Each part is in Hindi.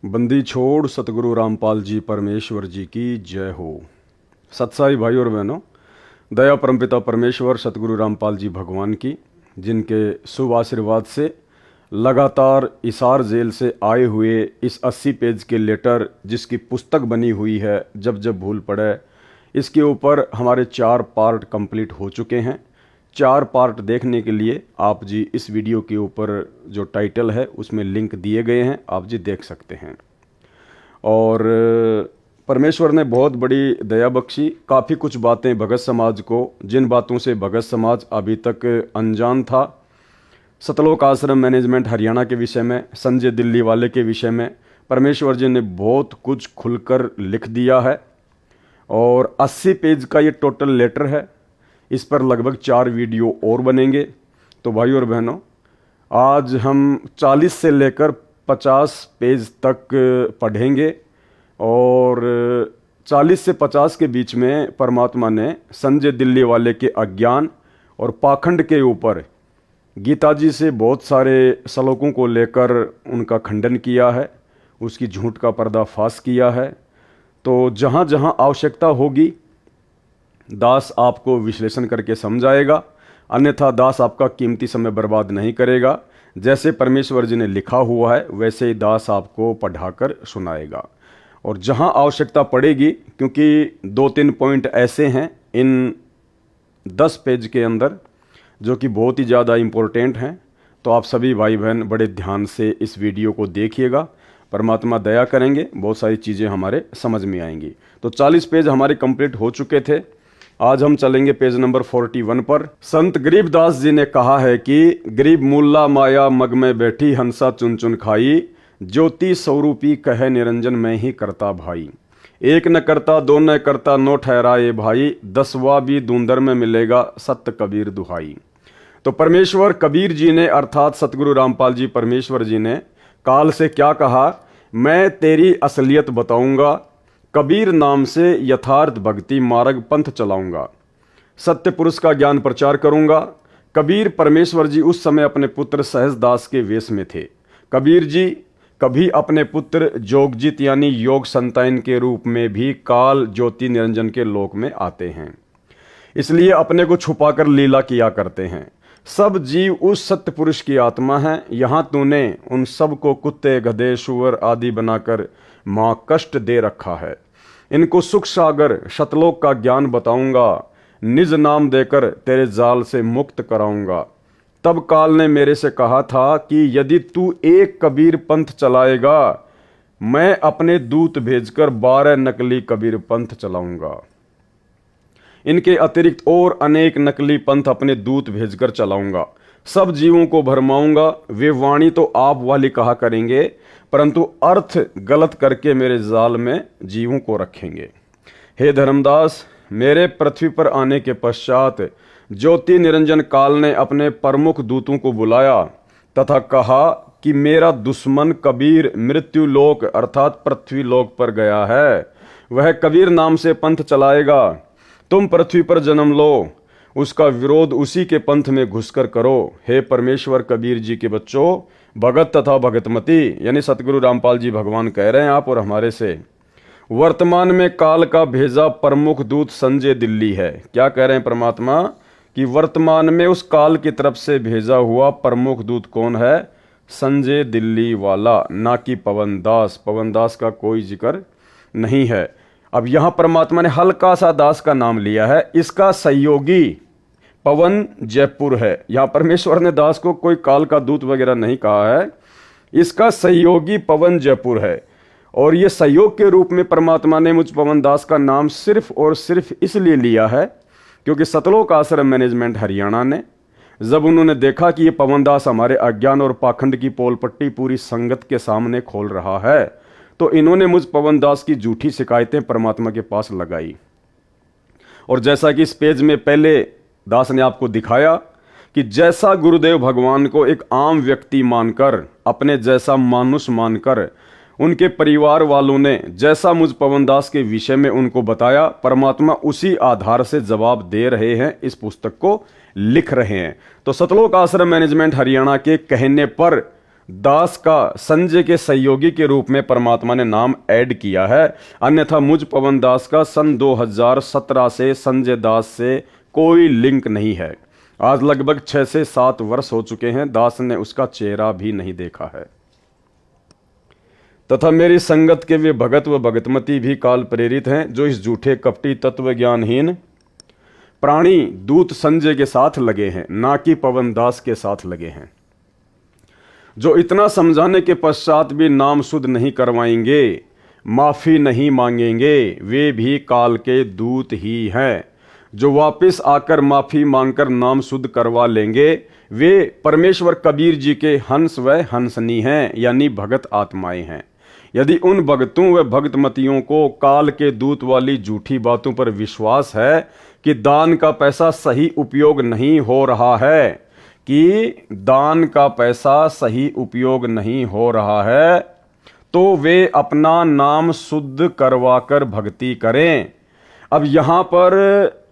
बंदी छोड़ सतगुरु रामपाल जी परमेश्वर जी की जय हो। सत्साई भाई और बहनों, दया परमपिता परमेश्वर सतगुरु रामपाल जी भगवान की, जिनके शुभ आशीर्वाद से लगातार इसार जेल से आए हुए इस 80 पेज के लेटर जिसकी पुस्तक बनी हुई है जब जब भूल पड़े, इसके ऊपर हमारे 4 पार्ट कंप्लीट हो चुके हैं। 4 पार्ट देखने के लिए आप जी इस वीडियो के ऊपर जो टाइटल है उसमें लिंक दिए गए हैं, आप जी देख सकते हैं। और परमेश्वर ने बहुत बड़ी दया बख्शी, काफ़ी कुछ बातें भगत समाज को, जिन बातों से भगत समाज अभी तक अनजान था, सतलोक आश्रम मैनेजमेंट हरियाणा के विषय में, संजय दिल्ली वाले के विषय में परमेश्वर जी ने बहुत कुछ खुलकर लिख दिया है। और 80 पेज का ये टोटल लेटर है। इस पर लगभग 4 वीडियो और बनेंगे। तो भाई और बहनों, आज हम 40 से लेकर 50 पेज तक पढ़ेंगे। और 40 से 50 के बीच में परमात्मा ने संजय दिल्ली वाले के अज्ञान और पाखंड के ऊपर गीता जी से बहुत सारे श्लोकों को लेकर उनका खंडन किया है, उसकी झूठ का पर्दाफाश किया है। तो जहाँ जहाँ आवश्यकता होगी दास आपको विश्लेषण करके समझाएगा, अन्यथा दास आपका कीमती समय बर्बाद नहीं करेगा। जैसे परमेश्वर जी ने लिखा हुआ है वैसे ही दास आपको पढ़ाकर सुनाएगा। और जहां आवश्यकता पड़ेगी, क्योंकि 2-3 पॉइंट ऐसे हैं इन 10 पेज के अंदर जो कि बहुत ही ज़्यादा इम्पोर्टेंट हैं, तो आप सभी भाई बहन बड़े ध्यान से इस वीडियो को देखिएगा। परमात्मा दया करेंगे, बहुत सारी चीज़ें हमारे समझ में आएंगी। तो 40 पेज हमारे कंप्लीट हो चुके थे। आज हम चलेंगे पेज नंबर 41 पर। संत गरीबदास जी ने कहा है कि गरीब मुल्ला माया मग में बैठी हंसा चुन चुन खाई, ज्योति स्वरूपी कहे निरंजन में ही करता भाई। एक न करता दो न करता नो ठहराए भाई, 10वां भी दूंदर में मिलेगा सत्य कबीर दुहाई। तो परमेश्वर कबीर जी ने अर्थात सतगुरु रामपाल जी परमेश्वर जी ने काल से क्या कहा, मैं तेरी असलियत बताऊंगा, कबीर नाम से यथार्थ भक्ति मार्ग पंथ चलाऊंगा, सत्य पुरुष का ज्ञान प्रचार करूंगा। कबीर परमेश्वर जी उस समय अपने पुत्र सहजदास के वेश में थे। कबीर जी कभी अपने पुत्र जोगजित यानी योग संतान के रूप में भी काल ज्योति निरंजन के लोक में आते हैं, इसलिए अपने को छुपाकर लीला किया करते हैं। सब जीव उस सत्य पुरुष की आत्मा है। यहाँ तूने उन सब को कुत्ते गधे शुअर आदि बनाकर माँ कष्ट दे रखा है। इनको सुख सागर शतलोक का ज्ञान बताऊंगा, निज नाम देकर तेरे जाल से मुक्त कराऊंगा। तब काल ने मेरे से कहा था कि यदि तू एक कबीर पंथ चलाएगा, मैं अपने दूत भेजकर 12 नकली कबीर पंथ चलाऊंगा। इनके अतिरिक्त और अनेक नकली पंथ अपने दूत भेजकर चलाऊंगा। सब जीवों को भरमाऊंगा। वे वाणी तो आप वाली कहा करेंगे, परंतु अर्थ गलत करके मेरे जाल में जीवों को रखेंगे। हे धर्मदास, मेरे पृथ्वी पर आने के पश्चात ज्योति निरंजन काल ने अपने प्रमुख दूतों को बुलाया तथा कहा कि मेरा दुश्मन कबीर मृत्यु लोक अर्थात पृथ्वी लोक पर गया है। वह कबीर नाम से पंथ चलाएगा। तुम पृथ्वी पर जन्म लो, उसका विरोध उसी के पंथ में घुसकर करो। हे परमेश्वर कबीर जी के बच्चों, भगत तथा भगतमती यानी सतगुरु रामपाल जी भगवान कह रहे हैं आप और हमारे से, वर्तमान में काल का भेजा प्रमुख दूत संजय दिल्ली है। क्या कह रहे हैं परमात्मा कि वर्तमान में उस काल की तरफ से भेजा हुआ प्रमुख दूत कौन है? संजय दिल्ली वाला, ना कि पवन दास। पवन दास का कोई जिक्र नहीं है। अब यहां परमात्मा ने हल्का सा दास का नाम लिया है। इसका सहयोगी पवन जयपुर है। यहां परमेश्वर ने दास को कोई काल का दूत वगैरह नहीं कहा है। इसका सहयोगी पवन जयपुर है। और ये सहयोग के रूप में परमात्मा ने मुझ पवन दास का नाम सिर्फ और सिर्फ इसलिए लिया है क्योंकि सतलोक आश्रम मैनेजमेंट हरियाणा ने जब उन्होंने देखा कि ये पवन दास हमारे अज्ञान और पाखंड की पोल पट्टी पूरी संगत के सामने खोल रहा है, तो इन्होंने मुझ पवन दास की झूठी शिकायतें परमात्मा के पास लगाई। और जैसा कि इस पेज में पहले दास ने आपको दिखाया कि जैसा गुरुदेव भगवान को एक आम व्यक्ति मानकर, अपने जैसा मानुष मानकर उनके परिवार वालों ने जैसा मुझ पवन दास के विषय में उनको बताया, परमात्मा उसी आधार से जवाब दे रहे हैं, इस पुस्तक को लिख रहे हैं। तो सतलोक आश्रम मैनेजमेंट हरियाणा के कहने पर दास का संजय के सहयोगी के रूप में परमात्मा ने नाम ऐड किया है। अन्यथा मुझ पवन दास का सन 2017 से संजय दास से कोई लिंक नहीं है। आज लगभग 6 से 7 वर्ष हो चुके हैं, दास ने उसका चेहरा भी नहीं देखा है। तथा मेरी संगत के वे भगत व भगतमती भी काल प्रेरित हैं, जो इस झूठे कपटी तत्व ज्ञानहीन प्राणी दूत संजय के साथ लगे हैं, ना कि पवन दास के साथ लगे हैं। जो इतना समझाने के पश्चात भी नाम शुद्ध नहीं करवाएंगे, माफी नहीं मांगेंगे, वे भी काल के दूत ही हैं। जो वापस आकर माफी मांगकर नाम शुद्ध करवा लेंगे, वे परमेश्वर कबीर जी के हंस व हंसनी हैं, यानी भगत आत्माएं हैं। यदि उन भगतों व भगतमतियों को काल के दूत वाली झूठी बातों पर विश्वास है कि दान का पैसा सही उपयोग नहीं हो रहा है, सही उपयोग नहीं हो रहा है, तो वे अपना नाम शुद्ध करवाकर भक्ति करें। अब यहां पर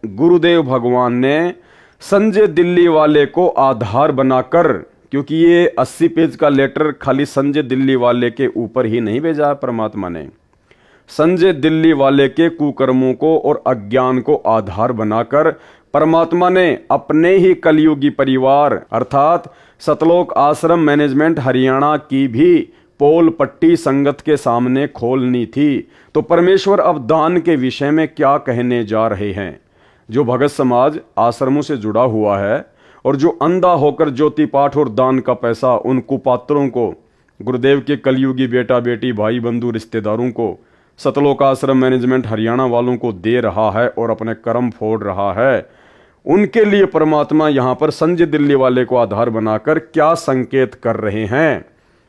गुरुदेव भगवान ने संजय दिल्ली वाले को आधार बनाकर, क्योंकि ये 80 पेज का लेटर खाली संजय दिल्ली वाले के ऊपर ही नहीं भेजा है परमात्मा ने, संजय दिल्ली वाले के कुकर्मों को और अज्ञान को आधार बनाकर परमात्मा ने अपने ही कलयुगी परिवार अर्थात सतलोक आश्रम मैनेजमेंट हरियाणा की भी पोल पट्टी संगत के सामने खोलनी थी। तो परमेश्वर अब दान के विषय में क्या कहने जा रहे हैं। जो भगत समाज आश्रमों से जुड़ा हुआ है और जो अंधा होकर ज्योति पाठ और दान का पैसा उन कुपात्रों को, गुरुदेव के कलयुगी बेटा बेटी भाई बंधु रिश्तेदारों को, सतलोक आश्रम मैनेजमेंट हरियाणा वालों को दे रहा है और अपने कर्म फोड़ रहा है, उनके लिए परमात्मा यहां पर संजय दिल्ली वाले को आधार बनाकर क्या संकेत कर रहे हैं,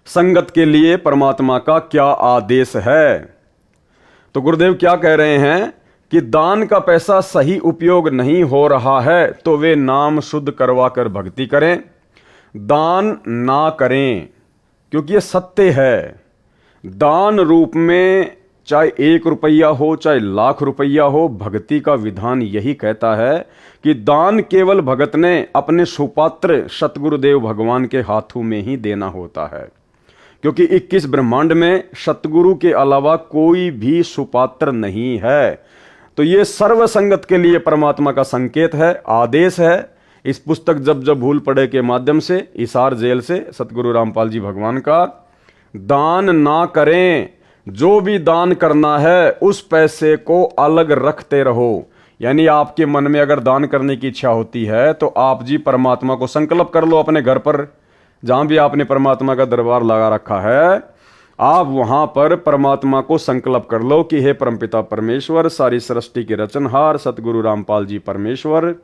संगत के लिए परमात्मा का क्या आदेश है। तो गुरुदेव क्या कह रहे हैं कि दान का पैसा सही उपयोग नहीं हो रहा है तो वे नाम शुद्ध करवा कर भक्ति करें, दान ना करें, क्योंकि ये सत्य है। दान रूप में चाहे 1 रुपया हो चाहे लाख रुपया हो, भक्ति का विधान यही कहता है कि दान केवल भगत ने अपने सुपात्र सतगुरुदेव भगवान के हाथों में ही देना होता है, क्योंकि 21 ब्रह्मांड में सतगुरु के अलावा कोई भी सुपात्र नहीं है। तो ये सर्व संगत के लिए परमात्मा का संकेत है, आदेश है। इस पुस्तक जब जब भूल पड़े के माध्यम से हिसार जेल से सतगुरु रामपाल जी भगवान का, दान ना करें, जो भी दान करना है उस पैसे को अलग रखते रहो। यानी आपके मन में अगर दान करने की इच्छा होती है तो आप जी परमात्मा को संकल्प कर लो, अपने घर पर जहां भी आपने परमात्मा का दरबार लगा रखा है, आप वहां पर परमात्मा को संकल्प कर लो कि हे परमपिता परमेश्वर, सारी सृष्टि के रचनहार सतगुरु रामपाल जी परमेश्वर,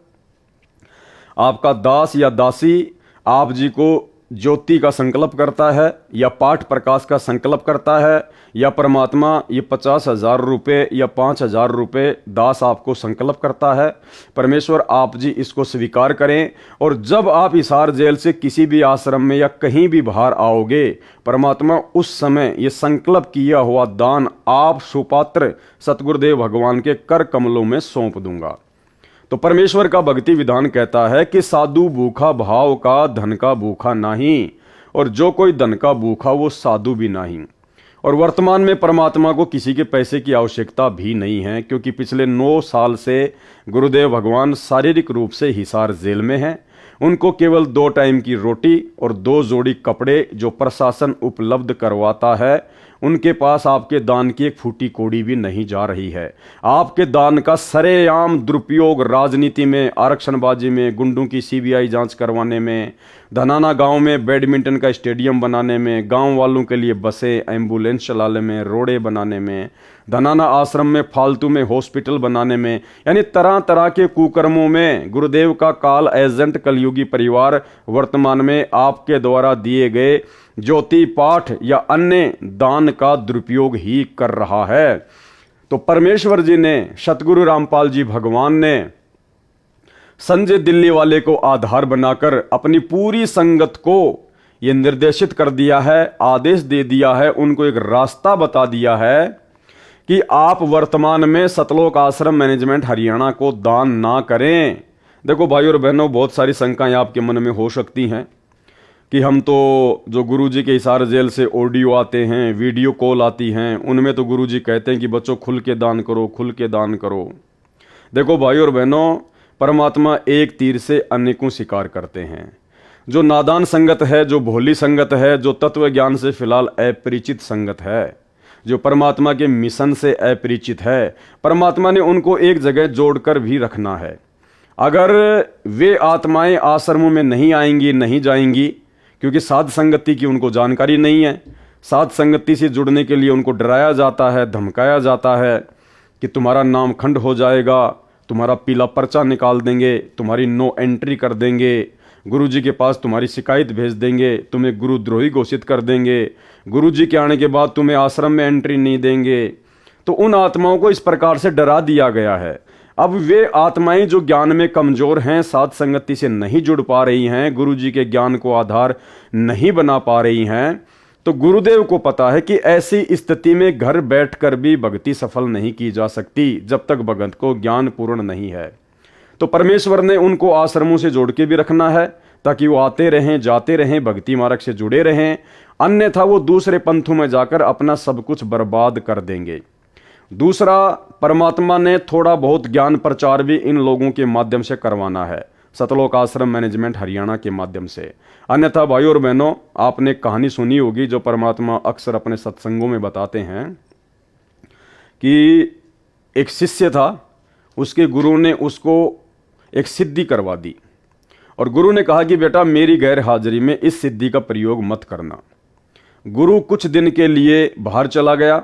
आपका दास या दासी आप जी को ज्योति का संकल्प करता है या पाठ प्रकाश का संकल्प करता है, या परमात्मा ये 50,000 रुपये या 5,000 रुपये दास आपको संकल्प करता है, परमेश्वर आप जी इसको स्वीकार करें। और जब आप हिसार जेल से किसी भी आश्रम में या कहीं भी बाहर आओगे, परमात्मा उस समय ये संकल्प किया हुआ दान आप सुपात्र सतगुरुदेव भगवान के कर कमलों में सौंप दूंगा। तो परमेश्वर का भक्ति विधान कहता है कि साधु भूखा भाव का, धन का भूखा नहीं, और जो कोई धन का भूखा वो साधु भी नहीं। और वर्तमान में परमात्मा को किसी के पैसे की आवश्यकता भी नहीं है, क्योंकि पिछले 9 साल से गुरुदेव भगवान शारीरिक रूप से हिसार जेल में हैं। उनको केवल 2 टाइम की रोटी और 2 जोड़ी कपड़े जो प्रशासन उपलब्ध करवाता है, उनके पास आपके दान की एक फूटी कोड़ी भी नहीं जा रही है। आपके दान का सरेआम दुरुपयोग राजनीति में, आरक्षणबाजी में, गुंडों की सीबीआई जांच करवाने में, धनाना गांव में बैडमिंटन का स्टेडियम बनाने में, गांव वालों के लिए बसें एम्बुलेंस चलाने में, रोड़े बनाने में, धनाना आश्रम में फालतू में हॉस्पिटल बनाने में, यानी तरह तरह के कुकर्मों में गुरुदेव का काल एजेंट कलयुगी परिवार वर्तमान में आपके द्वारा दिए गए ज्योति पाठ या अन्य दान का दुरुपयोग ही कर रहा है। तो परमेश्वर जी ने, सतगुरु रामपाल जी भगवान ने संजय दिल्ली वाले को आधार बनाकर अपनी पूरी संगत को यह निर्देशित कर दिया है, आदेश दे दिया है, उनको एक रास्ता बता दिया है कि आप वर्तमान में सतलोक आश्रम मैनेजमेंट हरियाणा को दान ना करें। देखो भाइयों और बहनों, बहुत सारी शंकाएं आपके मन में हो सकती हैं कि हम तो जो गुरुजी के हिसार जेल से ऑडियो आते हैं, वीडियो कॉल आती हैं, उनमें तो गुरुजी कहते हैं कि बच्चों खुल के दान करो, खुल के दान करो। देखो भाई और बहनों, परमात्मा एक तीर से अनेकों शिकार करते हैं। जो नादान संगत है, जो भोली संगत है, जो तत्व ज्ञान से फिलहाल अपरिचित संगत है, जो परमात्मा के मिशन से अपरिचित है, परमात्मा ने उनको एक जगह जोड़कर भी रखना है। अगर वे आत्माएं आश्रमों में नहीं आएंगी, नहीं जाएंगी, क्योंकि साध संगति की उनको जानकारी नहीं है। साध संगति से जुड़ने के लिए उनको डराया जाता है, धमकाया जाता है कि तुम्हारा नाम खंड हो जाएगा, तुम्हारा पीला पर्चा निकाल देंगे, तुम्हारी नो एंट्री कर देंगे, गुरुजी के पास तुम्हारी शिकायत भेज देंगे, तुम्हें गुरुद्रोही घोषित कर देंगे, गुरुजी के आने के बाद तुम्हें आश्रम में एंट्री नहीं देंगे। तो उन आत्माओं को इस प्रकार से डरा दिया गया है। अब वे आत्माएं जो ज्ञान में कमजोर हैं, साध संगति से नहीं जुड़ पा रही हैं, गुरुजी के ज्ञान को आधार नहीं बना पा रही हैं, तो गुरुदेव को पता है कि ऐसी स्थिति में घर बैठकर भी भक्ति सफल नहीं की जा सकती जब तक भगत को ज्ञान पूर्ण नहीं है। तो परमेश्वर ने उनको आश्रमों से जोड़ के भी रखना है ताकि वो आते रहें, जाते रहें, भक्ति मार्ग से जुड़े रहें, अन्यथा वो दूसरे पंथों में जाकर अपना सब कुछ बर्बाद कर देंगे। दूसरा, परमात्मा ने थोड़ा बहुत ज्ञान प्रचार भी इन लोगों के माध्यम से करवाना है, सतलोक आश्रम मैनेजमेंट हरियाणा के माध्यम से। अन्यथा भाइयों और बहनों, आपने कहानी सुनी होगी जो परमात्मा अक्सर अपने सत्संगों में बताते हैं कि एक शिष्य था, उसके गुरु ने उसको एक सिद्धि करवा दी और गुरु ने कहा कि बेटा मेरी गैर हाजिरी में इस सिद्धि का प्रयोग मत करना। गुरु कुछ दिन के लिए बाहर चला गया।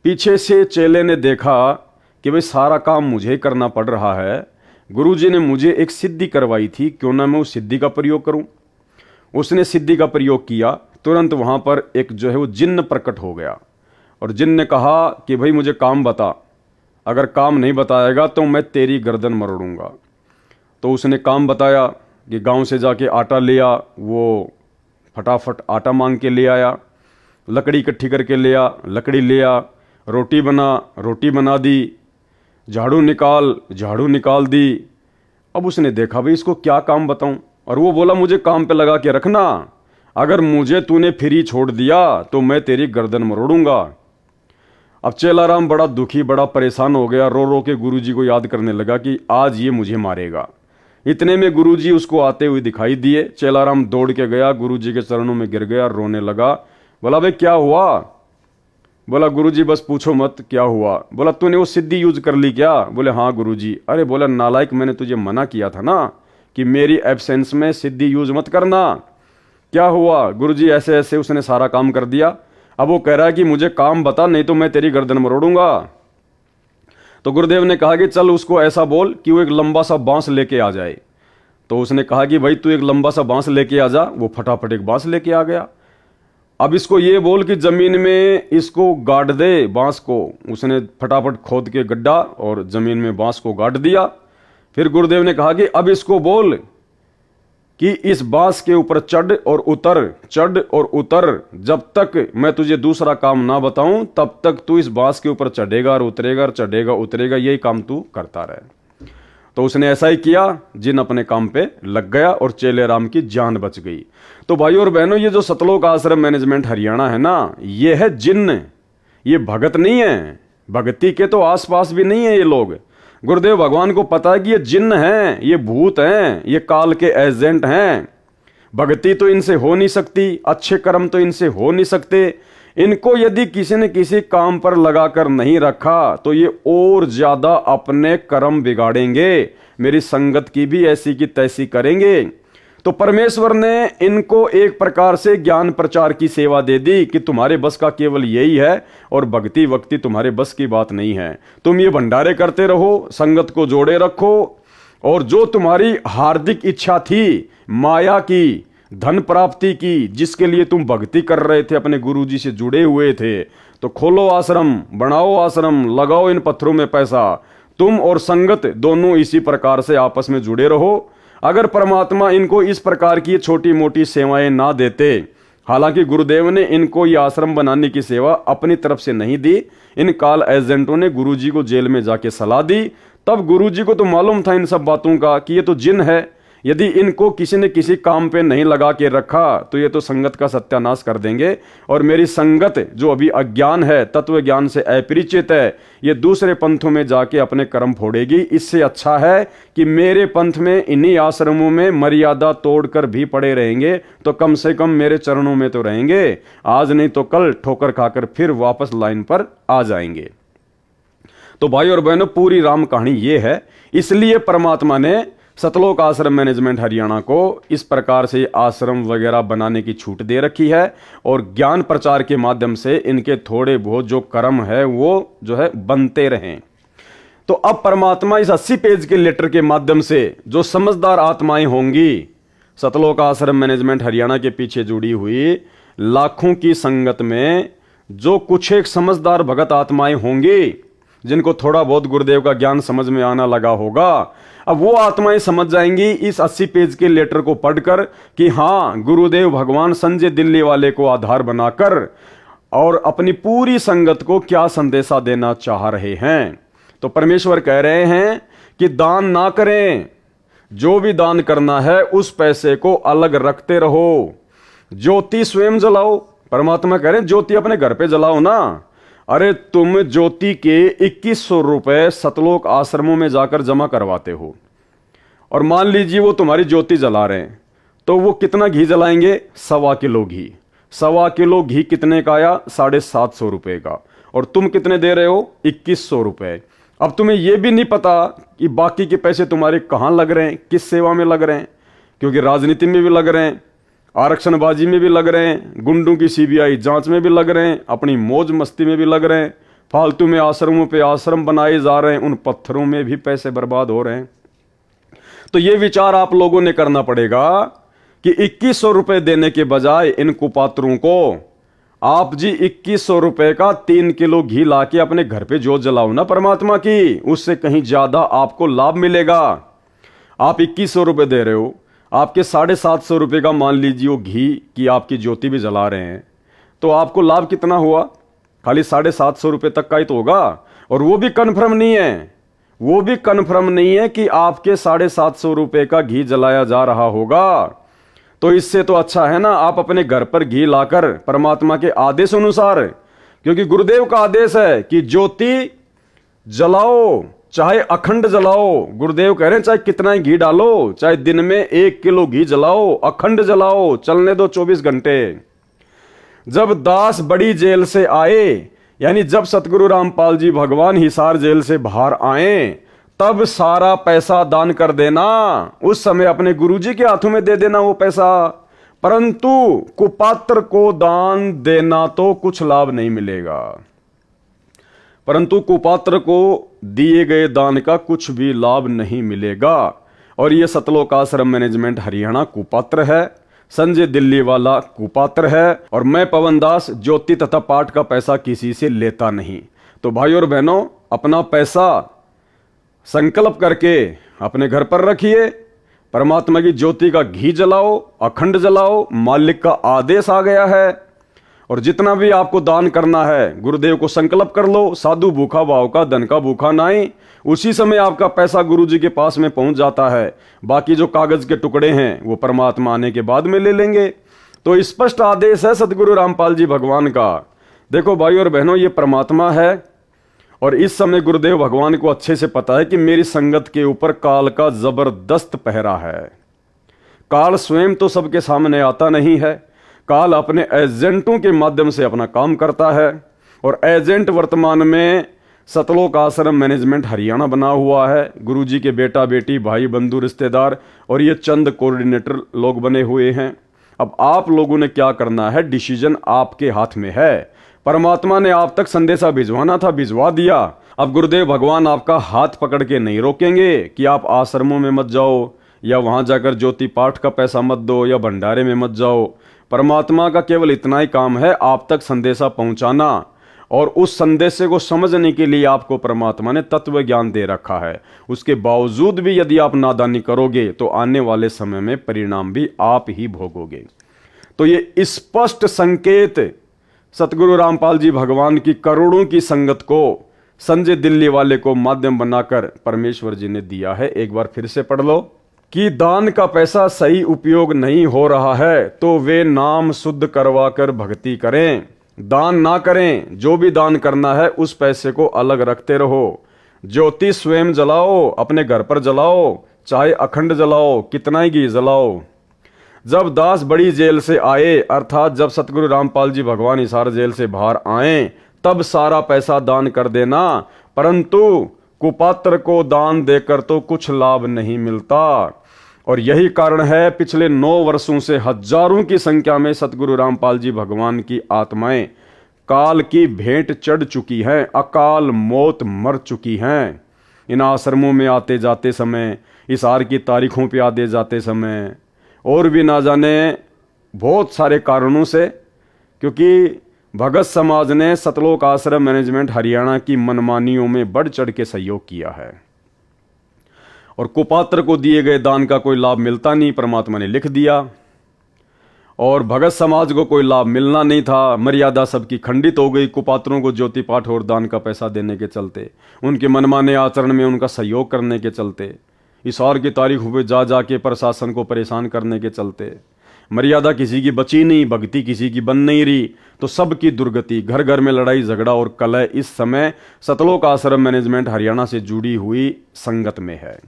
पीछे से चेले ने देखा कि भाई सारा काम मुझे करना पड़ रहा है, गुरुजी ने मुझे एक सिद्धि करवाई थी, क्यों ना मैं उस सिद्धि का प्रयोग करूं। उसने सिद्धि का प्रयोग किया। तुरंत वहां पर एक जो है वो जिन्न प्रकट हो गया और जिन्न ने कहा कि भाई मुझे काम बता, अगर काम नहीं बताएगा तो मैं तेरी गर्दन मरोड़ूंगा। तो उसने काम बताया कि गांव से जाके आटा लिया, वो फटाफट आटा मांग के ले आया, लकड़ी इकट्ठी करके ले आ, लकड़ी ले आ, रोटी बना दी, झाड़ू निकाल दी। अब उसने देखा भाई इसको क्या काम बताऊं, और वो बोला मुझे काम पे लगा के रखना, अगर मुझे तूने फ्री छोड़ दिया तो मैं तेरी गर्दन मरोड़ूंगा। अब चेलाराम बड़ा दुखी, बड़ा परेशान हो गया, रो रो के गुरुजी को याद करने लगा कि आज ये मुझे मारेगा। इतने में गुरुजी उसको आते हुए दिखाई दिए। चेलाराम दौड़ के गया, गुरुजी के चरणों में गिर गया, रोने लगा। बोला भाई क्या हुआ? बोला गुरुजी बस पूछो मत क्या हुआ। बोला तूने वो सिद्धि यूज कर ली क्या? बोले हाँ गुरुजी। अरे बोला नालायक, मैंने तुझे मना किया था ना कि मेरी एब्सेंस में सिद्धि यूज मत करना। क्या हुआ? गुरुजी ऐसे ऐसे उसने सारा काम कर दिया। अब वो कह रहा है कि मुझे काम बता, नहीं तो मैं तेरी गर्दन मरोड़ूंगा। तो गुरुदेव ने कहा कि चल उसको ऐसा बोल कि वो एक लंबा सा बांस लेके आ जाए। तो उसने कहा कि भाई तू एक लंबा सा बांस लेके आ जा। वो फटाफट एक बांस लेके आ गया। अब इसको ये बोल कि जमीन में इसको गाड़ दे बांस को। उसने फटाफट खोद के गड्ढा और जमीन में बांस को गाड़ दिया। फिर गुरुदेव ने कहा कि अब इसको बोल कि इस बांस के ऊपर चढ़ और उतर, जब तक मैं तुझे दूसरा काम ना बताऊं तब तक तू इस बांस के ऊपर चढ़ेगा और उतरेगा और चढ़ेगा उतरेगा, यही काम तू करता रहे। तो उसने ऐसा ही किया, जिन अपने काम पे लग गया और चेले राम की जान बच गई। तो भाइयों और बहनों, ये जो सतलोक आश्रम मैनेजमेंट हरियाणा है ना, ये है जिन्न, ये भगत नहीं है। भक्ति के तो आसपास भी नहीं है ये लोग। गुरुदेव भगवान को पता है कि ये जिन्न हैं, ये भूत हैं, ये काल के एजेंट हैं। भक्ति तो इनसे हो नहीं सकती, अच्छे कर्म तो इनसे हो नहीं सकते। इनको यदि किसी ने किसी काम पर लगाकर नहीं रखा तो ये और ज्यादा अपने कर्म बिगाड़ेंगे, मेरी संगत की भी ऐसी की तैसी करेंगे। तो परमेश्वर ने इनको एक प्रकार से ज्ञान प्रचार की सेवा दे दी कि तुम्हारे बस का केवल यही है और भक्ति वक्ति तुम्हारे बस की बात नहीं है। तुम ये भंडारे करते रहो, संगत को जोड़े रखो, और जो तुम्हारी हार्दिक इच्छा थी माया की, धन प्राप्ति की, जिसके लिए तुम भक्ति कर रहे थे, अपने गुरुजी से जुड़े हुए थे, तो खोलो आश्रम, बनाओ आश्रम, लगाओ इन पत्थरों में पैसा। तुम और संगत दोनों इसी प्रकार से आपस में जुड़े रहो। अगर परमात्मा इनको इस प्रकार की छोटी मोटी सेवाएं ना देते, हालांकि गुरुदेव ने इनको ये आश्रम बनाने की सेवा अपनी तरफ से नहीं दी, इन काल एजेंटों ने गुरुजी को जेल में जाके सलाह दी। तब गुरुजी को तो मालूम था इन सब बातों का कि ये तो जिन है, यदि इनको किसी न किसी काम पे नहीं लगा के रखा तो ये तो संगत का सत्यानाश कर देंगे, और मेरी संगत जो अभी अज्ञान है, तत्व ज्ञान से अपरिचित है, ये दूसरे पंथों में जाके अपने कर्म फोड़ेगी। इससे अच्छा है कि मेरे पंथ में, इन्हीं आश्रमों में मर्यादा तोड़कर भी पड़े रहेंगे तो कम से कम मेरे चरणों में तो रहेंगे, आज नहीं तो कल ठोकर खाकर फिर वापस लाइन पर आ जाएंगे। तो भाई और बहनों, पूरी राम कहानी ये है। इसलिए परमात्मा ने सतलोक आश्रम मैनेजमेंट हरियाणा को इस प्रकार से आश्रम वगैरह बनाने की छूट दे रखी है, और ज्ञान प्रचार के माध्यम से इनके थोड़े बहुत जो कर्म है वो जो है बनते रहें। तो अब परमात्मा इस 80 पेज के लेटर के माध्यम से जो समझदार आत्माएं होंगी, सतलोक आश्रम मैनेजमेंट हरियाणा के पीछे जुड़ी हुई लाखों की संगत में जो कुछ एक समझदार भगत आत्माएं होंगी, जिनको थोड़ा बहुत गुरुदेव का ज्ञान समझ में आना लगा होगा, अब वो आत्माएं समझ जाएंगी इस 80 पेज के लेटर को पढ़कर कि हाँ, गुरुदेव भगवान संजय दिल्ली वाले को आधार बनाकर और अपनी पूरी संगत को क्या संदेशा देना चाह रहे हैं। तो परमेश्वर कह रहे हैं कि दान ना करें, जो भी दान करना है उस पैसे को अलग रखते रहो, ज्योति स्वयं जलाओ। परमात्मा कह रहे हैं ज्योति अपने घर पे जलाओ ना। अरे तुम ज्योति के 2100 रुपए सतलोक आश्रमों में जाकर जमा करवाते हो, और मान लीजिए वो तुम्हारी ज्योति जला रहे हैं, तो वो कितना घी जलाएंगे? 1.25 किलो घी। 1.25 किलो घी कितने का आया? 750 रुपए का। और तुम कितने दे रहे हो? 2100 रुपए। अब तुम्हें यह भी नहीं पता कि बाकी के पैसे तुम्हारे कहां लग रहे हैं, किस सेवा में लग रहे हैं, क्योंकि राजनीति में भी लग रहे हैं, आरक्षणबाजी में भी लग रहे हैं, गुंडों की सीबीआई जांच में भी लग रहे हैं, अपनी मौज मस्ती में भी लग रहे हैं, फालतू में आश्रमों पे आश्रम बनाए जा रहे हैं, उन पत्थरों में भी पैसे बर्बाद हो रहे हैं। तो ये विचार आप लोगों ने करना पड़ेगा कि 2100 रुपए देने के बजाय इन कुपात्रों को आप जी 2100 रुपए का 3 किलो घी लाके अपने घर पे जोत जलाओ ना परमात्मा की, उससे कहीं ज्यादा आपको लाभ मिलेगा। आप 2100 रुपए दे रहे हो, आपके 750 रुपए का मान लीजिए वो घी की आपकी ज्योति भी जला रहे हैं, तो आपको लाभ कितना हुआ? खाली 750 रुपए तक का ही तो होगा। और वो भी कन्फर्म नहीं है, वो भी कन्फर्म नहीं है कि आपके 750 रुपए का घी जलाया जा रहा होगा। तो इससे तो अच्छा है ना आप अपने घर पर घी लाकर परमात्मा के आदेश अनुसार, क्योंकि गुरुदेव का आदेश है कि ज्योति जलाओ, चाहे अखंड जलाओ। गुरुदेव कह रहे हैं चाहे कितना ही घी डालो, चाहे दिन में 1 किलो घी जलाओ, अखंड जलाओ, चलने दो 24 घंटे। जब दास बड़ी जेल से आए, यानी जब सतगुरु रामपाल जी भगवान हिसार जेल से बाहर आए, तब सारा पैसा दान कर देना, उस समय अपने गुरुजी के हाथों में दे देना वो पैसा। परंतु कुपात्र को दान देना तो कुछ लाभ नहीं मिलेगा, परंतु कुपात्र को दिए गए दान का कुछ भी लाभ नहीं मिलेगा। और यह सतलोक आश्रम मैनेजमेंट हरियाणा कुपात्र है, संजय दिल्ली वाला कुपात्र है, और मैं पवन दास ज्योति तथा पाठ का पैसा किसी से लेता नहीं। तो भाई और बहनों, अपना पैसा संकल्प करके अपने घर पर रखिए, परमात्मा की ज्योति का घी जलाओ, अखंड जलाओ, मालिक का आदेश आ गया है। और जितना भी आपको दान करना है गुरुदेव को संकल्प कर लो, साधु भूखा भाव का धन का भूखा नाई। उसी समय आपका पैसा गुरुजी के पास में पहुंच जाता है। बाकी जो कागज के टुकड़े हैं वो परमात्मा आने के बाद में ले लेंगे। तो स्पष्ट आदेश है सतगुरु रामपाल जी भगवान का। देखो भाई और बहनों, ये परमात्मा है, और इस समय गुरुदेव भगवान को अच्छे से पता है कि मेरी संगत के ऊपर काल का जबरदस्त पहरा है। काल स्वयं तो सबके सामने आता नहीं है, काल अपने एजेंटों के माध्यम से अपना काम करता है। और एजेंट वर्तमान में सतलोक आश्रम मैनेजमेंट हरियाणा बना हुआ है। गुरुजी के बेटा बेटी, भाई बंधु रिश्तेदार और ये चंद कोऑर्डिनेटर लोग बने हुए हैं। अब आप लोगों ने क्या करना है, डिसीजन आपके हाथ में है। परमात्मा ने आप तक संदेशा भिजवाना था, भिजवा दिया। अब गुरुदेव भगवान आपका हाथ पकड़ के नहीं रोकेंगे कि आप आश्रमों में मत जाओ, या वहां जाकर ज्योति पाठ का पैसा मत दो, या भंडारे में मत जाओ। परमात्मा का केवल इतना ही काम है, आप तक संदेशा पहुंचाना, और उस संदेश को समझने के लिए आपको परमात्मा ने तत्व ज्ञान दे रखा है। उसके बावजूद भी यदि आप नादानी करोगे तो आने वाले समय में परिणाम भी आप ही भोगोगे। तो ये स्पष्ट संकेत सतगुरु रामपाल जी भगवान की करोड़ों की संगत को संजय दिल्ली वाले को माध्यम बनाकर परमेश्वर जी ने दिया है। एक बार फिर से पढ़ लो। कि दान का पैसा सही उपयोग नहीं हो रहा है तो वे नाम शुद्ध करवा कर भक्ति करें, दान ना करें। जो भी दान करना है उस पैसे को अलग रखते रहो। ज्योति स्वयं जलाओ, अपने घर पर जलाओ, चाहे अखंड जलाओ, कितना ही घी जलाओ। जब दास बड़ी जेल से आए, अर्थात जब सतगुरु रामपाल जी भगवान हिसार जेल से बाहर आए, तब सारा पैसा दान कर देना, परंतु कुपात्र को दान देकर तो कुछ लाभ नहीं मिलता। और यही कारण है पिछले 9 वर्षों से हजारों की संख्या में सतगुरु रामपाल जी भगवान की आत्माएं काल की भेंट चढ़ चुकी हैं, अकाल मौत मर चुकी हैं। इन आश्रमों में आते जाते समय, हिसार की तारीखों पे आते जाते समय, और भी ना जाने बहुत सारे कारणों से, क्योंकि भगत समाज ने सतलोक आश्रम मैनेजमेंट हरियाणा की मनमानियों में बढ़ चढ़ के सहयोग किया है और कुपात्र को दिए गए दान का कोई लाभ मिलता नहीं, परमात्मा ने लिख दिया। और भगत समाज को कोई लाभ मिलना नहीं था, मर्यादा सबकी खंडित हो गई कुपात्रों को ज्योति पाठ और दान का पैसा देने के चलते, उनके मनमाने आचरण में उनका सहयोग करने के चलते, हिसार की तारीखों पे जा जाके प्रशासन को परेशान करने के चलते, मर्यादा किसी की बची नहीं, भक्ति किसी की बन नहीं रही, तो सबकी दुर्गति, घर घर में लड़ाई झगड़ा और कलह इस समय सतलोक आश्रम मैनेजमेंट हरियाणा से जुड़ी हुई संगत में है।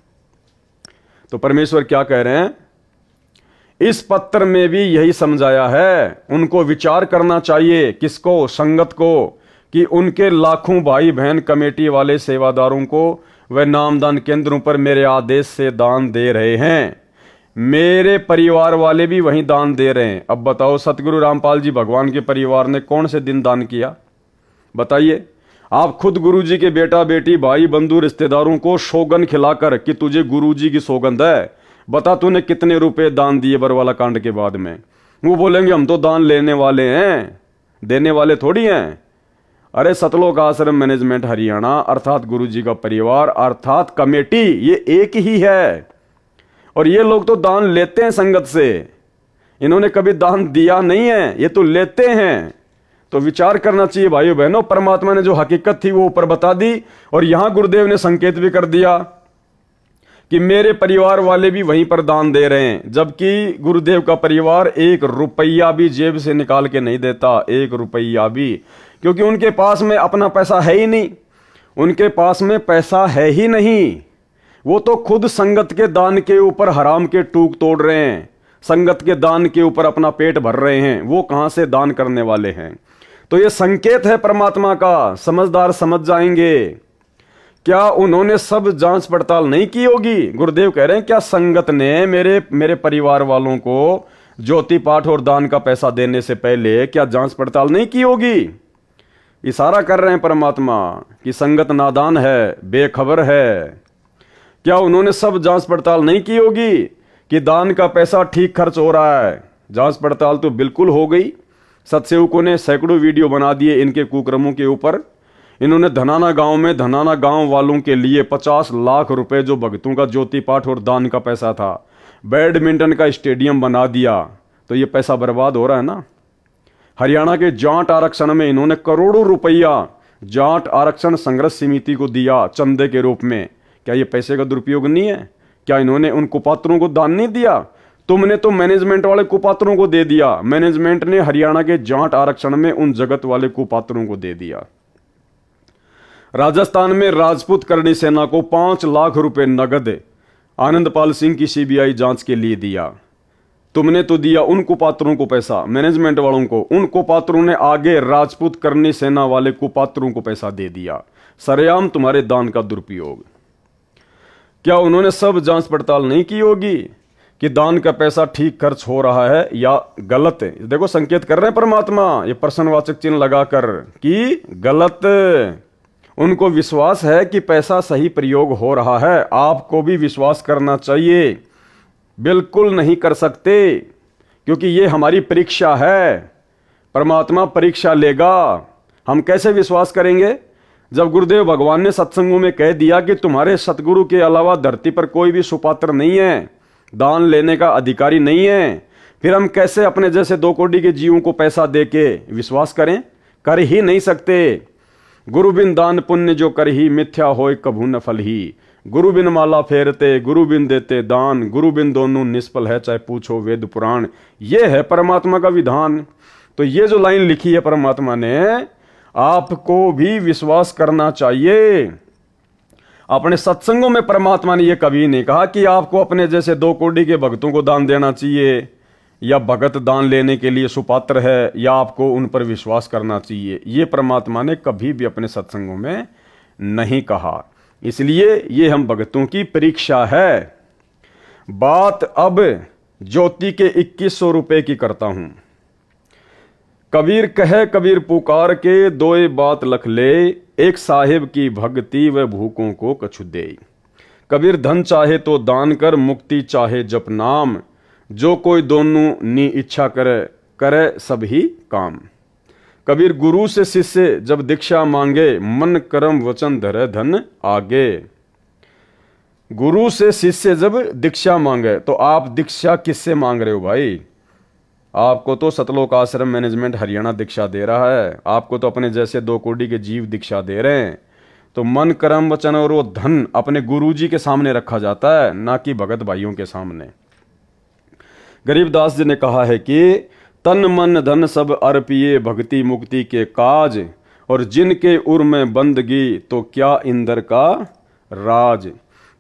तो परमेश्वर क्या कह रहे हैं, इस पत्र में भी यही समझाया है। उनको विचार करना चाहिए, किसको, संगत को, कि उनके लाखों भाई बहन कमेटी वाले सेवादारों को वह नामदान केंद्रों पर मेरे आदेश से दान दे रहे हैं। मेरे परिवार वाले भी वहीं दान दे रहे हैं। अब बताओ सतगुरु रामपाल जी भगवान के परिवार ने कौन से दिन दान किया, बताइए। आप खुद गुरुजी के बेटा बेटी भाई बंधु रिश्तेदारों को सौगंध खिलाकर कि तुझे गुरुजी की सौगंध है, बता तूने कितने रुपए दान दिए बरवाला कांड के बाद में। वो बोलेंगे हम तो दान लेने वाले हैं, देने वाले थोड़ी हैं। अरे सतलोक आश्रम मैनेजमेंट हरियाणा अर्थात गुरुजी का परिवार अर्थात कमेटी, ये एक ही है। और ये लोग तो दान लेते हैं संगत से, इन्होंने कभी दान दिया नहीं है, ये तो लेते हैं। तो विचार करना चाहिए भाइयों बहनों। परमात्मा ने जो हकीकत थी वो ऊपर बता दी, और यहां गुरुदेव ने संकेत भी कर दिया कि मेरे परिवार वाले भी वहीं पर दान दे रहे हैं, जबकि गुरुदेव का परिवार 1 रुपया भी जेब से निकाल के नहीं देता, 1 रुपया भी, क्योंकि उनके पास में अपना पैसा है ही नहीं, उनके पास में पैसा है ही नहीं। वो तो खुद संगत के दान के ऊपर हराम के टूक तोड़ रहे हैं, संगत के दान के ऊपर अपना पेट भर रहे हैं, वो कहां से दान करने वाले हैं। तो ये संकेत है परमात्मा का, समझदार समझ जाएंगे। क्या उन्होंने सब जांच पड़ताल नहीं की होगी? गुरुदेव कह रहे हैं क्या संगत ने मेरे परिवार वालों को ज्योति पाठ और दान का पैसा देने से पहले क्या जांच पड़ताल नहीं की होगी? इशारा कर रहे हैं परमात्मा कि संगत नादान है, बेखबर है। क्या उन्होंने सब जांच पड़ताल नहीं की होगी कि दान का पैसा ठीक खर्च हो रहा है? जांच पड़ताल तो बिल्कुल हो गई। सत्सेवकों ने सैकड़ों वीडियो बना दिए इनके कुकर्मों के ऊपर। इन्होंने धनाना गांव में धनाना गांव वालों के लिए 50 लाख रुपए जो भक्तों का ज्योति पाठ और दान का पैसा था, बैडमिंटन का स्टेडियम बना दिया। तो ये पैसा बर्बाद हो रहा है ना। हरियाणा के जाट आरक्षण में इन्होंने करोड़ों रुपया जाट आरक्षण संघर्ष समिति को दिया चंदे के रूप में। क्या ये पैसे का दुरुपयोग नहीं है? क्या इन्होंने उन कुपात्रों को दान नहीं दिया? तुमने तो मैनेजमेंट वाले कुपात्रों को दे दिया, मैनेजमेंट ने हरियाणा के जाट आरक्षण में उन जगत वाले कुपात्रों को दे दिया। राजस्थान में राजपूत करणी सेना को 5 लाख रुपए नगद आनंदपाल सिंह की सीबीआई जांच के लिए दिया। तुमने तो दिया उन कुपात्रों को पैसा, मैनेजमेंट वालों को। उन कुपात्रों ने आगे राजपूत करणी सेना वाले कुपात्रों को पैसा दे दिया। सरेआम तुम्हारे दान का दुरुपयोग। क्या उन्होंने सब जांच पड़ताल नहीं की होगी कि दान का पैसा ठीक खर्च हो रहा है या गलत है? देखो संकेत कर रहे हैं परमात्मा ये प्रश्नवाचक चिन्ह लगाकर कि गलत। उनको विश्वास है कि पैसा सही प्रयोग हो रहा है। आपको भी विश्वास करना चाहिए। बिल्कुल नहीं कर सकते, क्योंकि ये हमारी परीक्षा है। परमात्मा परीक्षा लेगा। हम कैसे विश्वास करेंगे जब गुरुदेव भगवान ने सत्संगों में कह दिया कि तुम्हारे सतगुरु के अलावा धरती पर कोई भी सुपात्र नहीं है, दान लेने का अधिकारी नहीं है। फिर हम कैसे अपने जैसे 2 कोटि के जीवों को पैसा देके विश्वास करें? कर ही नहीं सकते। गुरु बिन दान पुण्य जो कर ही, मिथ्या होय कभू न फल ही। गुरु बिन माला फेरते, गुरु बिन देते दान, गुरु बिन दोनों निष्फल है, चाहे पूछो वेद पुराण। ये है परमात्मा का विधान। तो ये जो लाइन लिखी है परमात्मा ने, आपको भी विश्वास करना चाहिए। अपने सत्संगों में परमात्मा ने यह कभी नहीं कहा कि आपको अपने जैसे 2 कोड़ी के भक्तों को दान देना चाहिए, या भगत दान लेने के लिए सुपात्र है, या आपको उन पर विश्वास करना चाहिए। ये परमात्मा ने कभी भी अपने सत्संगों में नहीं कहा। इसलिए ये हम भक्तों की परीक्षा है। बात अब ज्योति के 2100 रुपए की करता हूं। कबीर कहे कबीर पुकार के, दोए बात लख ले, एक साहिब की भक्ति व भूखों को कछु दे। कबीर धन चाहे तो दान कर, मुक्ति चाहे जप नाम, जो कोई दोनों नी इच्छा करे, करे सब ही काम। कबीर गुरु से शिष्य जब दीक्षा मांगे, मन कर्म वचन धरे धन आगे। गुरु से शिष्य जब दीक्षा मांगे, तो आप दीक्षा किससे मांग रहे हो भाई? आपको तो सतलोक आश्रम मैनेजमेंट हरियाणा दीक्षा दे रहा है, आपको तो अपने जैसे 2 कोड़ी के जीव दीक्षा दे रहे हैं। तो मन कर्म वचन और वो धन अपने गुरुजी के सामने रखा जाता है, ना कि भगत भाइयों के सामने। गरीबदास जी ने कहा है कि तन मन धन सब अर्पिए, भक्ति मुक्ति के काज, और जिनके उर में बंदगी, तो क्या इंदर का राज।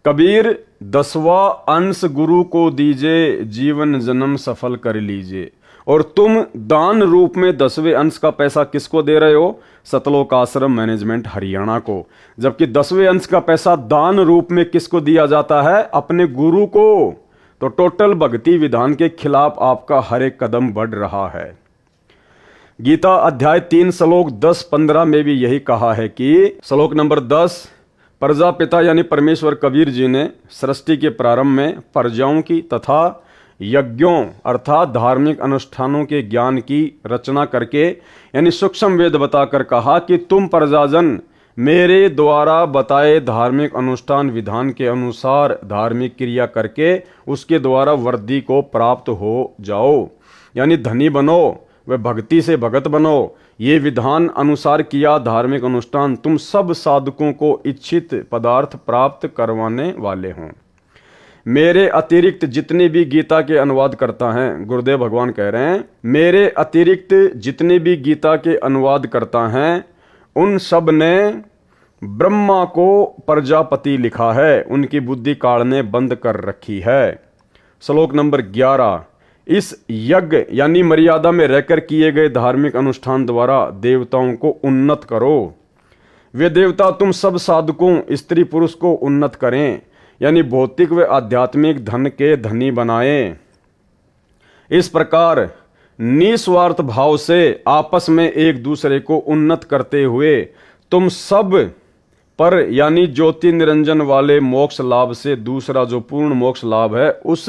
कबीर 10वां अंश गुरु को दीजिए, जीवन जन्म सफल कर लीजिए। और तुम दान रूप में 10वें अंश का पैसा किसको दे रहे हो? सतलोक आश्रम मैनेजमेंट हरियाणा को। जबकि 10वें अंश का पैसा दान रूप में किसको दिया जाता है? अपने गुरु को। तो टोटल भक्ति विधान के खिलाफ आपका हर एक कदम बढ़ रहा है। गीता अध्याय 3 श्लोक 10-15 में भी यही कहा है कि श्लोक नंबर 10, प्रजापिता यानी परमेश्वर कबीर जी ने सृष्टि के प्रारंभ में प्रजाओं की तथा यज्ञों अर्थात धार्मिक अनुष्ठानों के ज्ञान की रचना करके यानी सूक्ष्म वेद बताकर कहा कि तुम प्रजाजन मेरे द्वारा बताए धार्मिक अनुष्ठान विधान के अनुसार धार्मिक क्रिया करके उसके द्वारा वृद्धि को प्राप्त हो जाओ, यानी धनी बनो व भक्ति से भगत बनो। ये विधान अनुसार किया धार्मिक अनुष्ठान तुम सब साधकों को इच्छित पदार्थ प्राप्त करवाने वाले हों। मेरे अतिरिक्त जितने भी गीता के अनुवाद करता हैं, गुरुदेव भगवान कह रहे हैं, मेरे अतिरिक्त जितने भी गीता के अनुवाद करता हैं उन सब ने ब्रह्मा को प्रजापति लिखा है, उनकी बुद्धि काल ने बंद कर रखी है। श्लोक नंबर 11, इस यज्ञ यानी मर्यादा में रहकर किए गए धार्मिक अनुष्ठान द्वारा देवताओं को उन्नत करो। वे देवता तुम सब साधकों स्त्री पुरुष को उन्नत करें, यानी भौतिक व आध्यात्मिक धन के धनी बनाएं। इस प्रकार निस्वार्थ भाव से आपस में एक दूसरे को उन्नत करते हुए तुम सब पर यानी ज्योति निरंजन वाले मोक्ष लाभ से दूसरा जो पूर्ण मोक्ष लाभ है उस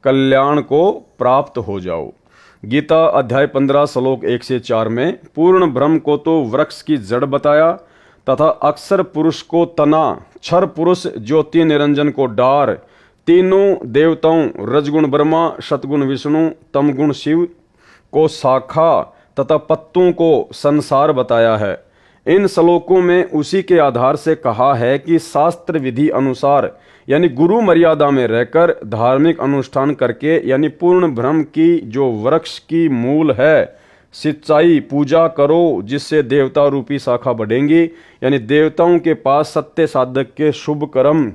कल्याण को प्राप्त हो जाओ। गीता अध्याय 15 श्लोक 1 से 4 में पूर्ण ब्रह्म को तो वृक्ष की जड़ बताया तथा अक्षर पुरुष को तना, क्षर पुरुष ज्योति निरंजन को डार, तीनों देवताओं रजगुण ब्रह्मा, सतगुण विष्णु, तमगुण शिव को शाखा तथा पत्तों को संसार बताया है। इन श्लोकों में उसी के आधार से कहा है कि शास्त्र विधि अनुसार यानी गुरु मर्यादा में रहकर धार्मिक अनुष्ठान करके यानी पूर्ण ब्रह्म की जो वृक्ष की मूल है सिंचाई पूजा करो, जिससे देवता रूपी शाखा बढ़ेंगी, यानी देवताओं के पास सत्य साधक के शुभ कर्म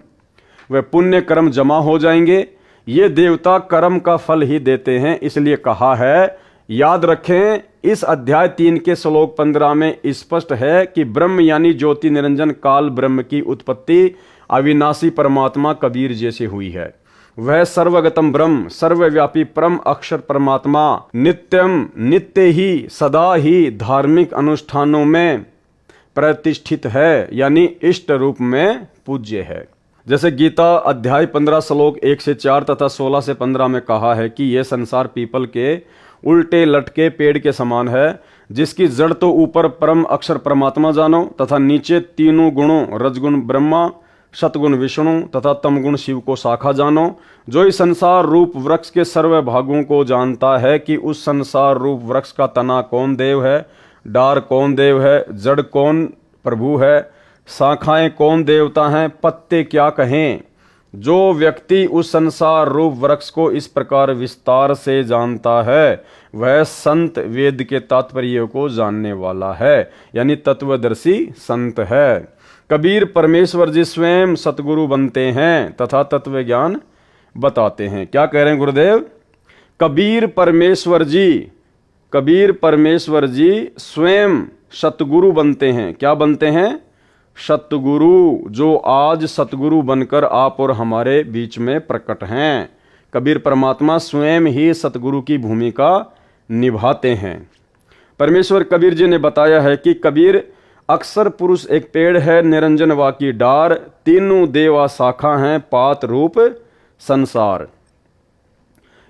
व पुण्य कर्म जमा हो जाएंगे। ये देवता कर्म का फल ही देते हैं, इसलिए कहा है। याद रखें, इस अध्याय 3 के श्लोक 15 में स्पष्ट है कि ब्रह्म यानी ज्योति निरंजन काल ब्रह्म की उत्पत्ति अविनाशी परमात्मा कबीर जैसे हुई है। वह सर्वगतम ब्रह्म सर्वव्यापी परम अक्षर परमात्मा नित्यम नित्य ही सदा ही धार्मिक अनुष्ठानों में प्रतिष्ठित है, यानी इष्ट रूप में पूज्य है। जैसे गीता अध्याय 15 श्लोक 1 से 4 तथा 16 से 15 में कहा है कि यह संसार पीपल के उल्टे लटके पेड़ के समान है, जिसकी जड़ तो ऊपर परम अक्षर परमात्मा जानो तथा नीचे तीनों गुणों रजगुण ब्रह्मा, सतगुण विष्णु तथा तमगुण शिव को शाखा जानो। जो इस संसार रूप वृक्ष के सर्व भागों को जानता है कि उस संसार रूप वृक्ष का तना कौन देव है, डार कौन देव है, जड़ कौन प्रभु है, शाखाएं कौन देवता हैं, पत्ते क्या कहें। जो व्यक्ति उस संसार रूप वृक्ष को इस प्रकार विस्तार से जानता है वह संत वेद के तात्पर्य को जानने वाला है, यानी तत्वदर्शी संत है। कबीर परमेश्वर जी स्वयं सतगुरु बनते हैं तथा तत्व ज्ञान बताते हैं। क्या कह रहे हैं गुरुदेव? कबीर परमेश्वर जी स्वयं सतगुरु बनते हैं। क्या बनते हैं? सतगुरु, जो आज सतगुरु बनकर आप और हमारे बीच में प्रकट हैं। कबीर परमात्मा स्वयं ही सतगुरु की भूमिका निभाते हैं। परमेश्वर कबीर जी ने बताया है कि कबीर अक्षर पुरुष एक पेड़ है, निरंजन वा की डार, तीनों देवा शाखा हैं, पात रूप संसार।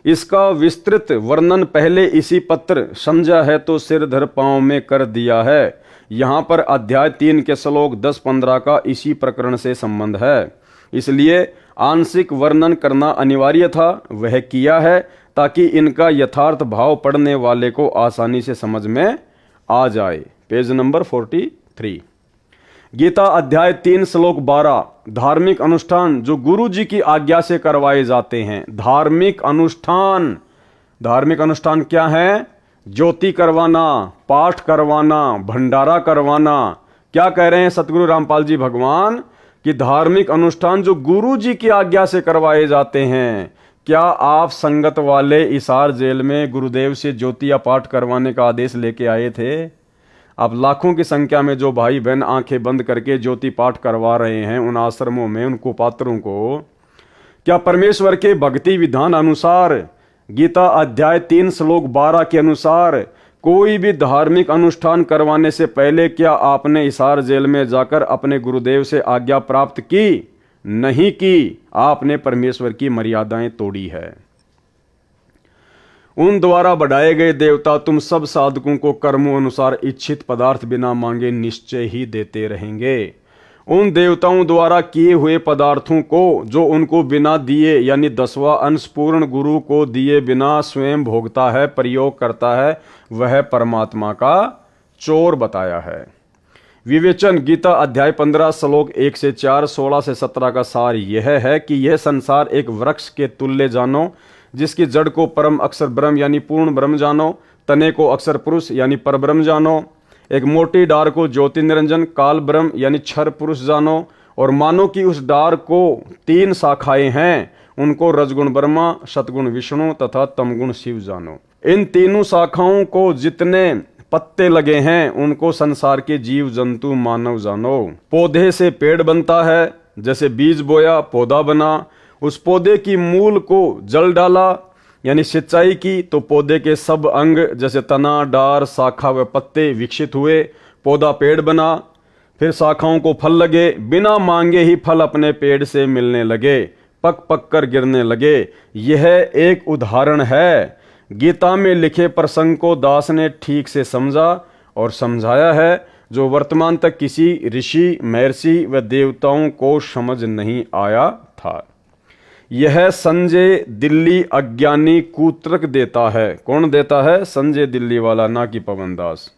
इसका विस्तृत वर्णन पहले इसी पत्र समझा है तो सिर धर पांव में कर दिया है। यहाँ पर अध्याय 3 के श्लोक 10-15 का इसी प्रकरण से संबंध है, इसलिए आंशिक वर्णन करना अनिवार्य था, वह किया है ताकि इनका यथार्थ भाव पढ़ने वाले को आसानी से समझ में आ जाए। Page number 43। गीता अध्याय 3 श्लोक 12। धार्मिक अनुष्ठान जो गुरु जी की आज्ञा से करवाए जाते हैं। धार्मिक अनुष्ठान क्या है? ज्योति करवाना, पाठ करवाना, भंडारा करवाना। क्या कह रहे हैं सतगुरु रामपाल जी भगवान कि धार्मिक अनुष्ठान जो गुरु जी की आज्ञा से करवाए जाते हैं। क्या आप संगत वाले इसार जेल में गुरुदेव से ज्योति या पाठ करवाने का आदेश लेके आए थे? अब लाखों की संख्या में जो भाई बहन आंखें बंद करके ज्योति पाठ करवा रहे हैं उन आश्रमों में, उनको पात्रों को, क्या परमेश्वर के भक्ति विधान अनुसार गीता अध्याय 3 श्लोक 12 के अनुसार कोई भी धार्मिक अनुष्ठान करवाने से पहले क्या आपने हिसार जेल में जाकर अपने गुरुदेव से आज्ञा प्राप्त की? नहीं की। आपने परमेश्वर की मर्यादाएं तोड़ी है। उन द्वारा बढ़ाए गए देवता तुम सब साधकों को कर्मों अनुसार इच्छित पदार्थ बिना मांगे निश्चय ही देते रहेंगे। उन देवताओं द्वारा किए हुए पदार्थों को जो उनको बिना दिए यानी 10वां अंश पूर्ण गुरु को दिए बिना स्वयं भोगता है, प्रयोग करता है, वह परमात्मा का चोर बताया है। विवेचन गीता अध्याय 15 श्लोक 1 से 4, 16 से 17 का सार यह है कि यह संसार एक वृक्ष के तुल्य जानो, जिसकी जड़ को परम अक्षर ब्रह्म यानी पूर्ण ब्रह्म जानो, तने को अक्षर पुरुष यानी पर ब्रह्म जानो, एक मोटी डार को ज्योति निरंजन काल ब्रह्म यानी क्षर पुरुष जानो, और मानो कि उस डार को 3 शाखाएं हैं, उनको रजगुण ब्रह्मा, सतगुण विष्णु तथा तमगुण शिव जानो। इन तीनों शाखाओं को जितने पत्ते लगे हैं उनको संसार के जीव जंतु मानव जानो। पौधे से पेड़ बनता है, जैसे बीज बोया पौधा बना, उस पौधे की मूल को जल डाला यानी सिंचाई की तो पौधे के सब अंग जैसे तना, डार, शाखा व पत्ते विकसित हुए, पौधा पेड़ बना। फिर शाखाओं को फल लगे, बिना मांगे ही फल अपने पेड़ से मिलने लगे, पक पक कर गिरने लगे। यह एक उदाहरण है। गीता में लिखे प्रसंग को दास ने ठीक से समझा और समझाया है, जो वर्तमान तक किसी ऋषि, महर्षि व देवताओं को समझ नहीं आया था। यह संजय दिल्ली अज्ञानी कूतर्क देता है। कौन देता है? संजय दिल्ली वाला, ना कि पवन दास।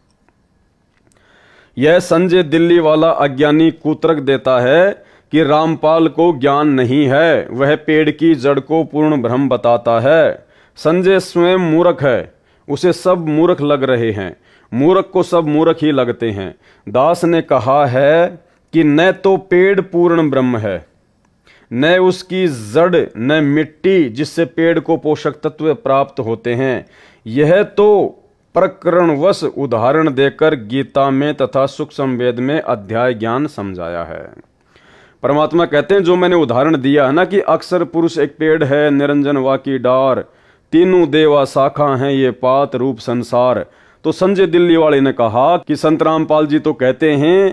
यह संजय दिल्ली वाला अज्ञानी कूतर्क देता है कि रामपाल को ज्ञान नहीं है, वह पेड़ की जड़ को पूर्ण ब्रह्म बताता है। संजय स्वयं मूर्ख है, उसे सब मूर्ख लग रहे हैं, मूर्ख को सब मूर्ख ही लगते हैं। दास ने कहा है कि न तो पेड़ पूर्ण ब्रह्म है, न उसकी जड़, न मिट्टी जिससे पेड़ को पोषक तत्व प्राप्त होते हैं। यह तो प्रकरणवश उदाहरण देकर गीता में तथा सूक्ष्म वेद में अध्याय ज्ञान समझाया है। परमात्मा कहते हैं जो मैंने उदाहरण दिया है ना कि अक्षर पुरुष एक पेड़ है, निरंजन वा की डार, तीनों देवा शाखा हैं, ये पात रूप संसार। तो संजय दिल्ली वाले ने कहा कि संत रामपाल जी तो कहते हैं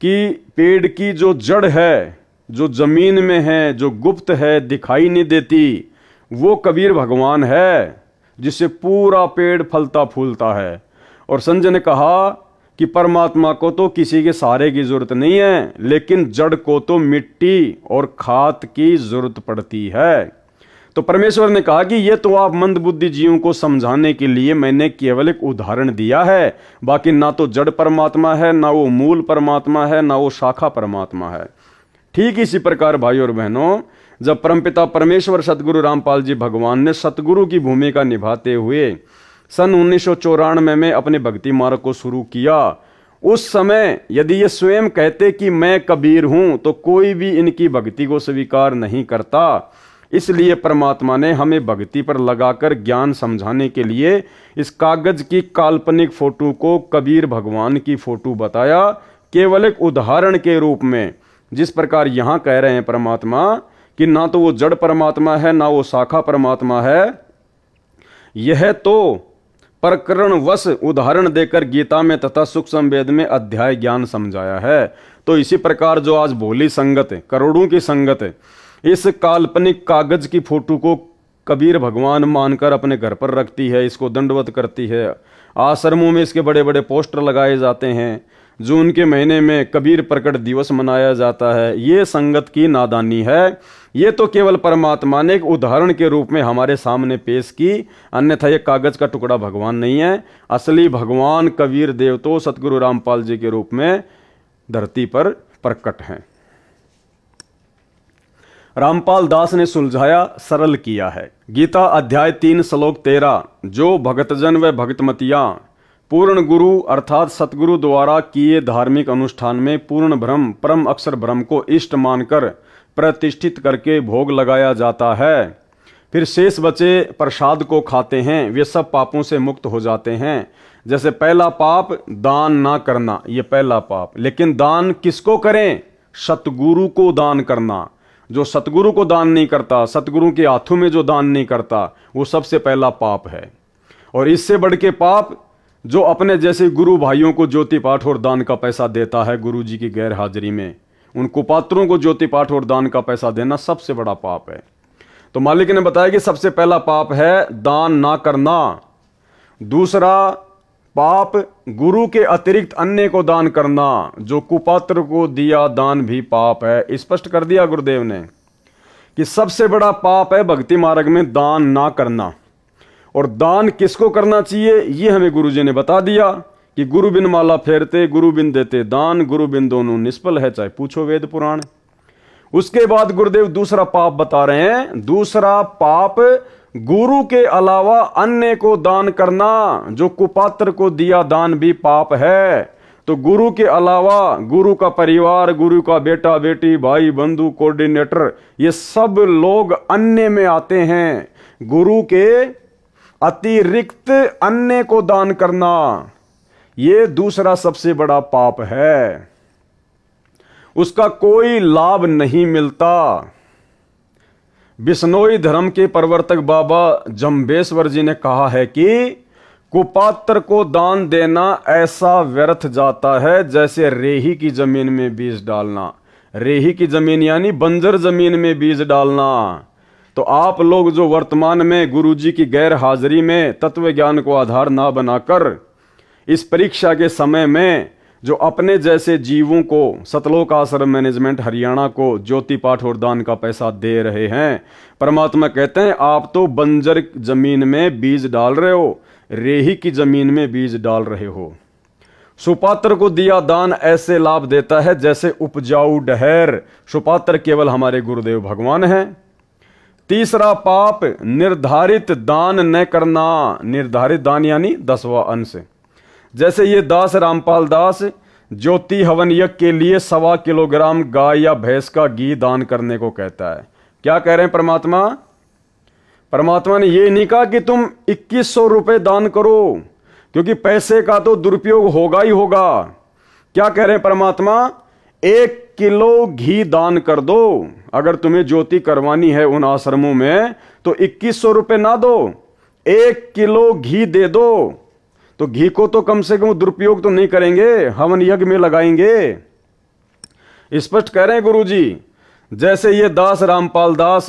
कि पेड़ की जो जड़ है, जो जमीन में है, जो गुप्त है, दिखाई नहीं देती, वो कबीर भगवान है, जिससे पूरा पेड़ फलता फूलता है। और संजय ने कहा कि परमात्मा को तो किसी के सहारे की जरूरत नहीं है, लेकिन जड़ को तो मिट्टी और खाद की जरूरत पड़ती है। तो परमेश्वर ने कहा कि ये तो आप मंदबुद्धि जीवों को समझाने के लिए मैंने केवल एक उदाहरण दिया है, बाकी ना तो जड़ परमात्मा है, ना वो मूल परमात्मा है, ना वो शाखा परमात्मा है। ठीक इसी प्रकार भाई और बहनों, जब परमपिता परमेश्वर सतगुरु रामपाल जी भगवान ने सतगुरु की भूमिका निभाते हुए सन 1994 में अपने भक्ति मार्ग को शुरू किया, उस समय यदि ये स्वयं कहते कि मैं कबीर हूं तो कोई भी इनकी भक्ति को स्वीकार नहीं करता। इसलिए परमात्मा ने हमें भक्ति पर लगाकर ज्ञान समझाने के लिए इस कागज की काल्पनिक फोटो को कबीर भगवान की फोटो बताया, केवल एक उदाहरण के रूप में। जिस प्रकार यहां कह रहे हैं परमात्मा कि ना तो वो जड़ परमात्मा है, ना वो शाखा परमात्मा है, यह तो प्रकरणवश उदाहरण देकर गीता में तथा सूक्ष्म वेद में अध्याय ज्ञान समझाया है। तो इसी प्रकार जो आज भोली संगत, करोड़ों की संगत इस काल्पनिक कागज की फोटो को कबीर भगवान मानकर अपने घर पर रखती है, इसको दंडवत करती है, आश्रमों में इसके बड़े बड़े पोस्टर लगाए जाते हैं, जून के महीने में कबीर प्रकट दिवस मनाया जाता है, ये संगत की नादानी है। ये तो केवल परमात्मा ने एक उदाहरण के रूप में हमारे सामने पेश की, अन्यथा ये कागज का टुकड़ा भगवान नहीं है। असली भगवान कबीर देव तो सतगुरु रामपाल जी के रूप में धरती पर प्रकट हैं। रामपाल दास ने सुलझाया, सरल किया है। गीता अध्याय 3 श्लोक 13, जो भक्तजन व भक्तमतियां पूर्ण गुरु अर्थात सतगुरु द्वारा किए धार्मिक अनुष्ठान में पूर्ण ब्रह्म परम अक्षर ब्रह्म को इष्ट मानकर प्रतिष्ठित करके भोग लगाया जाता है, फिर शेष बचे प्रसाद को खाते हैं, वे सब पापों से मुक्त हो जाते हैं। जैसे पहला पाप दान ना करना, ये पहला पाप, लेकिन दान किसको करें? सतगुरु को दान करना। जो सतगुरु को दान नहीं करता, सतगुरु के हाथों में जो दान नहीं करता, वो सबसे पहला पाप है। और इससे बढ़ के पाप जो अपने जैसे गुरु भाइयों को ज्योति पाठ और दान का पैसा देता है गुरु जी की गैर हाजिरी में, उन कुपात्रों को ज्योति पाठ और दान का पैसा देना सबसे बड़ा पाप है। तो मालिक ने बताया कि सबसे पहला पाप है दान ना करना। दूसरा पाप गुरु के अतिरिक्त अन्य को दान करना, जो कुपात्र को दिया दान भी पाप है। स्पष्ट कर दिया गुरुदेव ने कि सबसे बड़ा पाप है भक्ति मार्ग में दान ना करना। और दान किसको करना चाहिए ये हमें गुरु जी ने बता दिया कि गुरु बिन माला फेरते, गुरु बिन देते दान, गुरु बिन दोनों निष्फल है, चाहे पूछो वेद पुराण। उसके बाद गुरुदेव दूसरा पाप बता रहे हैं। दूसरा पाप गुरु के अलावा अन्य को दान करना, जो कुपात्र को दिया दान भी पाप है। तो गुरु के अलावा गुरु का परिवार, गुरु का बेटा बेटी, भाई बंधु, कोऑर्डिनेटर, ये सब लोग अन्य में आते हैं। गुरु के अतिरिक्त अन्य को दान करना, ये दूसरा सबसे बड़ा पाप है। उसका कोई लाभ नहीं मिलता। बिश्नोई धर्म के प्रवर्तक बाबा जम्बेश्वर जी ने कहा है कि कुपात्र को दान देना ऐसा व्यर्थ जाता है जैसे रेही की जमीन में बीज डालना। रेही की जमीन यानी बंजर जमीन में बीज डालना। तो आप लोग जो वर्तमान में गुरुजी की गैर हाजिरी में तत्व ज्ञान को आधार ना बनाकर इस परीक्षा के समय में जो अपने जैसे जीवों को सतलोक आश्रम मैनेजमेंट हरियाणा को ज्योति पाठ और दान का पैसा दे रहे हैं, परमात्मा कहते हैं आप तो बंजर जमीन में बीज डाल रहे हो, रेही की जमीन में बीज डाल रहे हो। सुपात्र को दिया दान ऐसे लाभ देता है जैसे उपजाऊ डहर। सुपात्र केवल हमारे गुरुदेव भगवान हैं। तीसरा पाप निर्धारित दान न करना। निर्धारित दान यानी 10वां अंश। जैसे ये दास रामपाल दास ज्योति हवन यज्ञ के लिए 1.25 किलोग्राम गाय या भैंस का घी दान करने को कहता है। क्या कह रहे हैं परमात्मा? परमात्मा ने ये नहीं कहा कि तुम 2100 रुपए दान करो, क्योंकि पैसे का तो दुरुपयोग होगा ही होगा। क्या कह रहे हैं परमात्मा? 1 किलो घी दान कर दो। अगर तुम्हें ज्योति करवानी है उन आश्रमों में तो 2100 रुपए ना दो, 1 किलो घी दे दो। तो घी को तो कम से कम दुरुपयोग तो नहीं करेंगे, हवन यज्ञ में लगाएंगे। स्पष्ट कह रहे हैं गुरुजी। जैसे ये दास रामपाल दास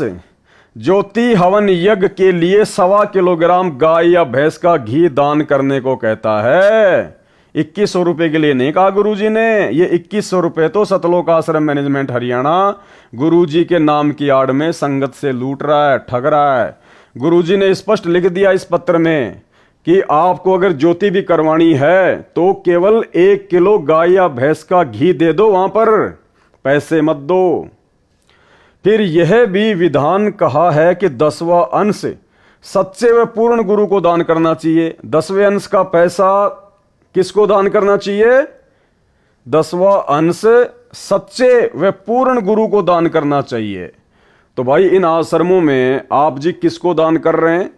ज्योति हवन यज्ञ के लिए 1.25 किलोग्राम गाय या भैंस का घी दान करने को कहता है, 2100 रुपए के लिए नहीं कहा गुरुजी ने। ये 2100 रुपए तो सतलोक आश्रम मैनेजमेंट हरियाणा गुरुजी के नाम की आड़ में संगत से लूट रहा है, ठग रहा है। गुरुजी ने स्पष्ट लिख दिया इस पत्र में कि आपको अगर ज्योति भी करवानी है तो केवल 1 किलो गाय या भैंस का घी दे दो, वहां पर पैसे मत दो। फिर यह भी विधान कहा है कि 10वां अंश सच्चे व पूर्ण गुरु को दान करना चाहिए। 10वें अंश का पैसा किसको दान करना चाहिए? 10वां अंश सच्चे व पूर्ण गुरु को दान करना चाहिए। तो भाई इन आश्रमों में आप जी किसको दान कर रहे हैं?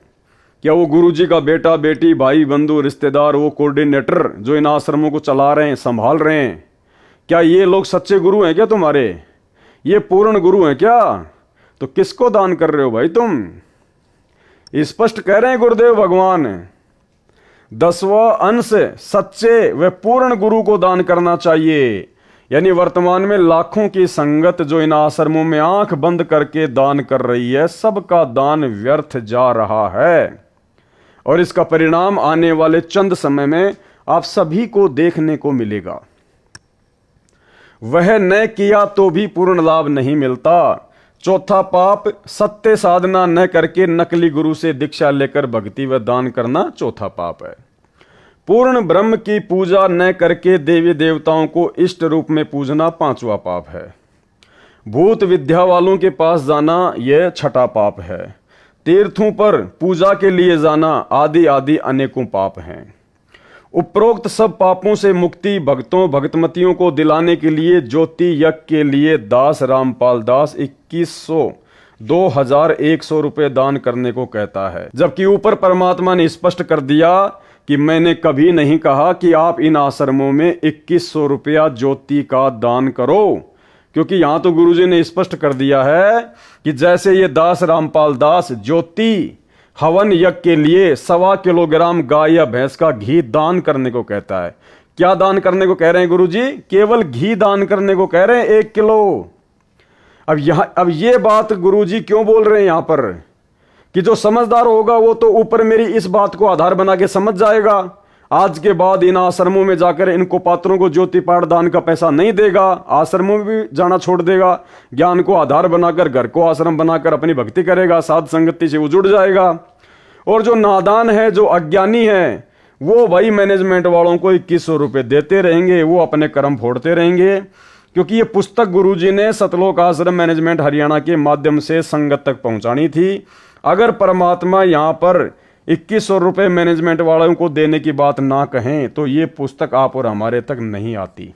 क्या वो गुरु जी का बेटा बेटी भाई बंधु रिश्तेदार, वो कोऑर्डिनेटर जो इन आश्रमों को चला रहे हैं, संभाल रहे हैं, क्या ये लोग सच्चे गुरु हैं क्या तुम्हारे? ये पूर्ण गुरु हैं क्या? तो किसको दान कर रहे हो भाई तुम? स्पष्ट कह रहे हैं गुरुदेव भगवान, 10वां अंश सच्चे व पूर्ण गुरु को दान करना चाहिए। यानी वर्तमान में लाखों की संगत जो इन आश्रमों में आंख बंद करके दान कर रही है, सबका दान व्यर्थ जा रहा है और इसका परिणाम आने वाले चंद समय में आप सभी को देखने को मिलेगा। वह न किया तो भी पूर्ण लाभ नहीं मिलता। चौथा पाप, सत्य साधना न करके नकली गुरु से दीक्षा लेकर भक्ति व दान करना चौथा पाप है। पूर्ण ब्रह्म की पूजा न करके देवी देवताओं को इष्ट रूप में पूजना 5वां पाप है। भूत विद्या वालों के पास जाना यह छठा पाप है। तीर्थों पर पूजा के लिए जाना आदि आदि अनेकों पाप हैं। उपरोक्त सब पापों से मुक्ति भक्तों भक्तमतियों को दिलाने के लिए ज्योति यज्ञ के लिए दास रामपाल दास 2100 रुपए दान करने को कहता है। जबकि ऊपर परमात्मा ने स्पष्ट कर दिया कि मैंने कभी नहीं कहा कि आप इन आश्रमों में 2100 रुपया ज्योति का दान करो, क्योंकि यहां तो गुरुजी ने स्पष्ट कर दिया है कि जैसे ये दास रामपाल दास ज्योति हवन यज्ञ के लिए 1.25 किलोग्राम गाय या भैंस का घी दान करने को कहता है। क्या दान करने को कह रहे हैं गुरुजी? केवल घी दान करने को कह रहे हैं 1 किलो। अब ये बात गुरुजी क्यों बोल रहे हैं यहां पर कि जो समझदार होगा वो तो ऊपर मेरी इस बात को आधार बना के समझ जाएगा। आज के बाद इन आश्रमों में जाकर इनको पात्रों को ज्योति पाठ दान का पैसा नहीं देगा, आश्रमों में भी जाना छोड़ देगा, ज्ञान को आधार बनाकर घर को आश्रम बनाकर अपनी भक्ति करेगा, साध संगति से उजुड़ जाएगा। और जो नादान है, जो अज्ञानी है, वो भाई मैनेजमेंट वालों को 2100 रुपये देते रहेंगे, वो अपने कर्म फोड़ते रहेंगे। क्योंकि ये पुस्तक गुरुजी ने सतलोक आश्रम मैनेजमेंट हरियाणा के माध्यम से संगत तक पहुंचानी थी। अगर परमात्मा यहाँ पर 2100 रुपये मैनेजमेंट वालों को देने की बात ना कहें तो ये पुस्तक आप और हमारे तक नहीं आती।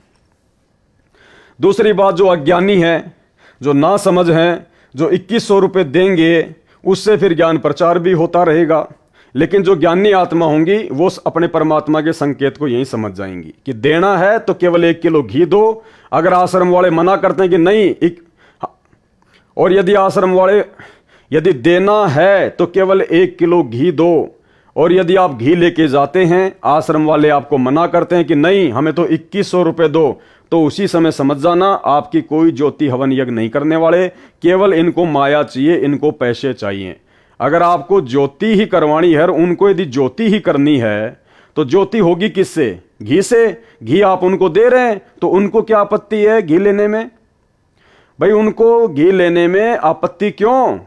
दूसरी बात, जो अज्ञानी है, जो ना समझ है, जो 2100 रुपये देंगे उससे फिर ज्ञान प्रचार भी होता रहेगा। लेकिन जो ज्ञानी आत्मा होंगी वो अपने परमात्मा के संकेत को यही समझ जाएंगी कि देना है तो केवल 1 किलो घी दो। अगर आश्रम वाले मना करते हैं कि नहीं, और यदि आश्रम वाले यदि देना है तो केवल 1 किलो घी दो, और यदि आप घी लेके जाते हैं, आश्रम वाले आपको मना करते हैं कि नहीं हमें तो 2100 रुपये दो, तो उसी समय समझ जाना आपकी कोई ज्योति हवन यज्ञ नहीं करने वाले, केवल इनको माया चाहिए, इनको पैसे चाहिए। अगर आपको ज्योति ही करवानी है, उनको यदि ज्योति ही करनी है तो ज्योति होगी किससे? घी से। घी आप उनको दे रहे हैं तो उनको क्या आपत्ति है घी लेने में? भाई उनको घी लेने में आपत्ति क्यों?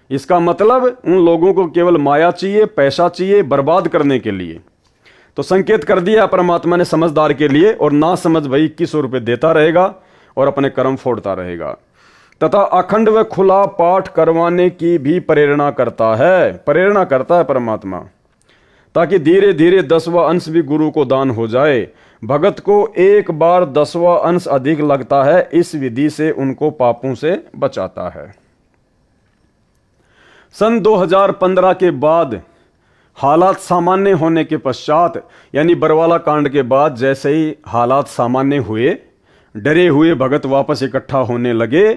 इसका मतलब उन लोगों को केवल माया चाहिए, पैसा चाहिए बर्बाद करने के लिए। तो संकेत कर दिया परमात्मा ने समझदार के लिए, और ना समझ भाई 2100 रुपये देता रहेगा और अपने कर्म फोड़ता रहेगा। तथा अखंड व खुला पाठ करवाने की भी प्रेरणा करता है परमात्मा, ताकि धीरे धीरे 10वां अंश भी गुरु को दान हो जाए। भगत को एक बार 10वां अंश अधिक लगता है, इस विधि से उनको पापों से बचाता है। सन 2015 के बाद हालात सामान्य होने के पश्चात, यानी बरवाला कांड के बाद जैसे ही हालात सामान्य हुए, डरे हुए भगत वापस इकट्ठा होने लगे।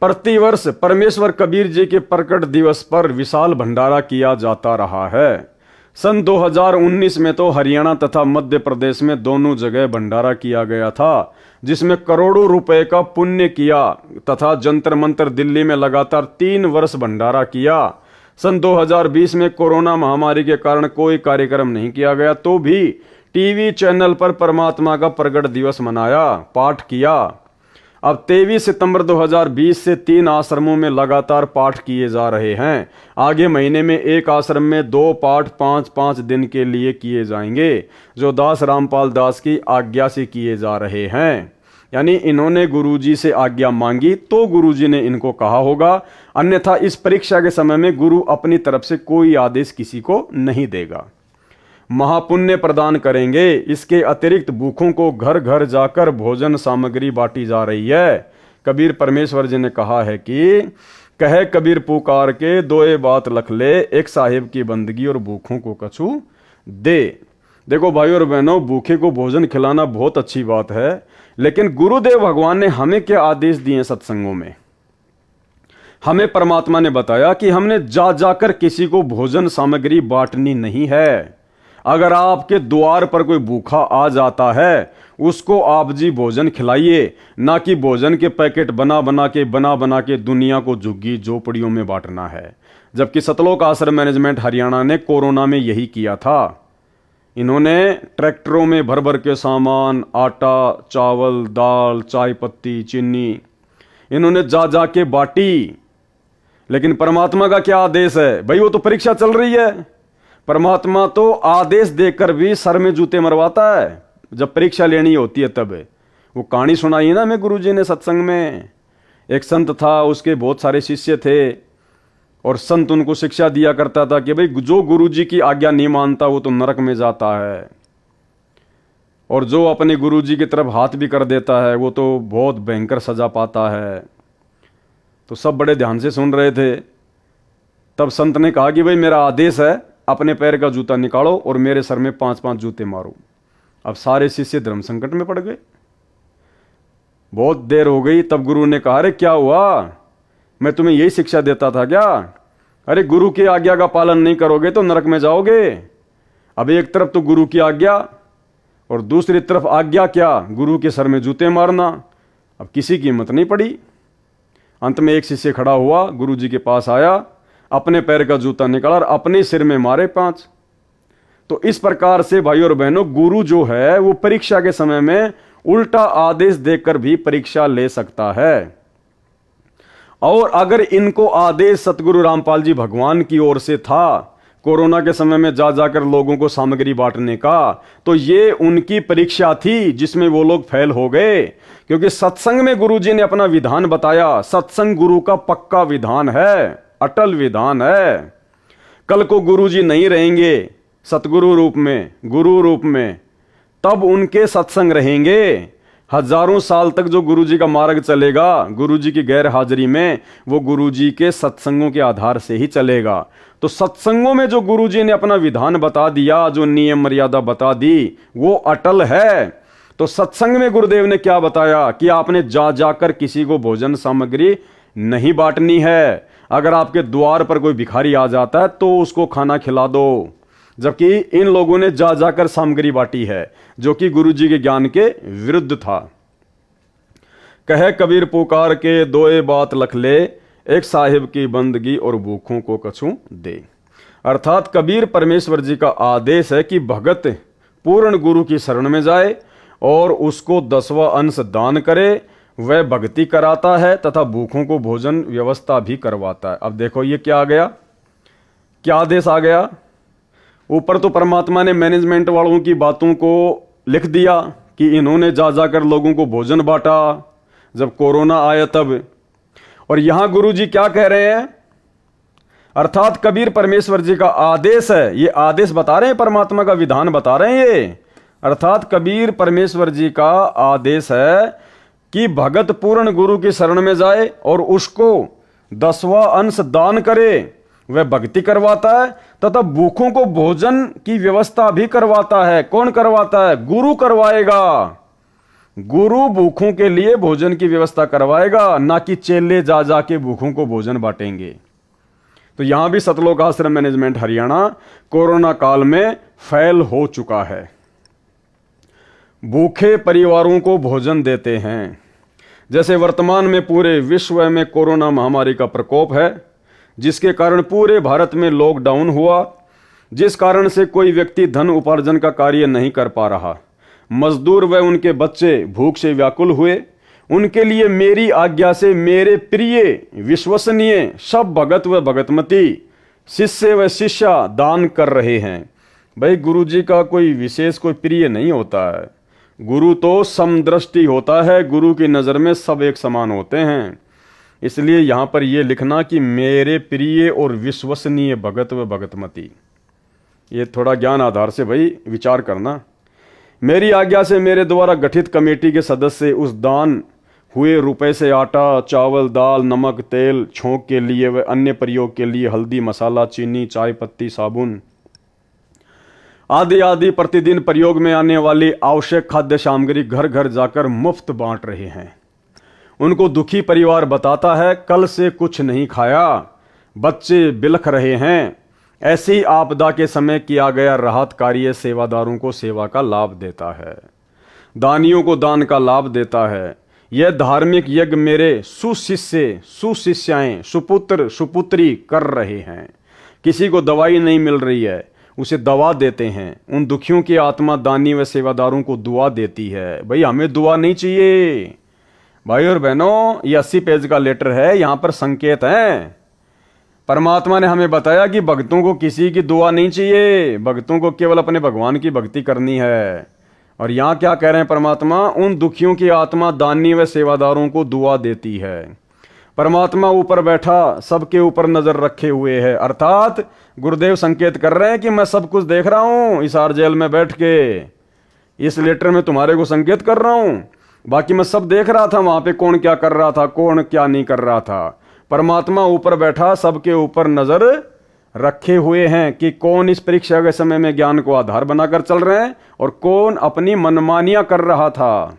प्रतिवर्ष परमेश्वर कबीर जी के प्रकट दिवस पर विशाल भंडारा किया जाता रहा है। सन 2019 में तो हरियाणा तथा मध्य प्रदेश में दोनों जगह भंडारा किया गया था, जिसमें करोड़ों रुपए का पुण्य किया, तथा जंतर मंतर दिल्ली में लगातार 3 वर्ष भंडारा किया। सन 2020 में कोरोना महामारी के कारण कोई कार्यक्रम नहीं किया गया, तो भी टीवी चैनल पर परमात्मा का प्रगट दिवस मनाया, पाठ किया। अब 23 सितंबर 2020 से 3 आश्रमों में लगातार पाठ किए जा रहे हैं। आगे महीने में एक आश्रम में 2 पाठ 5-5 दिन के लिए किए जाएंगे, जो दास रामपाल दास की आज्ञा से किए जा रहे हैं। यानी इन्होंने गुरुजी से आज्ञा मांगी तो गुरुजी ने इनको कहा होगा, अन्यथा इस परीक्षा के समय में गुरु अपनी तरफ से कोई आदेश किसी को नहीं देगा। महापुण्य प्रदान करेंगे। इसके अतिरिक्त भूखों को घर घर जाकर भोजन सामग्री बांटी जा रही है। कबीर परमेश्वर जी ने कहा है कि कहे कबीर पुकार के दोए बात लख ले, एक साहिब की बंदगी और भूखों को कछु दे। देखो भाइयों और बहनों, भूखे को भोजन खिलाना बहुत अच्छी बात है, लेकिन गुरुदेव भगवान ने हमें क्या आदेश दिए सत्संगों में? हमें परमात्मा ने बताया कि हमने जा जाकर किसी को भोजन सामग्री बांटनी नहीं है। अगर आपके द्वार पर कोई भूखा आ जाता है, उसको आप जी भोजन खिलाइए, ना कि भोजन के पैकेट बना बना के दुनिया को झुग्गी झोपड़ियों में बांटना है। जबकि सतलोक आश्रम मैनेजमेंट हरियाणा ने कोरोना में यही किया था। इन्होंने ट्रैक्टरों में भर भर के सामान, आटा, चावल, दाल, चाय पत्ती, चीनी, इन्होंने जा जा के बांटी। लेकिन परमात्मा का क्या आदेश है भाई? वो तो परीक्षा चल रही है। परमात्मा तो आदेश देकर भी सर में जूते मरवाता है जब परीक्षा लेनी होती है तब। वो कहानी सुनाई ना मैं गुरुजी ने सत्संग में। एक संत था, उसके बहुत सारे शिष्य थे, और संत उनको शिक्षा दिया करता था कि भाई जो गुरुजी की आज्ञा नहीं मानता वो तो नरक में जाता है, और जो अपने गुरुजी की तरफ हाथ भी कर देता है वो तो बहुत भयंकर सजा पाता है। तो सब बड़े ध्यान से सुन रहे थे। तब संत ने कहा कि भाई मेरा आदेश है, अपने पैर का जूता निकालो और मेरे सर में 5-5 जूते मारो। अब सारे शिष्य धर्म संकट में पड़ गए। बहुत देर हो गई, तब गुरु ने कहा, अरे क्या हुआ? मैं तुम्हें यही शिक्षा देता था क्या? अरे गुरु की आज्ञा का पालन नहीं करोगे तो नरक में जाओगे। अब एक तरफ तो गुरु की आज्ञा और दूसरी तरफ आज्ञा क्या? गुरु के सर में जूते मारना। अब किसी की हिम्मत नहीं पड़ी। अंत में एक शिष्य खड़ा हुआ, गुरु जी के पास आया, अपने पैर का जूता निकाला और अपने सिर में मारे 5। तो इस प्रकार से भाइयों और बहनों, गुरु जो है वो परीक्षा के समय में उल्टा आदेश देकर भी परीक्षा ले सकता है। और अगर इनको आदेश सतगुरु रामपाल जी भगवान की ओर से था कोरोना के समय में जा जाकर लोगों को सामग्री बांटने का, तो ये उनकी परीक्षा थी जिसमें वो लोग फेल हो गए। क्योंकि सत्संग में गुरुजी ने अपना विधान बताया। सत्संग गुरु का पक्का विधान है, अटल विधान है। कल को गुरुजी नहीं रहेंगे सतगुरु रूप में, गुरु रूप में, तब उनके सत्संग रहेंगे। हजारों साल तक जो गुरुजी का मार्ग चलेगा गुरुजी की गैर हाजिरी में, वो गुरुजी के सत्संगों के आधार से ही चलेगा। तो सत्संगों में जो गुरुजी ने अपना विधान बता दिया, जो नियम मर्यादा बता दी, वो अटल है। तो सत्संग में गुरुदेव ने क्या बताया कि आपने जा जाकर किसी को भोजन सामग्री नहीं बांटनी है। अगर आपके द्वार पर कोई भिखारी आ जाता है तो उसको खाना खिला दो। जबकि इन लोगों ने जा जाकर सामग्री बांटी है, जो कि गुरुजी के ज्ञान के विरुद्ध था। कहे कबीर पुकार के दोए बात लख ले, एक साहिब की बंदगी और भूखों को कछु दे। अर्थात कबीर परमेश्वर जी का आदेश है कि भगत पूर्ण गुरु की शरण में जाए और उसको 10वां अंश दान करे। वह भक्ति कराता है तथा भूखों को भोजन व्यवस्था भी करवाता है। अब देखो ये क्या आ गया, क्या आदेश आ गया। ऊपर तो परमात्मा ने मैनेजमेंट वालों की बातों को लिख दिया कि इन्होंने जा जाकर लोगों को भोजन बांटा जब कोरोना आया तब, और यहां गुरुजी क्या कह रहे हैं? अर्थात कबीर परमेश्वर जी का आदेश है। ये आदेश बता रहे हैं, परमात्मा का विधान बता रहे हैं ये। अर्थात कबीर परमेश्वर जी का आदेश है कि भगत पूर्ण गुरु की शरण में जाए और उसको 10वां अंश दान करे। वह भक्ति करवाता है तथा भूखों को भोजन की व्यवस्था भी करवाता है। कौन करवाता है? गुरु करवाएगा। गुरु भूखों के लिए भोजन की व्यवस्था करवाएगा, ना कि चेले जा जाके भूखों को भोजन बांटेंगे। तो यहां भी सतलोक आश्रम मैनेजमेंट हरियाणा कोरोना काल में फेल हो चुका है। भूखे परिवारों को भोजन देते हैं। जैसे वर्तमान में पूरे विश्व में कोरोना महामारी का प्रकोप है, जिसके कारण पूरे भारत में लॉकडाउन हुआ। जिस कारण से कोई व्यक्ति धन उपार्जन का कार्य नहीं कर पा रहा। मजदूर व उनके बच्चे भूख से व्याकुल हुए। उनके लिए मेरी आज्ञा से मेरे प्रिय विश्वसनीय सब भगत व भगतमती शिष्य व शिष्या दान कर रहे हैं। भाई गुरु जी का कोई विशेष कोई प्रिय नहीं होता है, गुरु तो समदृष्टि होता है, गुरु की नज़र में सब एक समान होते हैं। इसलिए यहाँ पर यह लिखना कि मेरे प्रिय और विश्वसनीय भगत व भगतमती, ये थोड़ा ज्ञान आधार से भाई विचार करना। मेरी आज्ञा से मेरे द्वारा गठित कमेटी के सदस्य उस दान हुए रुपए से आटा, चावल, दाल, नमक, तेल, छोंक के लिए व अन्य प्रयोग के लिए हल्दी, मसाला, चीनी, चाय पत्ती, साबुन आदि आदि प्रतिदिन प्रयोग में आने वाली आवश्यक खाद्य सामग्री घर घर जाकर मुफ्त बांट रहे हैं। उनको दुखी परिवार बताता है, कल से कुछ नहीं खाया, बच्चे बिलख रहे हैं। ऐसी आपदा के समय किया गया राहत कार्य सेवादारों को सेवा का लाभ देता है, दानियों को दान का लाभ देता है। यह धार्मिक यज्ञ मेरे सुशिष्य, सुशिष्याएं, सुपुत्र, सुपुत्री कर रहे हैं। किसी को दवाई नहीं मिल रही है, उसे दवा देते हैं। उन दुखियों की आत्मा दानी व सेवादारों को दुआ देती है। भाई हमें दुआ नहीं चाहिए भाई और बहनों, ये 80 पेज का लेटर है, यहाँ पर संकेत है। परमात्मा ने हमें बताया कि भक्तों को किसी की दुआ नहीं चाहिए, भक्तों को केवल अपने भगवान की भक्ति करनी है। और यहाँ क्या कह रहे हैं परमात्मा, उन दुखियों की आत्मा दानी व सेवादारों को दुआ देती है। परमात्मा ऊपर बैठा सबके ऊपर नजर रखे हुए है, अर्थात गुरुदेव संकेत कर रहे हैं कि मैं सब कुछ देख रहा हूं हिसार जेल में बैठ के। इस लेटर में तुम्हारे को संकेत कर रहा हूं, बाकी मैं सब देख रहा था वहां पे, कौन क्या कर रहा था, कौन क्या नहीं कर रहा था। परमात्मा ऊपर बैठा सबके ऊपर नजर रखे हुए हैं कि कौन इस परीक्षा के समय में ज्ञान को आधार बनाकर चल रहे हैं और कौन अपनी मनमानियां कर रहा था।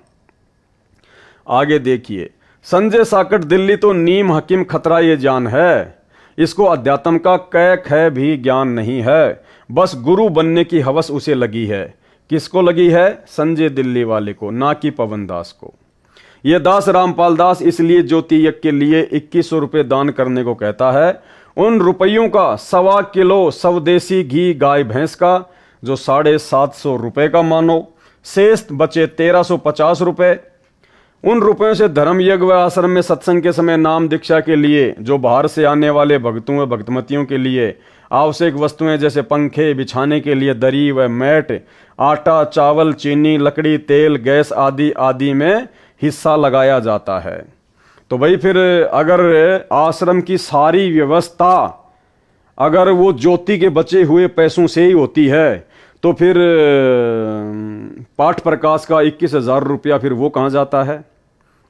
आगे देखिए, संजय साकट दिल्ली तो नीम हकीम खतरा ये जान है, इसको अध्यात्म का कै ख भी ज्ञान नहीं है, बस गुरु बनने की हवस उसे लगी है। किसको लगी है? संजय दिल्ली वाले को, ना कि पवन दास को। यह दास रामपाल दास इसलिए ज्योति यज्ञ के लिए 2100 रुपये दान करने को कहता है। उन रुपयों का 1.25 किलो स्वदेशी घी गाय भैंस का, जो 750 रुपये का मानो, शेष बचे 1350 रुपये। उन रुपयों से धर्म यज्ञ व आश्रम में सत्संग के समय नाम दीक्षा के लिए, जो बाहर से आने वाले भक्तों व भक्तमतियों के लिए आवश्यक वस्तुएं जैसे पंखे, बिछाने के लिए दरी व मैट, आटा, चावल, चीनी, लकड़ी, तेल, गैस आदि आदि में हिस्सा लगाया जाता है। तो भाई फिर अगर आश्रम की सारी व्यवस्था अगर वो ज्योति के बचे हुए पैसों से ही होती है, तो फिर पाठ प्रकाश का 21,000 रुपया फिर वो कहाँ जाता है?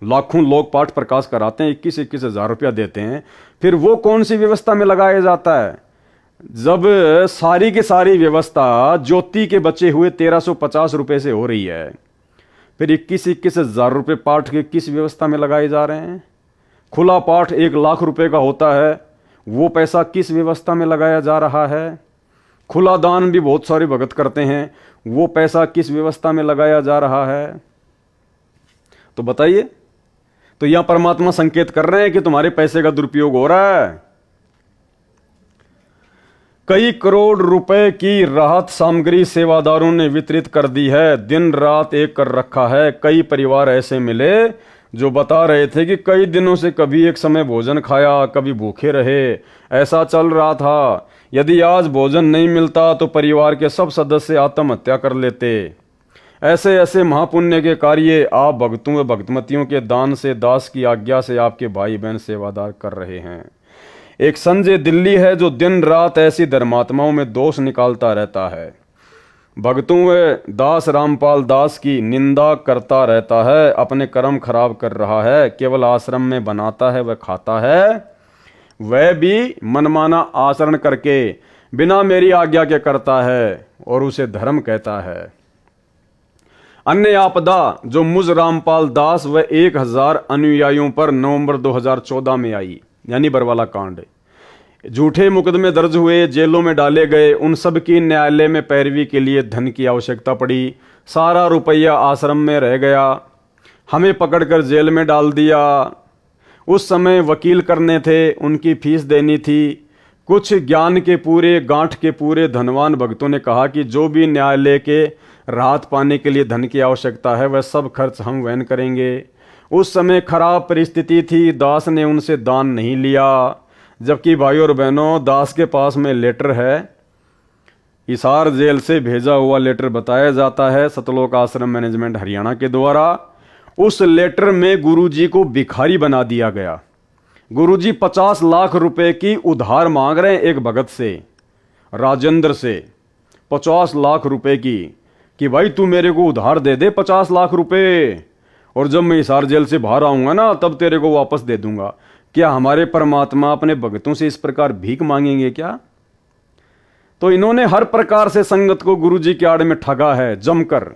लाखों लोग पाठ प्रकाश कराते हैं, 21,000 रुपया देते हैं, फिर वो कौन सी व्यवस्था में लगाया जाता है? जब सारी की सारी व्यवस्था ज्योति के बचे हुए 1350 रुपये से हो रही है, फिर 21,000 रुपये पाठ के किस व्यवस्था में लगाए जा रहे हैं? खुला पाठ 1 लाख रुपए का होता है, वो पैसा किस व्यवस्था में लगाया जा रहा है? खुला दान भी बहुत सारे भगत करते हैं, वो पैसा किस व्यवस्था में लगाया जा रहा है? तो बताइए। तो यहां परमात्मा संकेत कर रहे हैं कि तुम्हारे पैसे का दुरुपयोग हो रहा है। कई करोड़ रुपए की राहत सामग्री सेवादारों ने वितरित कर दी है, दिन रात एक कर रखा है। कई परिवार ऐसे मिले जो बता रहे थे कि कई दिनों से कभी एक समय भोजन खाया, कभी भूखे रहे, ऐसा चल रहा था। यदि आज भोजन नहीं मिलता तो परिवार के सब सदस्य आत्महत्या कर लेते। ऐसे ऐसे महापुण्य के कार्य आप भक्तों व भक्तमतियों के दान से, दास की आज्ञा से आपके भाई बहन सेवादार कर रहे हैं। एक संजय दिल्ली है जो दिन रात ऐसी धर्मात्माओं में दोष निकालता रहता है, भक्तों व दास रामपाल दास की निंदा करता रहता है, अपने कर्म खराब कर रहा है, केवल आश्रम में बनाता है व खाता है, वह भी मनमाना आचरण करके बिना मेरी आज्ञा के करता है और उसे धर्म कहता है। अन्य आपदा जो मुझ रामपाल दास व 1000 अनुयायियों पर नवंबर 2014 में आई, यानी बरवाला कांड, झूठे मुकदमे दर्ज हुए, जेलों में डाले गए, उन सब की न्यायालय में पैरवी के लिए धन की आवश्यकता पड़ी। सारा रुपया आश्रम में रह गया, हमें पकड़कर जेल में डाल दिया। उस समय वकील करने थे, उनकी फीस देनी थी, कुछ ज्ञान के पूरे, गांठ के पूरे धनवान भक्तों ने कहा कि जो भी न्यायालय के राहत पाने के लिए धन की आवश्यकता है वह सब खर्च हम वहन करेंगे। उस समय खराब परिस्थिति थी, दास ने उनसे दान नहीं लिया। जबकि भाइयों और बहनों, दास के पास में लेटर है, हिसार जेल से भेजा हुआ लेटर बताया जाता है सतलोक आश्रम मैनेजमेंट हरियाणा के द्वारा। उस लेटर में गुरुजी को भिखारी बना दिया गया। गुरुजी 50 लाख रुपए की उधार मांग रहे हैं एक भगत से, राजेंद्र से, 50 लाख रुपए की, कि भाई तू मेरे को उधार दे दे 50 लाख रुपए, और जब मैं हिसार जेल से बाहर आऊंगा ना तब तेरे को वापस दे दूंगा। क्या हमारे परमात्मा अपने भक्तों से इस प्रकार भीख मांगेंगे क्या? तो इन्होंने हर प्रकार से संगत को गुरुजी के आड़ में ठगा है जमकर।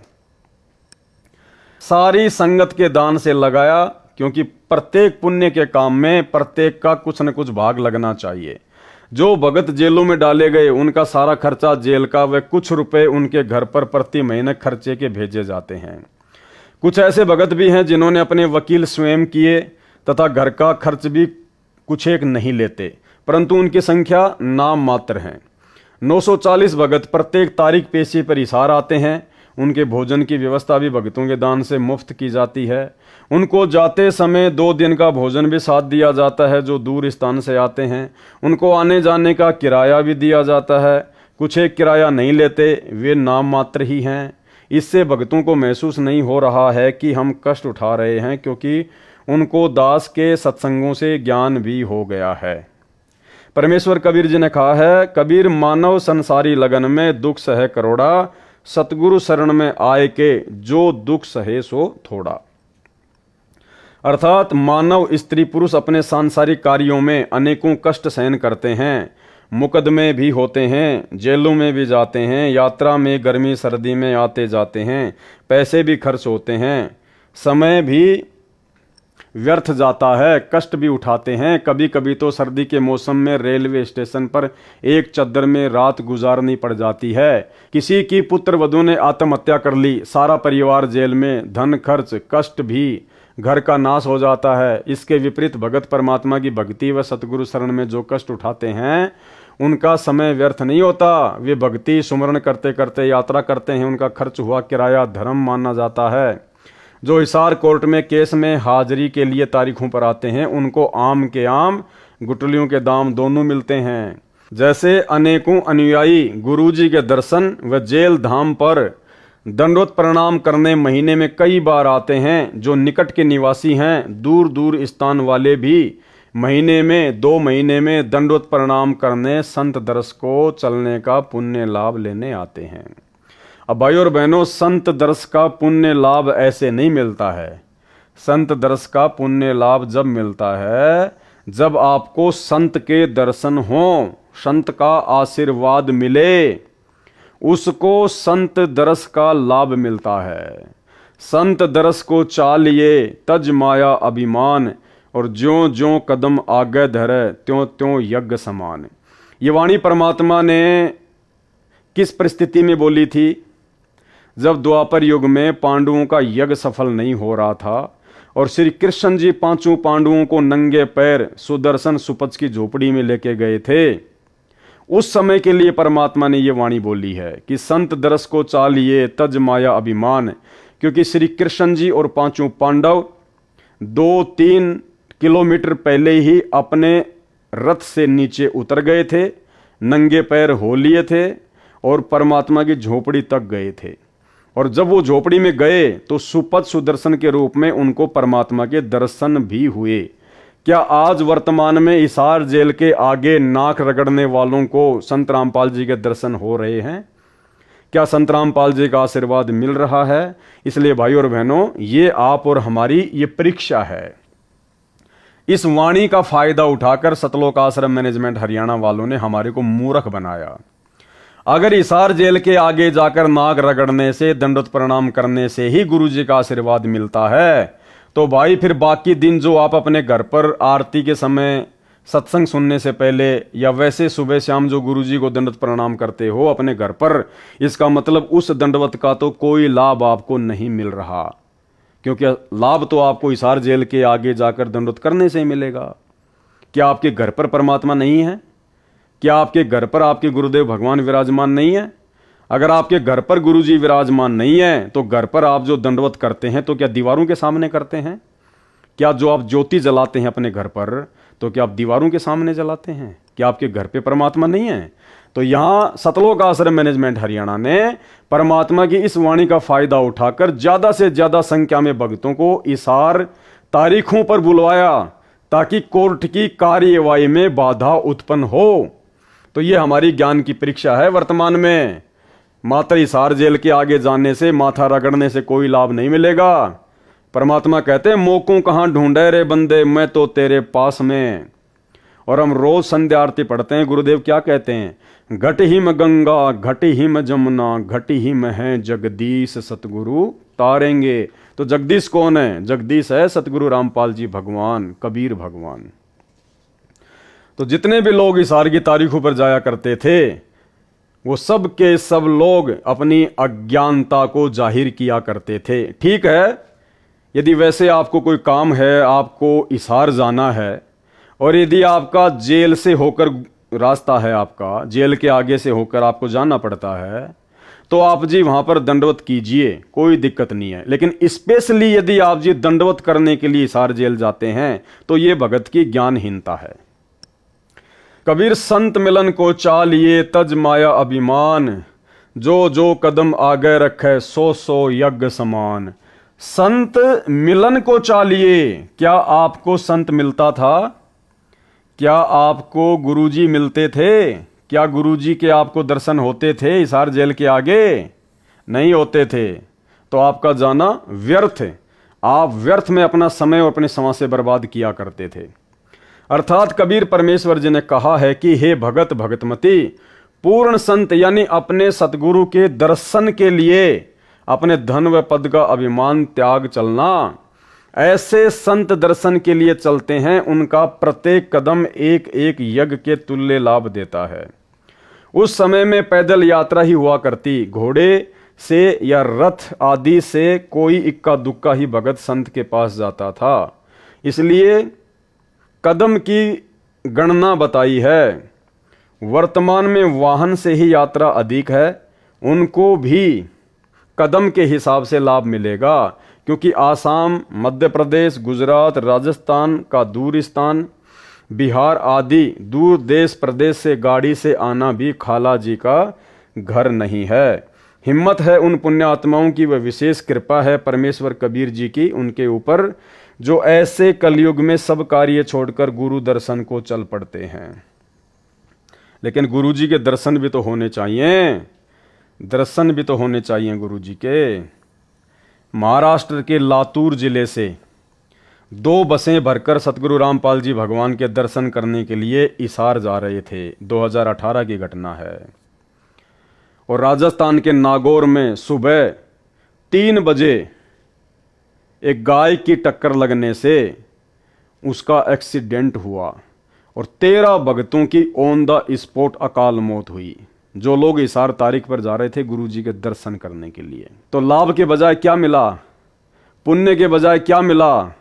सारी संगत के दान से लगाया, क्योंकि प्रत्येक पुण्य के काम में प्रत्येक का कुछ न कुछ भाग लगना चाहिए। जो भगत जेलों में डाले गए उनका सारा खर्चा जेल का व कुछ रुपए उनके घर पर प्रति महीने खर्चे के भेजे जाते हैं। कुछ ऐसे भगत भी हैं जिन्होंने अपने वकील स्वयं किए तथा घर का खर्च भी कुछ एक नहीं लेते, परंतु उनकी संख्या नाम मात्र है। 940 भगत प्रत्येक तारीख पेशी पर हिसार आते हैं। उनके भोजन की व्यवस्था भी भगतों के दान से मुफ्त की जाती है। उनको जाते समय 2 दिन का भोजन भी साथ दिया जाता है जो दूर स्थान से आते हैं। उनको आने जाने का किराया भी दिया जाता है। कुछ एक किराया नहीं लेते, वे नाम मात्र ही हैं। इससे भक्तों को महसूस नहीं हो रहा है कि हम कष्ट उठा रहे हैं, क्योंकि उनको दास के सत्संगों से ज्ञान भी हो गया है। परमेश्वर कबीर जी ने कहा है, कबीर मानव संसारी लगन में दुख सहे करोड़ा, सतगुरु शरण में आए के जो दुख सहे सो थोड़ा। अर्थात मानव स्त्री पुरुष अपने सांसारिक कार्यों में अनेकों कष्ट सहन करते हैं, मुकदमे भी होते हैं, जेलों में भी जाते हैं, यात्रा में गर्मी सर्दी में आते जाते हैं, पैसे भी खर्च होते हैं, समय भी व्यर्थ जाता है, कष्ट भी उठाते हैं। कभी कभी तो सर्दी के मौसम में रेलवे स्टेशन पर एक चद्दर में रात गुजारनी पड़ जाती है। किसी की पुत्र वधू ने आत्महत्या कर ली, सारा परिवार जेल में, धन खर्च, कष्ट भी, घर का नाश हो जाता है। इसके विपरीत भगत परमात्मा की भक्ति व सतगुरु शरण में जो कष्ट उठाते हैं उनका समय व्यर्थ नहीं होता। वे भक्ति सुमरण करते करते यात्रा करते हैं, उनका खर्च हुआ किराया धर्म माना जाता है। जो हिसार कोर्ट में केस में हाजिरी के लिए तारीखों पर आते हैं उनको आम के आम, गुटलियों के दाम दोनों मिलते हैं। जैसे अनेकों अनुयायी गुरुजी के दर्शन व जेल धाम पर दंडवत प्रणाम करने महीने में कई बार आते हैं, जो निकट के निवासी हैं, दूर दूर स्थान वाले भी महीने में 2 महीने में दंडवत प्रणाम करने संत दर्श को चलने का पुण्य लाभ लेने आते हैं। अब भाइयों और बहनों, संत दर्श का पुण्य लाभ ऐसे नहीं मिलता है। संत दर्श का पुण्य लाभ जब मिलता है जब आपको संत के दर्शन हो, संत का आशीर्वाद मिले, उसको संत दर्श का लाभ मिलता है। संत दर्श को चालिए तज माया अभिमान, और ज्यों ज्यों कदम आगे धरे त्यों त्यों यज्ञ समान। ये वाणी परमात्मा ने किस परिस्थिति में बोली थी? जब द्वापर युग में पांडवों का यज्ञ सफल नहीं हो रहा था और श्री कृष्ण जी 5 पांडवों को नंगे पैर सुदर्शन सुपच की झोपड़ी में लेके गए थे। उस समय के लिए परमात्मा ने ये वाणी बोली है कि संत दरस को चालिए तज माया अभिमान, क्योंकि श्री कृष्ण जी और 5 पांडव 2-3 किलोमीटर पहले ही अपने रथ से नीचे उतर गए थे, नंगे पैर हो लिए थे और परमात्मा की झोपड़ी तक गए थे। और जब वो झोपड़ी में गए तो सुपथ सुदर्शन के रूप में उनको परमात्मा के दर्शन भी हुए। क्या आज वर्तमान में हिसार जेल के आगे नाक रगड़ने वालों को संत रामपाल जी के दर्शन हो रहे हैं? क्या संत रामपाल जी का आशीर्वाद मिल रहा है? इसलिए भाइयों और बहनों, ये आप और हमारी ये परीक्षा है। इस वाणी का फायदा उठाकर सतलोक आश्रम मैनेजमेंट हरियाणा वालों ने हमारे को मूर्ख बनाया। अगर हिसार जेल के आगे जाकर नाक रगड़ने से, दंडवत प्रणाम करने से ही गुरुजी का आशीर्वाद मिलता है, तो भाई फिर बाकी दिन जो आप अपने घर पर आरती के समय, सत्संग सुनने से पहले या वैसे सुबह शाम जो गुरुजी को दंडवत प्रणाम करते हो अपने घर पर, इसका मतलब उस दंडवत का तो कोई लाभ आपको नहीं मिल रहा, क्योंकि लाभ तो आपको हिसार जेल के आगे जाकर दंडवत करने से ही मिलेगा। क्या आपके घर पर परमात्मा नहीं है? क्या आपके घर पर आपके गुरुदेव भगवान विराजमान नहीं है? अगर आपके घर पर गुरुजी विराजमान नहीं है तो घर पर आप जो दंडवत करते हैं तो क्या दीवारों के सामने करते हैं? क्या जो आप ज्योति जलाते हैं अपने घर पर तो क्या आप दीवारों के सामने जलाते हैं? क्या आपके घर पे परमात्मा नहीं है? तो यहाँ सतलोक आश्रम मैनेजमेंट हरियाणा ने परमात्मा की इस वाणी का फायदा उठाकर ज्यादा से ज्यादा संख्या में भक्तों को इशार तारीखों पर बुलवाया ताकि कोर्ट की कार्यवाही में बाधा उत्पन्न हो। तो ये हमारी ज्ञान की परीक्षा है वर्तमान में। मात्र हिसार जेल के आगे जाने से, माथा रगड़ने से कोई लाभ नहीं मिलेगा। परमात्मा कहते हैं मौकों कहाँ ढूंढे रे बंदे, मैं तो तेरे पास में। और हम रोज संध्या आरती पढ़ते हैं, गुरुदेव क्या कहते हैं? घट ही में गंगा, घट ही में जमुना, घट ही में है जगदीश सतगुरु तारेंगे। तो जगदीश कौन है? जगदीश है सतगुरु रामपाल जी भगवान, कबीर भगवान। तो जितने भी लोग हिसार की तारीखों पर जाया करते थे वो सब के सब लोग अपनी अज्ञानता को जाहिर किया करते थे। ठीक है, यदि वैसे आपको कोई काम है, आपको हिसार जाना है और यदि आपका जेल से होकर रास्ता है, आपका जेल के आगे से होकर आपको जाना पड़ता है, तो आप जी वहां पर दंडवत कीजिए, कोई दिक्कत नहीं है। लेकिन स्पेशली यदि आप जी दंडवत करने के लिए हिसार जेल जाते हैं तो ये भगत की ज्ञानहीनता है। कबीर संत मिलन को चालिए तज माया अभिमान, जो जो कदम आगे रखे सो सो यज्ञ समान। संत मिलन को चालिए। क्या आपको संत मिलता था? क्या आपको गुरुजी मिलते थे? क्या गुरुजी के आपको दर्शन होते थे हिसार जेल के आगे? नहीं होते थे। तो आपका जाना व्यर्थ, आप व्यर्थ में अपना समय और अपने समाज से बर्बाद किया करते थे। अर्थात कबीर परमेश्वर जी ने कहा है कि हे भगत भगतमती, पूर्ण संत यानी अपने सतगुरु के दर्शन के लिए अपने धन व पद का अभिमान त्याग चलना। ऐसे संत दर्शन के लिए चलते हैं, उनका प्रत्येक कदम एक एक यज्ञ के तुल्य लाभ देता है। उस समय में पैदल यात्रा ही हुआ करती, घोड़े से या रथ आदि से कोई इक्का दुक्का ही भगत संत के पास जाता था। इसलिए कदम की गणना बताई है। वर्तमान में वाहन से ही यात्रा अधिक है, उनको भी कदम के हिसाब से लाभ मिलेगा, क्योंकि आसाम, मध्य प्रदेश, गुजरात, राजस्थान का दूर स्थान, बिहार आदि दूर देश प्रदेश से गाड़ी से आना भी खाला जी का घर नहीं है। हिम्मत है उन पुण्यात्माओं की, वह विशेष कृपा है परमेश्वर कबीर जी की उनके ऊपर, जो ऐसे कलयुग में सब कार्य छोड़कर गुरु दर्शन को चल पड़ते हैं। लेकिन गुरु जी के दर्शन भी तो होने चाहिए, दर्शन भी तो होने चाहिए गुरु जी के। महाराष्ट्र के लातूर जिले से 2 बसें भरकर सतगुरु रामपाल जी भगवान के दर्शन करने के लिए हिसार जा रहे थे। 2018 की घटना है। और राजस्थान के नागौर में सुबह 3 बजे एक गाय की टक्कर लगने से उसका एक्सीडेंट हुआ और 13 भक्तों की ऑन द स्पॉट अकाल मौत हुई, जो लोग हिसार तारीख पर जा रहे थे गुरु जी के दर्शन करने के लिए। तो लाभ के बजाय क्या मिला? पुण्य के बजाय क्या मिला?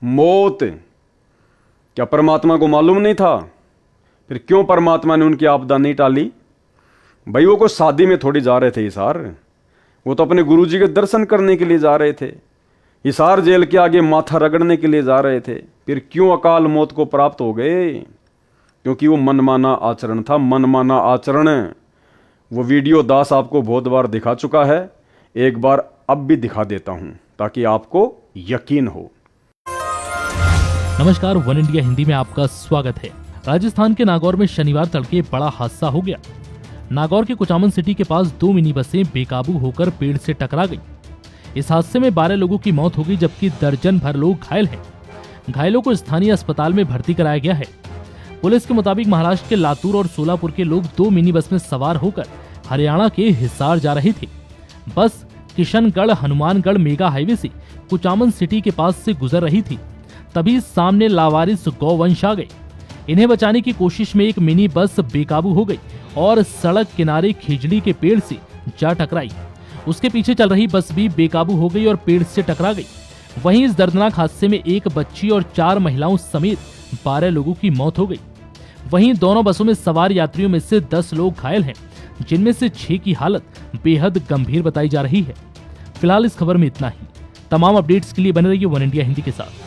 मौत। क्या परमात्मा को मालूम नहीं था? फिर क्यों परमात्मा ने उनकी आपदा नहीं टाली? भाई वो कोई शादी में थोड़ी जा रहे थे हिसार, वो तो अपने गुरु जी के दर्शन करने के लिए जा रहे थे। हिसार जेल के आगे माथा रगड़ने के लिए जा रहे थे। फिर क्यों अकाल मौत को प्राप्त हो गए? क्योंकि वो मनमाना आचरण था। मनमाना आचरण वो वीडियो दास आपको बहुत बार दिखा चुका है, एक बार अब भी दिखा देता हूं ताकि आपको यकीन हो। नमस्कार, वन इंडिया हिंदी में आपका स्वागत है। राजस्थान के नागौर में शनिवार तड़के बड़ा हादसा हो गया। नागौर के कुचामन सिटी के पास 2 मिनी बसें बेकाबू होकर पेड़ से टकरा गई। इस हादसे में 12 लोगों की मौत हो गई, जबकि दर्जन भर लोग घायल हैं। घायलों को स्थानीय अस्पताल में भर्ती कराया गया है। पुलिस के मुताबिक महाराष्ट्र के लातूर और सोलापुर के लोग 2 मिनी बस में सवार होकर हरियाणा के हिसार जा रहे थे। बस किशनगढ़ हनुमानगढ़ मेगा हाईवे से कुचामन सिटी के पास से गुजर रही थी, तभी सामने लावारिस गौवंश आ गए। इन्हें बचाने की कोशिश में एक मिनी बस बेकाबू हो गई और सड़क किनारे खिजड़ी के पेड़ से जा टकराई। उसके पीछे चल रही बस भी बेकाबू हो गई और पेड़ से टकरा गई। वहीं इस दर्दनाक हादसे में एक बच्ची और 4 महिलाओं समेत 12 लोगों की मौत हो गई। वहीं दोनों बसों में सवार यात्रियों में से 10 लोग घायल हैं, जिनमें से 6 की हालत बेहद गंभीर बताई जा रही है। फिलहाल इस खबर में इतना ही। तमाम अपडेट्स के लिए बने रहिए वन इंडिया हिंदी के साथ।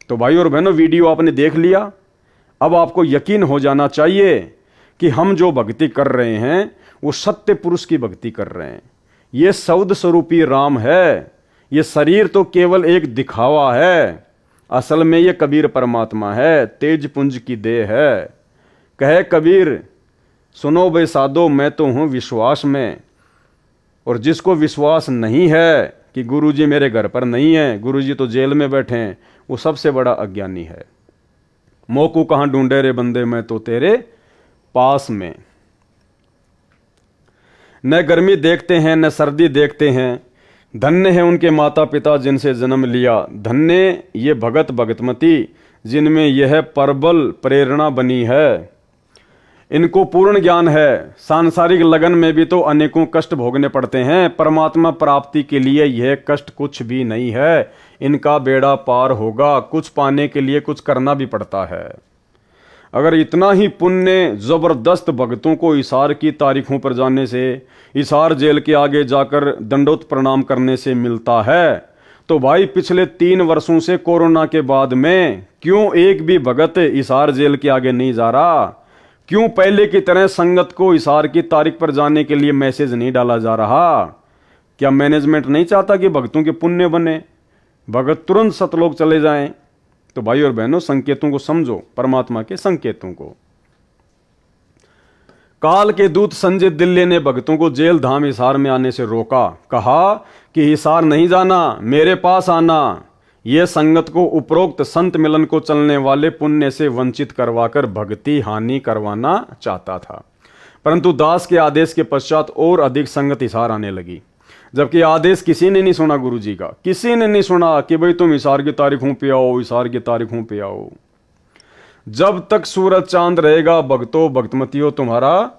तो भाई और बहनों, वीडियो आपने देख लिया। अब आपको यकीन हो जाना चाहिए कि हम जो भक्ति कर रहे हैं वो सत्य पुरुष की भक्ति कर रहे हैं। ये सौद स्वरूपी राम है। ये शरीर तो केवल एक दिखावा है, असल में ये कबीर परमात्मा है, तेज पुंज की देह है। कहे कबीर, सुनो बे साधो, मैं तो हूं विश्वास में। और जिसको विश्वास नहीं है कि गुरुजी मेरे घर पर नहीं है, गुरुजी तो जेल में बैठे हैं, वो सबसे बड़ा अज्ञानी है। मोकू कहां ढूंढे रे बंदे, मैं तो तेरे पास में। न गर्मी देखते हैं न सर्दी देखते हैं, धन्य है उनके माता पिता जिनसे जन्म लिया। धन्य ये भगत भगतमती जिनमें यह प्रबल प्रेरणा बनी है। इनको पूर्ण ज्ञान है। सांसारिक लगन में भी तो अनेकों कष्ट भोगने पड़ते हैं, परमात्मा प्राप्ति के लिए यह कष्ट कुछ भी नहीं है। इनका बेड़ा पार होगा। कुछ पाने के लिए कुछ करना भी पड़ता है। अगर इतना ही पुण्य जबरदस्त भक्तों को हिसार की तारीखों पर जाने से, हिसार जेल के आगे जाकर दंडोत प्रणाम करने से मिलता है, तो भाई पिछले 3 वर्षों से कोरोना के बाद में क्यों एक भी भगत हिसार जेल के आगे नहीं जा रहा? क्यों पहले की तरह संगत को हिसार की तारीख पर जाने के लिए मैसेज नहीं डाला जा रहा? क्या मैनेजमेंट नहीं चाहता कि भक्तों के पुण्य बने, भगत तुरंत सतलोक चले जाएं? तो भाई और बहनों, संकेतों को समझो, परमात्मा के संकेतों को। काल के दूत संजय दिल्ली ने भक्तों को जेल धाम हिसार में आने से रोका। कहा कि हिसार नहीं जाना, मेरे पास आना। यह संगत को उपरोक्त संत मिलन को चलने वाले पुण्य से वंचित करवाकर भक्ति हानि करवाना चाहता था। परंतु दास के आदेश के पश्चात और अधिक संगत हिसार आने लगी, जबकि आदेश किसी ने नहीं सुना गुरुजी का। किसी ने नहीं सुना कि भाई तुम हिसार की तारीखों पे आओ, हिसार की तारीखों पे आओ। जब तक सूरज चांद रहेगा भक्तों भक्तमतियों तुम्हारा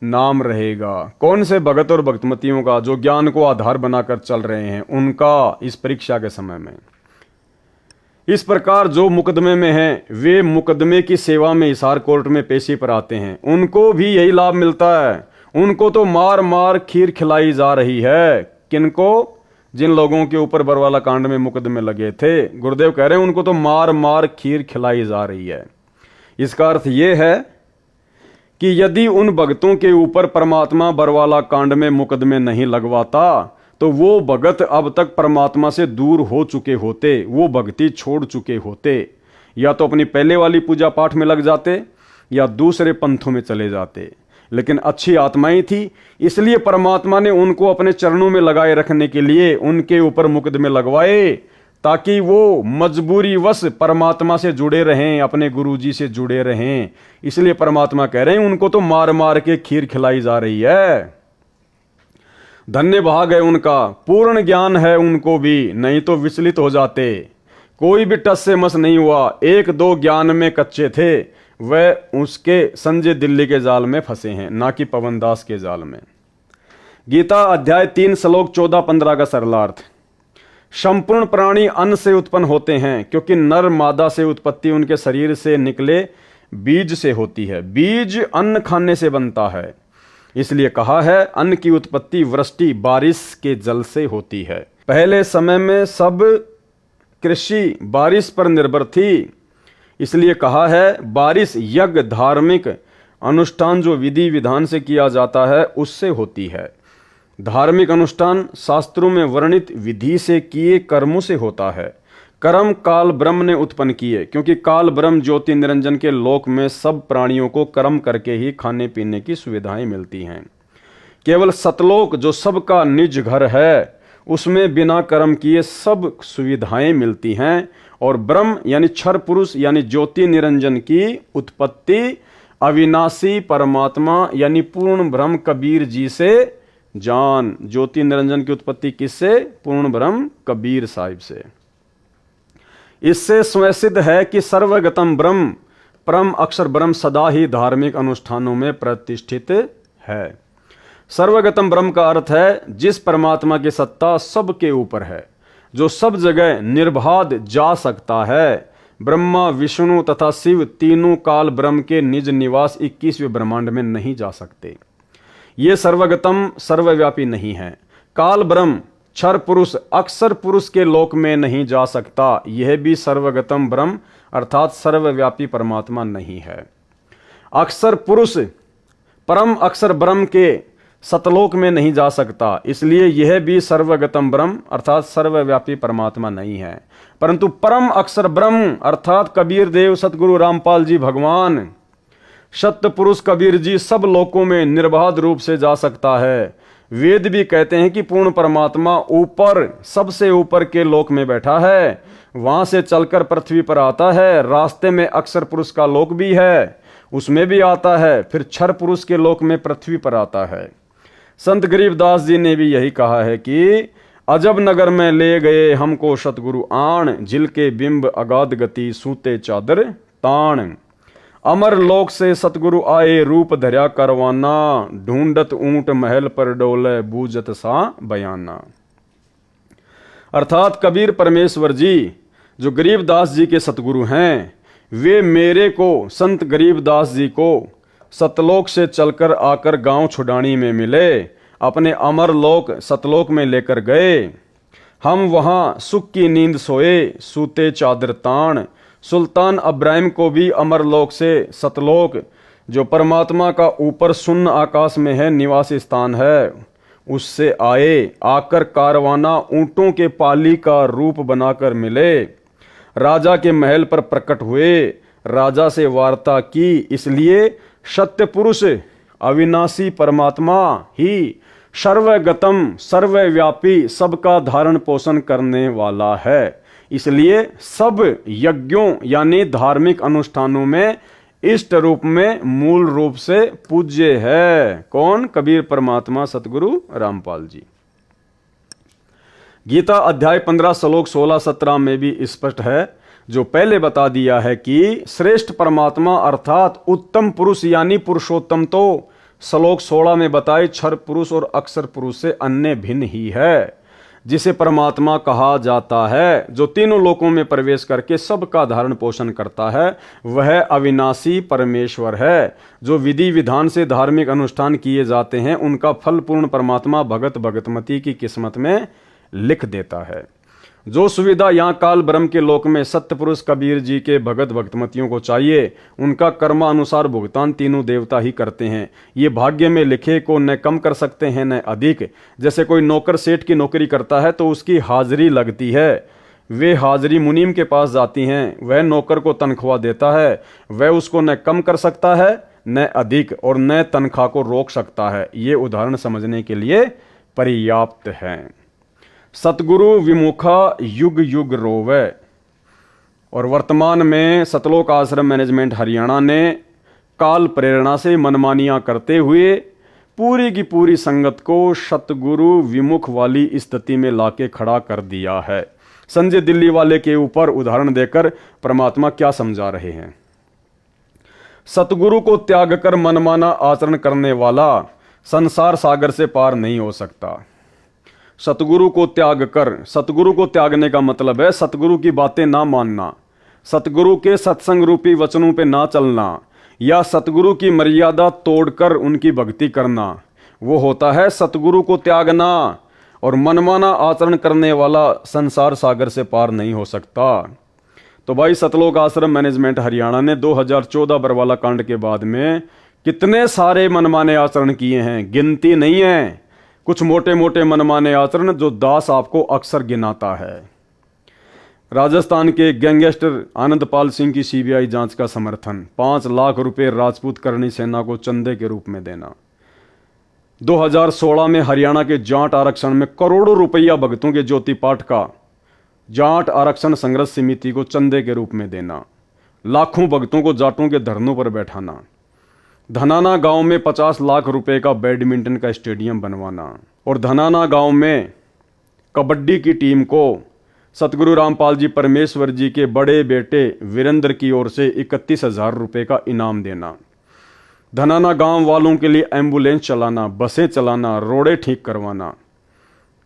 नाम रहेगा। कौन से भगत और भक्तमतियों का? जो ज्ञान को आधार बनाकर चल रहे हैं, उनका इस परीक्षा के समय में। इस प्रकार जो मुकदमे में हैं, वे मुकदमे की सेवा में हिसार कोर्ट में पेशी पर आते हैं, उनको भी यही लाभ मिलता है। उनको तो मार मार खीर खिलाई जा रही है। किनको? जिन लोगों के ऊपर बरवाला कांड में मुकदमे लगे थे, गुरुदेव कह रहे हैं उनको तो मार मार खीर खिलाई जा रही है। इसका अर्थ यह है कि यदि उन भक्तों के ऊपर परमात्मा बरवाला कांड में मुकदमे नहीं लगवाता, तो वो भगत अब तक परमात्मा से दूर हो चुके होते, वो भक्ति छोड़ चुके होते। या तो अपनी पहले वाली पूजा पाठ में लग जाते या दूसरे पंथों में चले जाते। लेकिन अच्छी आत्माएं थी, इसलिए परमात्मा ने उनको अपने चरणों में लगाए रखने के लिए उनके ऊपर मुकदमे लगवाए, ताकि वो मजबूरीवश परमात्मा से जुड़े रहें, अपने गुरुजी से जुड़े रहें। इसलिए परमात्मा कह रहे हैं उनको तो मार मार के खीर खिलाई जा रही है। धन्य भाग है उनका, पूर्ण ज्ञान है उनको भी, नहीं तो विचलित हो जाते। कोई भी टस से मस नहीं हुआ। 1-2 ज्ञान में कच्चे थे, वह उसके संजय दिल्ली के जाल में फंसे हैं, ना कि पवन दास के जाल में। गीता अध्याय 3 श्लोक 14-15 का सरलार्थ। संपूर्ण प्राणी अन्न से उत्पन्न होते हैं, क्योंकि नर मादा से उत्पत्ति उनके शरीर से निकले बीज से होती है। बीज अन्न खाने से बनता है, इसलिए कहा है अन्न की उत्पत्ति वृष्टि बारिश के जल से होती है। पहले समय में सब कृषि बारिश पर निर्भर थी, इसलिए कहा है बारिश यज्ञ धार्मिक अनुष्ठान जो विधि विधान से किया जाता है उससे होती है। धार्मिक अनुष्ठान शास्त्रों में वर्णित विधि से किए कर्मों से होता है। कर्म काल ब्रह्म ने उत्पन्न किए, क्योंकि काल ब्रह्म ज्योति निरंजन के लोक में सब प्राणियों को कर्म करके ही खाने पीने की सुविधाएं मिलती हैं। केवल सतलोक जो सबका निज घर है, उसमें बिना कर्म किए सब सुविधाएं मिलती हैं। और ब्रह्म यानी क्षर पुरुष यानी ज्योति निरंजन की उत्पत्ति अविनाशी परमात्मा यानी पूर्ण ब्रह्म कबीर जी से जान। ज्योति निरंजन की उत्पत्ति किससे? पूर्ण ब्रह्म कबीर साहिब से। इससे स्वसिद्ध है कि सर्वगतम ब्रह्म परम अक्षर ब्रह्म सदा ही धार्मिक अनुष्ठानों में प्रतिष्ठित है। सर्वगतम ब्रह्म का अर्थ है जिस परमात्मा की सत्ता सबके ऊपर है, जो सब जगह निर्बाध जा सकता है, ब्रह्मा, विष्णु तथा शिव तीनों काल ब्रह्म के निज निवास 21वें ब्रह्मांड में नहीं जा सकते। ये सर्वगतम सर्वव्यापी नहीं है। काल ब्रह्म क्षर पुरुष अक्षर पुरुष के लोक में नहीं जा सकता। यह भी सर्वगतम ब्रह्म अर्थात सर्वव्यापी परमात्मा नहीं है। अक्षर पुरुष परम अक्षर ब्रह्म के सतलोक में नहीं जा सकता, इसलिए यह भी सर्वगतम ब्रह्म अर्थात सर्वव्यापी परमात्मा नहीं है। परंतु परम अक्षर ब्रह्म अर्थात कबीर देव सतगुरु रामपाल जी भगवान सत्य पुरुष कबीर जी सब लोकों में निर्बाध रूप से जा सकता है। वेद भी कहते हैं कि पूर्ण परमात्मा ऊपर सबसे ऊपर के लोक में बैठा है, वहां से चलकर पृथ्वी पर आता है। रास्ते में अक्षर पुरुष का लोक भी है, उसमें भी आता है, फिर क्षर पुरुष के लोक में पृथ्वी पर आता है। संत गरीबदास जी ने भी यही कहा है कि अजब नगर में ले गए हमको सतगुरु आण, झिल के बिंब अगाध गति सूते चादर ताण। अमर लोक से सतगुरु आए रूप धर्या करवाना, ढूंढत ऊंट महल पर डोले बूझत सा बयाना। अर्थात कबीर परमेश्वर जी जो गरीबदास जी के सतगुरु हैं, वे मेरे को संत गरीबदास जी को सतलोक से चलकर आकर गांव छुडानी में मिले, अपने अमर लोक सतलोक में लेकर गए। हम वहां सुख की नींद सोए, सूते चादर ताण। सुल्तान अब्राहिम को भी अमर लोक से सतलोक जो परमात्मा का ऊपर शून्य आकाश में है निवास स्थान है, उससे आए। आकर कारवाना ऊंटों के पाली का रूप बनाकर मिले, राजा के महल पर प्रकट हुए, राजा से वार्ता की। इसलिए सत्य पुरुष अविनाशी परमात्मा ही सर्वगतम सर्वव्यापी सबका धारण पोषण करने वाला है। इसलिए सब यज्ञों यानी धार्मिक अनुष्ठानों में इष्ट रूप में मूल रूप से पूज्य है। कौन? कबीर परमात्मा सतगुरु रामपाल जी। गीता अध्याय 15 श्लोक 16-17 में भी स्पष्ट है, जो पहले बता दिया है कि श्रेष्ठ परमात्मा अर्थात उत्तम पुरुष यानी पुरुषोत्तम तो श्लोक 16 में बताए क्षर पुरुष और अक्षर पुरुष से अन्य भिन्न ही है, जिसे परमात्मा कहा जाता है। जो तीनों लोकों में प्रवेश करके सबका धारण पोषण करता है, वह अविनाशी परमेश्वर है। जो विधि विधान से धार्मिक अनुष्ठान किए जाते हैं, उनका फल पूर्ण परमात्मा भगत भगतमती की किस्मत में लिख देता है। जो सुविधा यहाँ काल ब्रह्म के लोक में सत्य पुरुष कबीर जी के भगत भक्तमतियों को चाहिए, उनका कर्मानुसार भुगतान तीनों देवता ही करते हैं। ये भाग्य में लिखे को न कम कर सकते हैं न अधिक। जैसे कोई नौकर सेठ की नौकरी करता है तो उसकी हाजिरी लगती है, वे हाजिरी मुनीम के पास जाती हैं, वह नौकर को तनख्वाह देता है, वह उसको न कम कर सकता है न अधिक और न तनख्वाह को रोक सकता है। ये उदाहरण समझने के लिए पर्याप्त है। सतगुरु विमुखा युग युग रोवे। और वर्तमान में सतलोक आश्रम मैनेजमेंट हरियाणा ने काल प्रेरणा से मनमानियां करते हुए पूरी की पूरी संगत को सतगुरु विमुख वाली स्थिति में लाके खड़ा कर दिया है। संजय दिल्ली वाले के ऊपर उदाहरण देकर परमात्मा क्या समझा रहे हैं। सतगुरु को त्याग कर मनमाना आचरण करने वाला संसार सागर से पार नहीं हो सकता। सतगुरु को त्याग कर, सतगुरु को त्यागने का मतलब है सतगुरु की बातें ना मानना, सतगुरु के सत्संग रूपी वचनों पे ना चलना, या सतगुरु की मर्यादा तोड़कर उनकी भक्ति करना, वो होता है सतगुरु को त्यागना। और मनमाना आचरण करने वाला संसार सागर से पार नहीं हो सकता। तो भाई सतलोक आश्रम मैनेजमेंट हरियाणा ने 2014 बरवाला कांड के बाद में कितने सारे मनमाने आचरण किए हैं, गिनती नहीं है। कुछ मोटे मोटे मनमाने आचरण जो दास आपको अक्सर गिनाता है। राजस्थान के गैंगस्टर आनंदपाल सिंह की सीबीआई जांच का समर्थन, 5 लाख रुपए राजपूत करणी सेना को चंदे के रूप में देना। 2016 में हरियाणा के जाट आरक्षण में करोड़ों रुपया भक्तों के ज्योति पाठ का जाट आरक्षण संघर्ष समिति को चंदे के रूप में देना। लाखों भक्तों को जाटों के धरनों पर बैठाना। धनाना गांव में 50 लाख रुपए का बैडमिंटन का स्टेडियम बनवाना। और धनाना गांव में कबड्डी की टीम को सतगुरु रामपाल जी परमेश्वर जी के बड़े बेटे वीरेंद्र की ओर से 31,000 रुपए का इनाम देना। धनाना गांव वालों के लिए एम्बुलेंस चलाना, बसें चलाना, रोडें ठीक करवाना।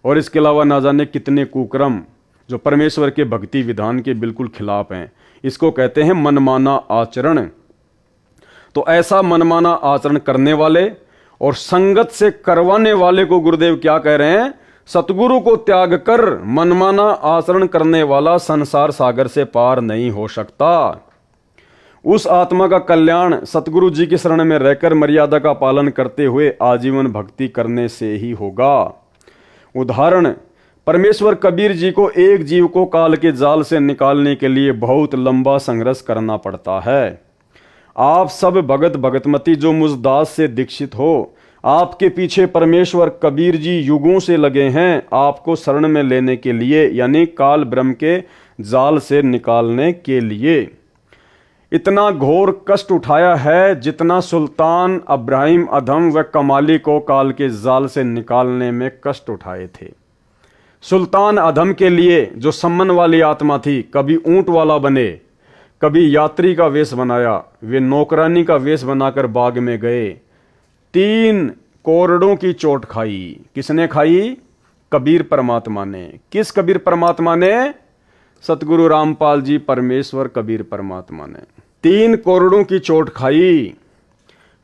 और इसके अलावा ना जाने कितने कुकर्म जो परमेश्वर के भक्ति विधान के बिल्कुल खिलाफ हैं। इसको कहते हैं मनमाना आचरण। तो ऐसा मनमाना आचरण करने वाले और संगत से करवाने वाले को गुरुदेव क्या कह रहे हैं? सतगुरु को त्याग कर मनमाना आचरण करने वाला संसार सागर से पार नहीं हो सकता। उस आत्मा का कल्याण सतगुरु जी की शरण में रहकर मर्यादा का पालन करते हुए आजीवन भक्ति करने से ही होगा। उदाहरण, परमेश्वर कबीर जी को एक जीव को काल के जाल से निकालने के लिए बहुत लंबा संघर्ष करना पड़ता है। आप सब भगत भगतमती जो मुझ दास से दीक्षित हो, आपके पीछे परमेश्वर कबीर जी युगों से लगे हैं आपको शरण में लेने के लिए, यानी काल ब्रह्म के जाल से निकालने के लिए। इतना घोर कष्ट उठाया है जितना सुल्तान इब्राहिम अधम व कमाली को काल के जाल से निकालने में कष्ट उठाए थे। सुल्तान अधम के लिए जो सम्मान वाली आत्मा थी, कभी ऊंट वाला बने, कभी यात्री का वेश बनाया, वे नौकरानी का वेश बनाकर बाग में गए। 3 कोरड़ों की चोट खाई। किसने खाई? कबीर परमात्मा ने। किस कबीर परमात्मा ने? सतगुरु रामपाल जी परमेश्वर कबीर परमात्मा ने 3 कोरड़ों की चोट खाई।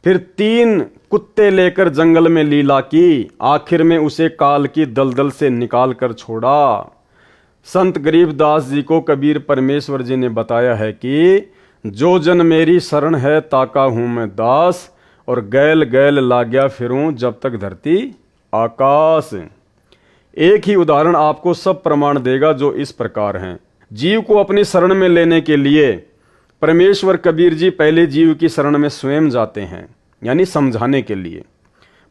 फिर 3 कुत्ते लेकर जंगल में लीला की। आखिर में उसे काल की दलदल से निकाल कर छोड़ा। संत गरीबदास जी को कबीर परमेश्वर जी ने बताया है कि जो जन मेरी शरण है ताका हूं मैं दास, और गैल गैल लाग्या फिरूं जब तक धरती आकाश। एक ही उदाहरण आपको सब प्रमाण देगा जो इस प्रकार हैं। जीव को अपनी शरण में लेने के लिए परमेश्वर कबीर जी पहले जीव की शरण में स्वयं जाते हैं, यानी समझाने के लिए।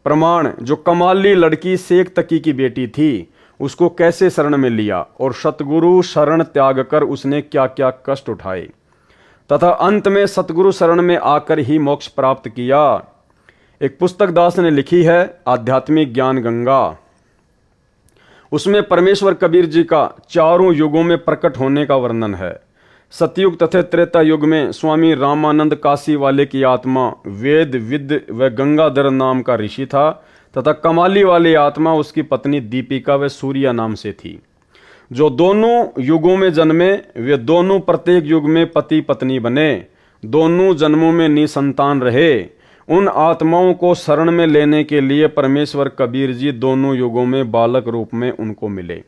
प्रमाण, जो कमाली लड़की शेख तकी की बेटी थी, उसको कैसे शरण में लिया और सतगुरु शरण त्याग कर उसने क्या क्या कष्ट उठाए, तथा अंत में सतगुरु शरण में आकर ही मोक्ष प्राप्त किया। एक पुस्तक दास ने लिखी है, आध्यात्मिक ज्ञान गंगा। उसमें परमेश्वर कबीर जी का चारों युगों में प्रकट होने का वर्णन है। सतयुग तथा त्रेता युग में स्वामी रामानंद काशी वाले की आत्मा वेद विद व गंगाधर नाम का ऋषि था, तथा कमाली वाली आत्मा उसकी पत्नी दीपिका व सूर्या नाम से थी। जो दोनों युगों में जन्मे, वे दोनों प्रत्येक युग में पति पत्नी बने, दोनों जन्मों में निसंतान रहे। उन आत्माओं को शरण में लेने के लिए परमेश्वर कबीर जी दोनों युगों में बालक रूप में उनको मिले।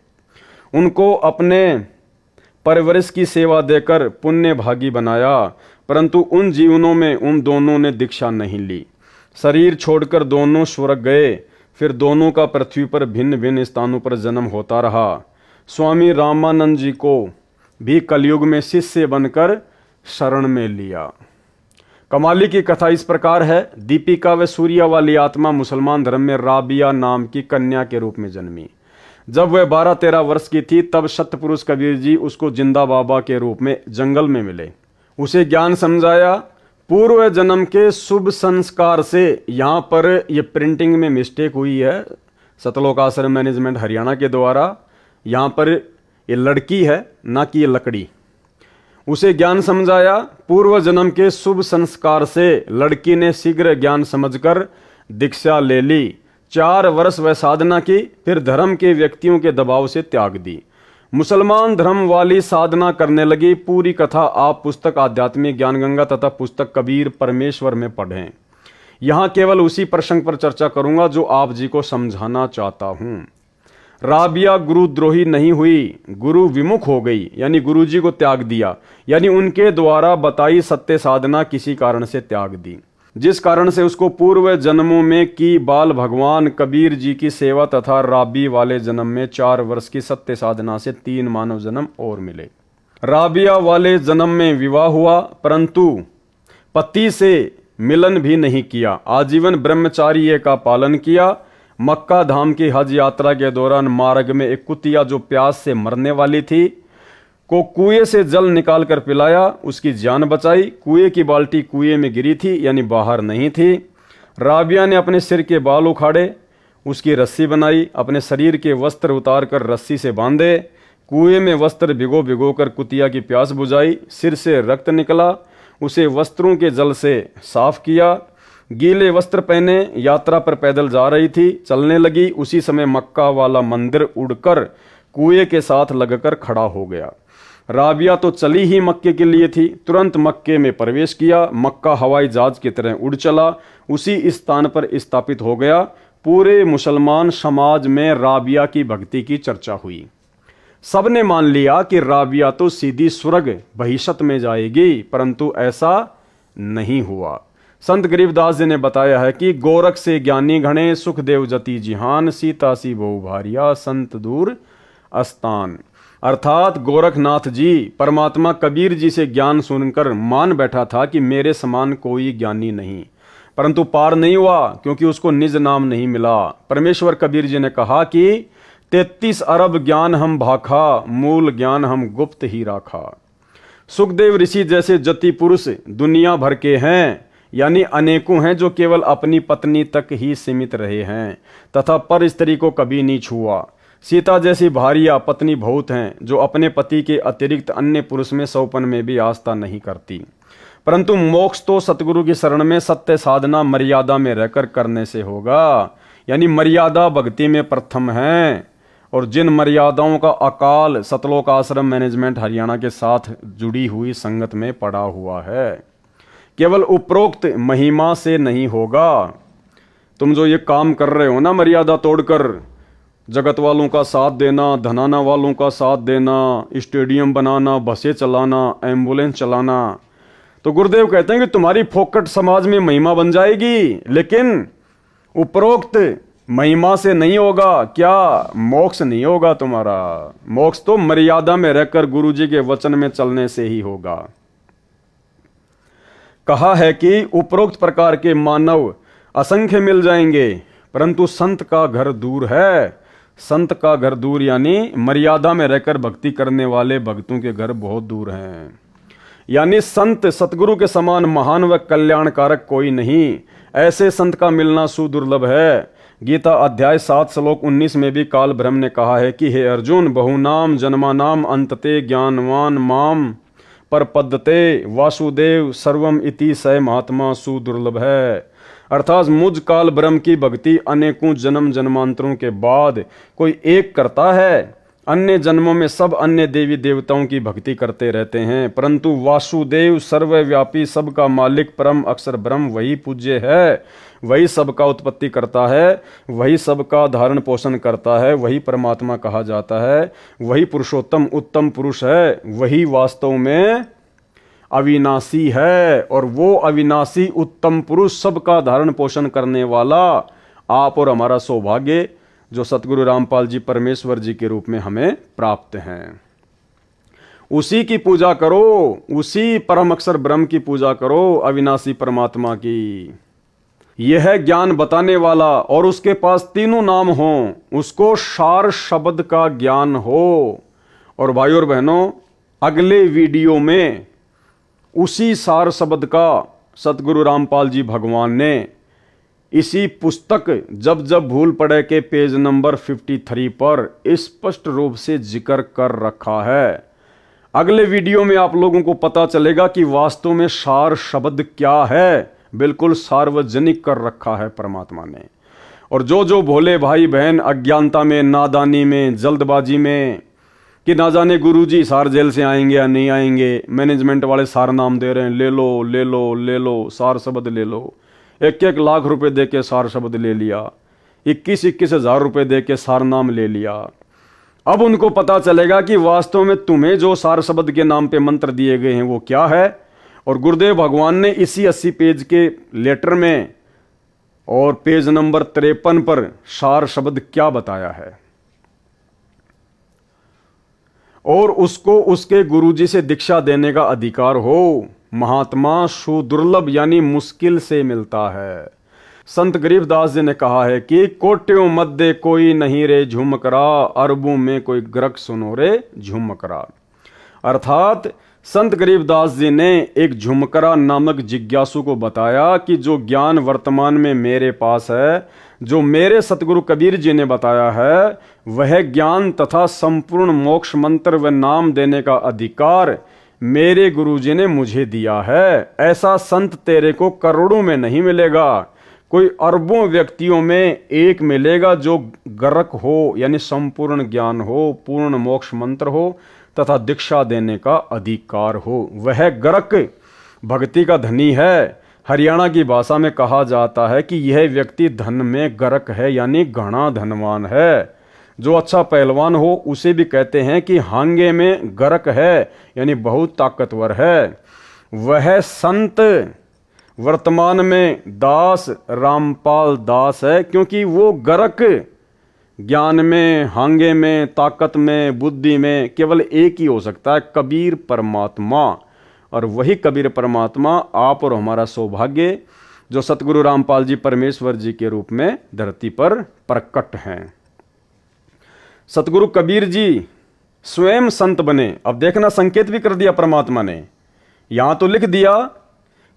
उनको अपने परवरिश की सेवा देकर पुण्य भागी बनाया, परंतु उन जीवनों में उन दोनों ने दीक्षा नहीं ली। शरीर छोड़कर दोनों स्वर्ग गए। फिर दोनों का पृथ्वी पर भिन्न भिन्न स्थानों पर जन्म होता रहा। स्वामी रामानंद जी को भी कलयुग में शिष्य बनकर शरण में लिया। कमाली की कथा इस प्रकार है। दीपिका व सूर्या वाली आत्मा मुसलमान धर्म में राबिया नाम की कन्या के रूप में जन्मी। जब वह 12-13 वर्ष की थी तब सतपुरुष कबीर जी उसको जिंदा बाबा के रूप में जंगल में मिले। उसे ज्ञान समझाया। पूर्व जन्म के शुभ संस्कार से, यहाँ पर यह प्रिंटिंग में मिस्टेक हुई है सतलोक आश्रम मैनेजमेंट हरियाणा के द्वारा, यहाँ पर ये लड़की है ना कि ये लकड़ी। उसे ज्ञान समझाया। पूर्व जन्म के शुभ संस्कार से लड़की ने शीघ्र ज्ञान समझकर दीक्षा ले ली। 4 वर्ष वह साधना की, फिर धर्म के व्यक्तियों के दबाव से त्याग दी। मुसलमान धर्म वाली साधना करने लगी। पूरी कथा आप पुस्तक आध्यात्मिक ज्ञान गंगा तथा पुस्तक कबीर परमेश्वर में पढ़ें। यहाँ केवल उसी प्रसंग पर चर्चा करूंगा जो आप जी को समझाना चाहता हूँ। राबिया गुरुद्रोही नहीं हुई, गुरु विमुख हो गई, यानी गुरु जी को त्याग दिया, यानी उनके द्वारा बताई सत्य साधना किसी कारण से त्याग दी, जिस कारण से उसको पूर्व जन्मों में की बाल भगवान कबीर जी की सेवा तथा राबी वाले जन्म में 4 वर्ष की सत्य साधना से 3 मानव जन्म और मिले। राबिया वाले जन्म में विवाह हुआ, परंतु पति से मिलन भी नहीं किया। आजीवन ब्रह्मचार्य का पालन किया। मक्का धाम की हज यात्रा के दौरान मार्ग में एक कुतिया जो प्यास से मरने वाली थी को कुएं से जल निकाल कर पिलाया, उसकी जान बचाई। कुएं की बाल्टी कुएं में गिरी थी, यानी बाहर नहीं थी। राबिया ने अपने सिर के बाल उखाड़े, उसकी रस्सी बनाई, अपने शरीर के वस्त्र उतार कर रस्सी से बांधे, कुएं में वस्त्र भिगो भिगो कर कुतिया की प्यास बुझाई। सिर से रक्त निकला, उसे वस्त्रों के जल से साफ किया। गीले वस्त्र पहने यात्रा पर पैदल जा रही थी, चलने लगी। उसी समय मक्का वाला मंदिर उड़कर कुएं के साथ लगकर खड़ा हो गया। राबिया तो चली ही मक्के के लिए थी। तुरंत मक्के में प्रवेश किया। मक्का हवाई जहाज की तरह उड़ चला, उसी स्थान पर स्थापित हो गया। पूरे मुसलमान समाज में राबिया की भक्ति की चर्चा हुई। सबने मान लिया कि राबिया तो सीधी स्वर्ग बहिशत में जाएगी, परंतु ऐसा नहीं हुआ। संत गरीबदास जी ने बताया है कि गोरख से ज्ञानी घणे, सुखदेव जति जिहान, सीता सी बहु भारिया, संत दूर अस्तान। अर्थात गोरखनाथ जी परमात्मा कबीर जी से ज्ञान सुनकर मान बैठा था कि मेरे समान कोई ज्ञानी नहीं, परंतु पार नहीं हुआ क्योंकि उसको निज नाम नहीं मिला। परमेश्वर कबीर जी ने कहा कि 33 अरब ज्ञान हम भाखा, मूल ज्ञान हम गुप्त ही राखा। सुखदेव ऋषि जैसे जति पुरुष दुनिया भर के हैं, यानी अनेकों हैं जो केवल अपनी पत्नी तक ही सीमित रहे हैं तथा पर स्त्री को कभी नहीं छुआ। सीता जैसी भारिया पत्नी बहुत हैं जो अपने पति के अतिरिक्त अन्य पुरुष में सौपन में भी आस्था नहीं करती। परंतु मोक्ष तो सतगुरु की शरण में सत्य साधना मर्यादा में रहकर करने से होगा, यानी मर्यादा भक्ति में प्रथम है। और जिन मर्यादाओं का अकाल सतलोक आश्रम मैनेजमेंट हरियाणा के साथ जुड़ी हुई संगत में पड़ा हुआ है, केवल उपरोक्त महिमा से नहीं होगा। तुम जो ये काम कर रहे हो ना, मर्यादा तोड़कर जगत वालों का साथ देना, धनाना वालों का साथ देना, स्टेडियम बनाना, बसें चलाना, एम्बुलेंस चलाना, तो गुरुदेव कहते हैं कि तुम्हारी फोकट समाज में महिमा बन जाएगी, लेकिन उपरोक्त महिमा से नहीं होगा। क्या मोक्ष नहीं होगा तुम्हारा? मोक्ष तो मर्यादा में रहकर गुरु जी के वचन में चलने से ही होगा। कहा है कि उपरोक्त प्रकार के मानव असंख्य मिल जाएंगे, परंतु संत का घर दूर है। संत का घर दूर यानी मर्यादा में रहकर भक्ति करने वाले भक्तों के घर बहुत दूर हैं। यानी संत सतगुरु के समान महान व कल्याणकारक कोई नहीं। ऐसे संत का मिलना सुदुर्लभ है। गीता अध्याय 7 श्लोक 19 में भी काल ब्रह्म ने कहा है कि हे अर्जुन, बहुनाम जन्मानाम अंतते ज्ञानवान माम पर पद्यते वासुदेव सर्वम इति स महात्मा सुदुर्लभ है। अर्थात मुझ काल ब्रह्म की भक्ति अनेकों जन्म जन्मांतरों के बाद कोई एक करता है। अन्य जन्मों में सब अन्य देवी देवताओं की भक्ति करते रहते हैं, परंतु वासुदेव सर्वव्यापी सबका मालिक परम अक्षर ब्रह्म वही पूज्य है, वही सबका उत्पत्ति करता है, वही सबका धारण पोषण करता है, वही परमात्मा कहा जाता है, वही पुरुषोत्तम उत्तम पुरुष है, वही वास्तव में अविनाशी है। और वो अविनाशी उत्तम पुरुष सबका धारण पोषण करने वाला आप और हमारा सौभाग्य जो सतगुरु रामपाल जी परमेश्वर जी के रूप में हमें प्राप्त हैं। उसी की पूजा करो, उसी परम अक्षर ब्रह्म की पूजा करो, अविनाशी परमात्मा की। यह ज्ञान बताने वाला और उसके पास तीनों नाम हो, उसको सार शब्द का ज्ञान हो। और भाइयों और बहनों, अगले वीडियो में उसी सार शब्द का सतगुरु रामपाल जी भगवान ने इसी पुस्तक जब जब भूल पड़े के पेज नंबर 53 पर स्पष्ट रूप से जिक्र कर रखा है। अगले वीडियो में आप लोगों को पता चलेगा कि वास्तव में सार शब्द क्या है। बिल्कुल सार्वजनिक कर रखा है परमात्मा ने। और जो जो भोले भाई बहन अज्ञानता में, नादानी में, जल्दबाजी में कि ना जाने गुरुजी सार जेल से आएंगे या नहीं आएंगे, मैनेजमेंट वाले सार नाम दे रहे हैं, ले लो ले लो ले लो, सार शब्द ले लो। 1-1 लाख रुपए दे के सार शब्द ले लिया, 21-21 हज़ार रुपए दे के सार नाम ले लिया। अब उनको पता चलेगा कि वास्तव में तुम्हें जो सार शब्द के नाम पे मंत्र दिए गए हैं वो क्या है। और गुरुदेव भगवान ने इसी 80 पेज के लेटर में और पेज नंबर 53 पर सार शब्द क्या बताया है, और उसको उसके गुरुजी से दीक्षा देने का अधिकार हो। महात्मा सुदुर्लभ यानी मुश्किल से मिलता है। संत गरीबदास जी ने कहा है कि कोट्यों मध्य कोई नहीं रे झुमकरा, अरबों में कोई ग्रक सुनो रे झुमकरा। अर्थात संत गरीबदास जी ने एक झुमकरा नामक जिज्ञासु को बताया कि जो ज्ञान वर्तमान में मेरे पास है, जो मेरे सतगुरु कबीर जी ने बताया है, वह ज्ञान तथा संपूर्ण मोक्ष मंत्र व नाम देने का अधिकार मेरे गुरुजी ने मुझे दिया है। ऐसा संत तेरे को करोड़ों में नहीं मिलेगा, कोई अरबों व्यक्तियों में एक मिलेगा जो गर्क हो, यानी संपूर्ण ज्ञान हो, पूर्ण मोक्ष मंत्र हो तथा दीक्षा देने का अधिकार हो। वह गरक भक्ति का धनी है। हरियाणा की भाषा में कहा जाता है कि यह व्यक्ति धन में गरक है, यानी घना धनवान है। जो अच्छा पहलवान हो उसे भी कहते हैं कि हांगे में गरक है, यानी बहुत ताकतवर है। वह संत वर्तमान में दास रामपाल दास है, क्योंकि वो गरक ज्ञान में, हांगे में, ताकत में, बुद्धि में केवल एक ही हो सकता है, कबीर परमात्मा। और वही कबीर परमात्मा आप और हमारा सौभाग्य, जो सतगुरु रामपाल जी परमेश्वर जी के रूप में धरती पर प्रकट हैं। सतगुरु कबीर जी स्वयं संत बने। अब देखना, संकेत भी कर दिया परमात्मा ने। यहां तो लिख दिया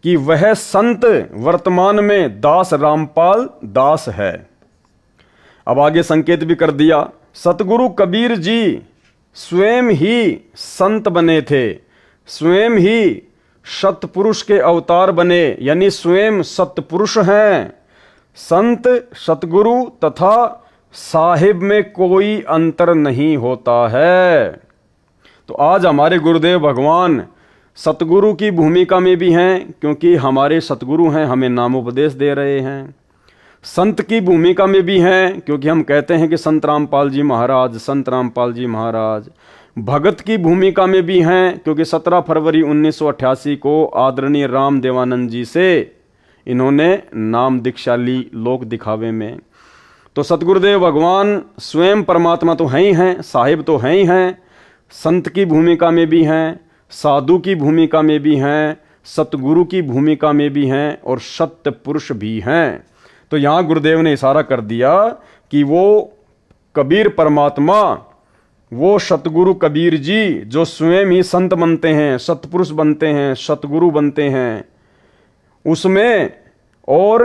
कि वह संत वर्तमान में दास रामपाल दास है। अब आगे संकेत भी कर दिया, सतगुरु कबीर जी स्वयं ही संत बने थे, स्वयं ही सतपुरुष के अवतार बने, यानी स्वयं सतपुरुष हैं। संत, सतगुरु तथा साहिब में कोई अंतर नहीं होता है। तो आज हमारे गुरुदेव भगवान सतगुरु की भूमिका में भी हैं, क्योंकि हमारे सतगुरु हैं, हमें नामोपदेश दे रहे हैं। संत की भूमिका में भी हैं, क्योंकि हम कहते हैं कि संत रामपाल जी महाराज, संत रामपाल जी महाराज। भगत की भूमिका में भी हैं, क्योंकि 17 फरवरी 1988 को आदरणीय राम देवानंद जी से इन्होंने नाम दीक्षा ली लोक दिखावे में। तो सतगुरुदेव भगवान स्वयं परमात्मा तो हैं ही हैं, साहिब तो हैं ही हैं, संत की भूमिका में भी हैं, साधु की भूमिका में भी हैं, सतगुरु की भूमिका में भी हैं और सत्य पुरुष भी हैं। तो यहाँ गुरुदेव ने इशारा कर दिया कि वो कबीर परमात्मा, वो सतगुरु कबीर जी जो स्वयं ही संत बनते हैं, सतपुरुष बनते हैं, सतगुरु बनते हैं, उसमें और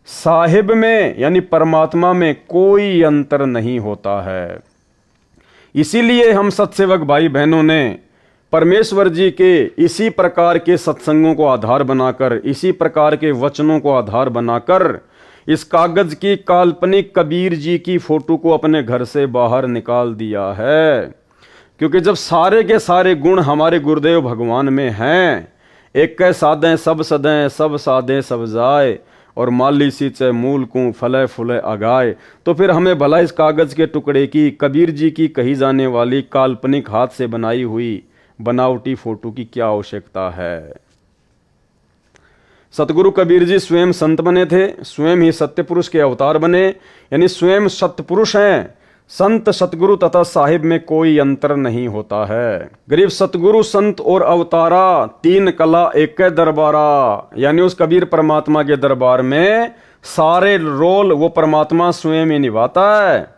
साहिब में यानी परमात्मा में कोई अंतर नहीं होता है। इसीलिए हम सत्सेवक भाई बहनों ने परमेश्वर जी के इसी प्रकार के सत्संगों को आधार बनाकर, इसी प्रकार के वचनों को आधार बनाकर इस कागज की काल्पनिक कबीर जी की फोटो को अपने घर से बाहर निकाल दिया है। क्योंकि जब सारे के सारे गुण हमारे गुरुदेव भगवान में हैं, एक कै साधें सब सदें, सब साधें सब जाए, और माली सींचे मूल को फले फुले अगाए, तो फिर हमें भला इस कागज के टुकड़े की, कबीर जी की कही जाने वाली काल्पनिक हाथ से बनाई हुई बनावटी फोटो की क्या आवश्यकता है। सतगुरु कबीर जी स्वयं संत बने थे, स्वयं ही सत्य पुरुष के अवतार बने, यानी स्वयं सत्पुरुष हैं। संत, सतगुरु तथा साहिब में कोई अंतर नहीं होता है। गरीब सतगुरु, संत और अवतारा, तीन कला एक दरबारा, यानी उस कबीर परमात्मा के दरबार में सारे रोल वो परमात्मा स्वयं ही निभाता है।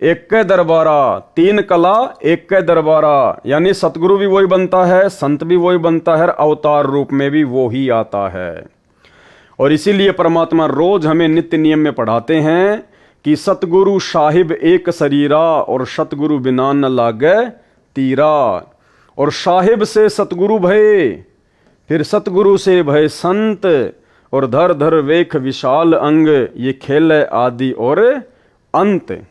एक दरबारा, तीन कला एक दरबारा, यानी सतगुरु भी वही बनता है, संत भी वही बनता है, अवतार रूप में भी वो ही आता है। और इसीलिए परमात्मा रोज हमें नित्य नियम में पढ़ाते हैं कि सतगुरु साहिब एक शरीरा और सतगुरु बिना न लागे तीरा। और साहिब से सतगुरु भय, फिर सतगुरु से भय संत, और धर धर वेख विशाल अंग, ये खेल आदि और अंत।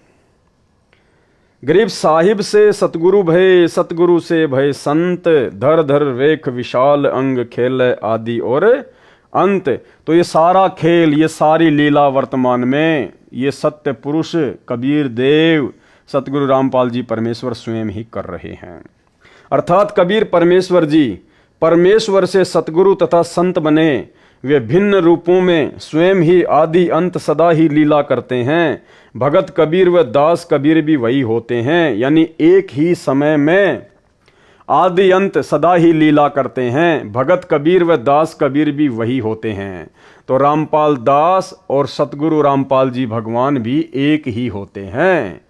गरीब साहिब से सतगुरु भय, सतगुरु से भय संत, धर धर वेख विशाल अंग, खेल आदि और अंत। तो ये सारा खेल, ये सारी लीला वर्तमान में ये सत्य पुरुष कबीर देव सतगुरु रामपाल जी परमेश्वर स्वयं ही कर रहे हैं। अर्थात कबीर परमेश्वर जी परमेश्वर से सतगुरु तथा संत बने, वे भिन्न रूपों में स्वयं ही आदि अंत सदा ही लीला करते हैं। भगत कबीर व दास कबीर भी वही होते हैं, यानी एक ही समय में आदि अंत सदा ही लीला करते हैं। भगत कबीर व दास कबीर भी वही होते हैं। तो रामपाल दास और सतगुरु रामपाल जी भगवान भी एक ही होते हैं।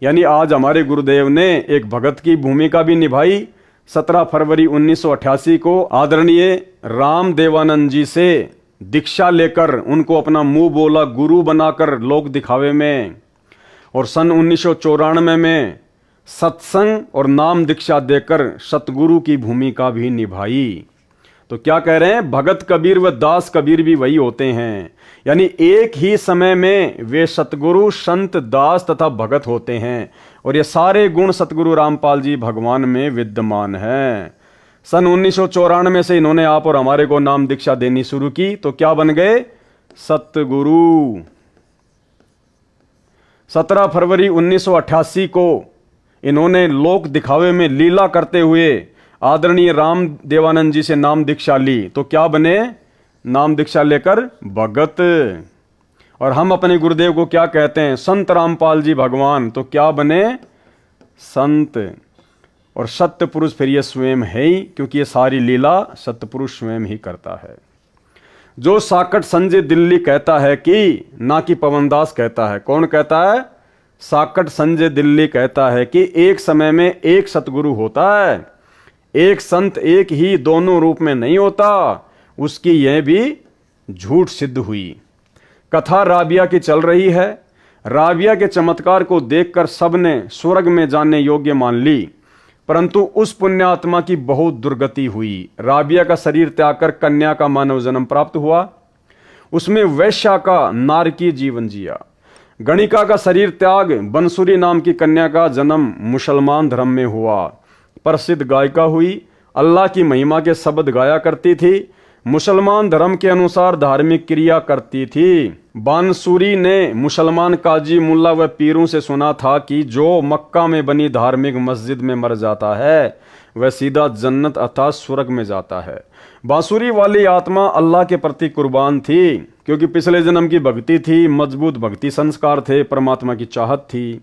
यानी आज हमारे गुरुदेव ने एक भगत की भूमिका भी निभाई। 17 फरवरी 1988 को आदरणीय राम देवानंद जी से दीक्षा लेकर उनको अपना मुंह बोला गुरु बनाकर लोक दिखावे में, और सन 1994 में सत्संग और नाम दीक्षा देकर सतगुरु की भूमिका भी निभाई। तो क्या कह रहे हैं, भगत कबीर व दास कबीर भी वही होते हैं। यानी एक ही समय में वे सतगुरु, संत, दास तथा भगत होते हैं और ये सारे गुण सतगुरु रामपाल जी भगवान में विद्यमान हैं। सन 1994 से इन्होंने आप और हमारे को नाम दीक्षा देनी शुरू की, तो क्या बन गए, सतगुरु। 17 फरवरी 1988 को इन्होंने लोक दिखावे में लीला करते हुए आदरणीय राम देवानंद जी से नाम दीक्षा ली, तो क्या बने, नाम दीक्षा लेकर भगत। और हम अपने गुरुदेव को क्या कहते हैं, संत रामपाल जी भगवान, तो क्या बने, संत। और सत्य पुरुष फिर ये स्वयं है ही, क्योंकि ये सारी लीला सत्य पुरुष स्वयं ही करता है। जो साकट संजय दिल्ली कहता है कि, ना कि पवनदास कहता है, कौन कहता है, साकट संजय दिल्ली कहता है कि एक समय में एक सतगुरु होता है, एक संत एक ही दोनों रूप में नहीं होता। उसकी यह भी झूठ सिद्ध हुई। कथा राबिया की चल रही है। राबिया के चमत्कार को देखकर सबने स्वर्ग में जाने योग्य मान ली, परंतु उस पुण्यात्मा की बहुत दुर्गति हुई। राबिया का शरीर त्याग कर कन्या का मानव जन्म प्राप्त हुआ, उसमें वैश्या का नारकी जीवन जिया। गणिका का शरीर त्याग बंसुरी नाम की कन्या का जन्म मुसलमान धर्म में हुआ। प्रसिद्ध गायिका हुई, अल्लाह की महिमा के शब्द गाया करती थी, मुसलमान धर्म के अनुसार धार्मिक क्रिया करती थी। बांसुरी ने मुसलमान काजी, मुल्ला व पीरों से सुना था कि जो मक्का में बनी धार्मिक मस्जिद में मर जाता है वह सीधा जन्नत अर्थात स्वर्ग में जाता है। बांसुरी वाली आत्मा अल्लाह के प्रति कुर्बान थी, क्योंकि पिछले जन्म की भक्ति थी, मजबूत भक्ति संस्कार थे, परमात्मा की चाहत थी।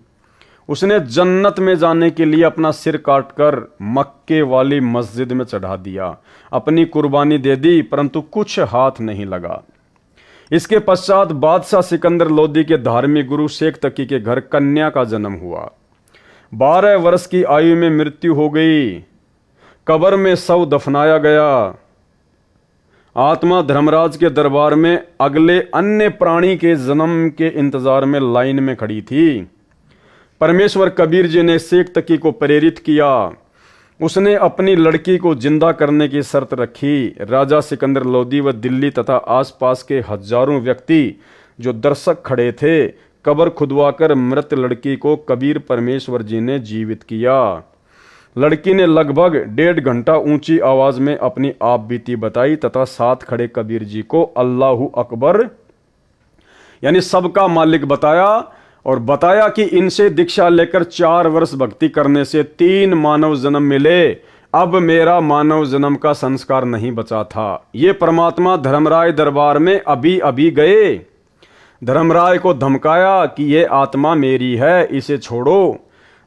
उसने जन्नत में जाने के लिए अपना सिर काटकर मक्के वाली मस्जिद में चढ़ा दिया, अपनी कुर्बानी दे दी, परंतु कुछ हाथ नहीं लगा। इसके पश्चात बादशाह सिकंदर लोदी के धार्मिक गुरु शेख तकी के घर कन्या का जन्म हुआ। 12 वर्ष की आयु में मृत्यु हो गई। कब्र में शव दफनाया गया। आत्मा धर्मराज के दरबार में अगले अन्य प्राणी के जन्म के इंतजार में लाइन में खड़ी थी। परमेश्वर कबीर जी ने शेख तकी को प्रेरित किया। उसने अपनी लड़की को जिंदा करने की शर्त रखी। राजा सिकंदर लोदी व दिल्ली तथा आसपास के हजारों व्यक्ति जो दर्शक खड़े थे, कब्र खुदवाकर मृत लड़की को कबीर परमेश्वर जी ने जीवित किया। लड़की ने लगभग 1.5 घंटा ऊंची आवाज में अपनी आप बीती बताई तथा साथ खड़े कबीर जी को अल्लाहू अकबर यानी सबका मालिक बताया, और बताया कि इनसे दीक्षा लेकर 4 वर्ष भक्ति करने से 3 मानव जन्म मिले। अब मेरा मानव जन्म का संस्कार नहीं बचा था। ये परमात्मा धर्मराय दरबार में अभी अभी गए। धर्मराय को धमकाया कि ये आत्मा मेरी है, इसे छोड़ो।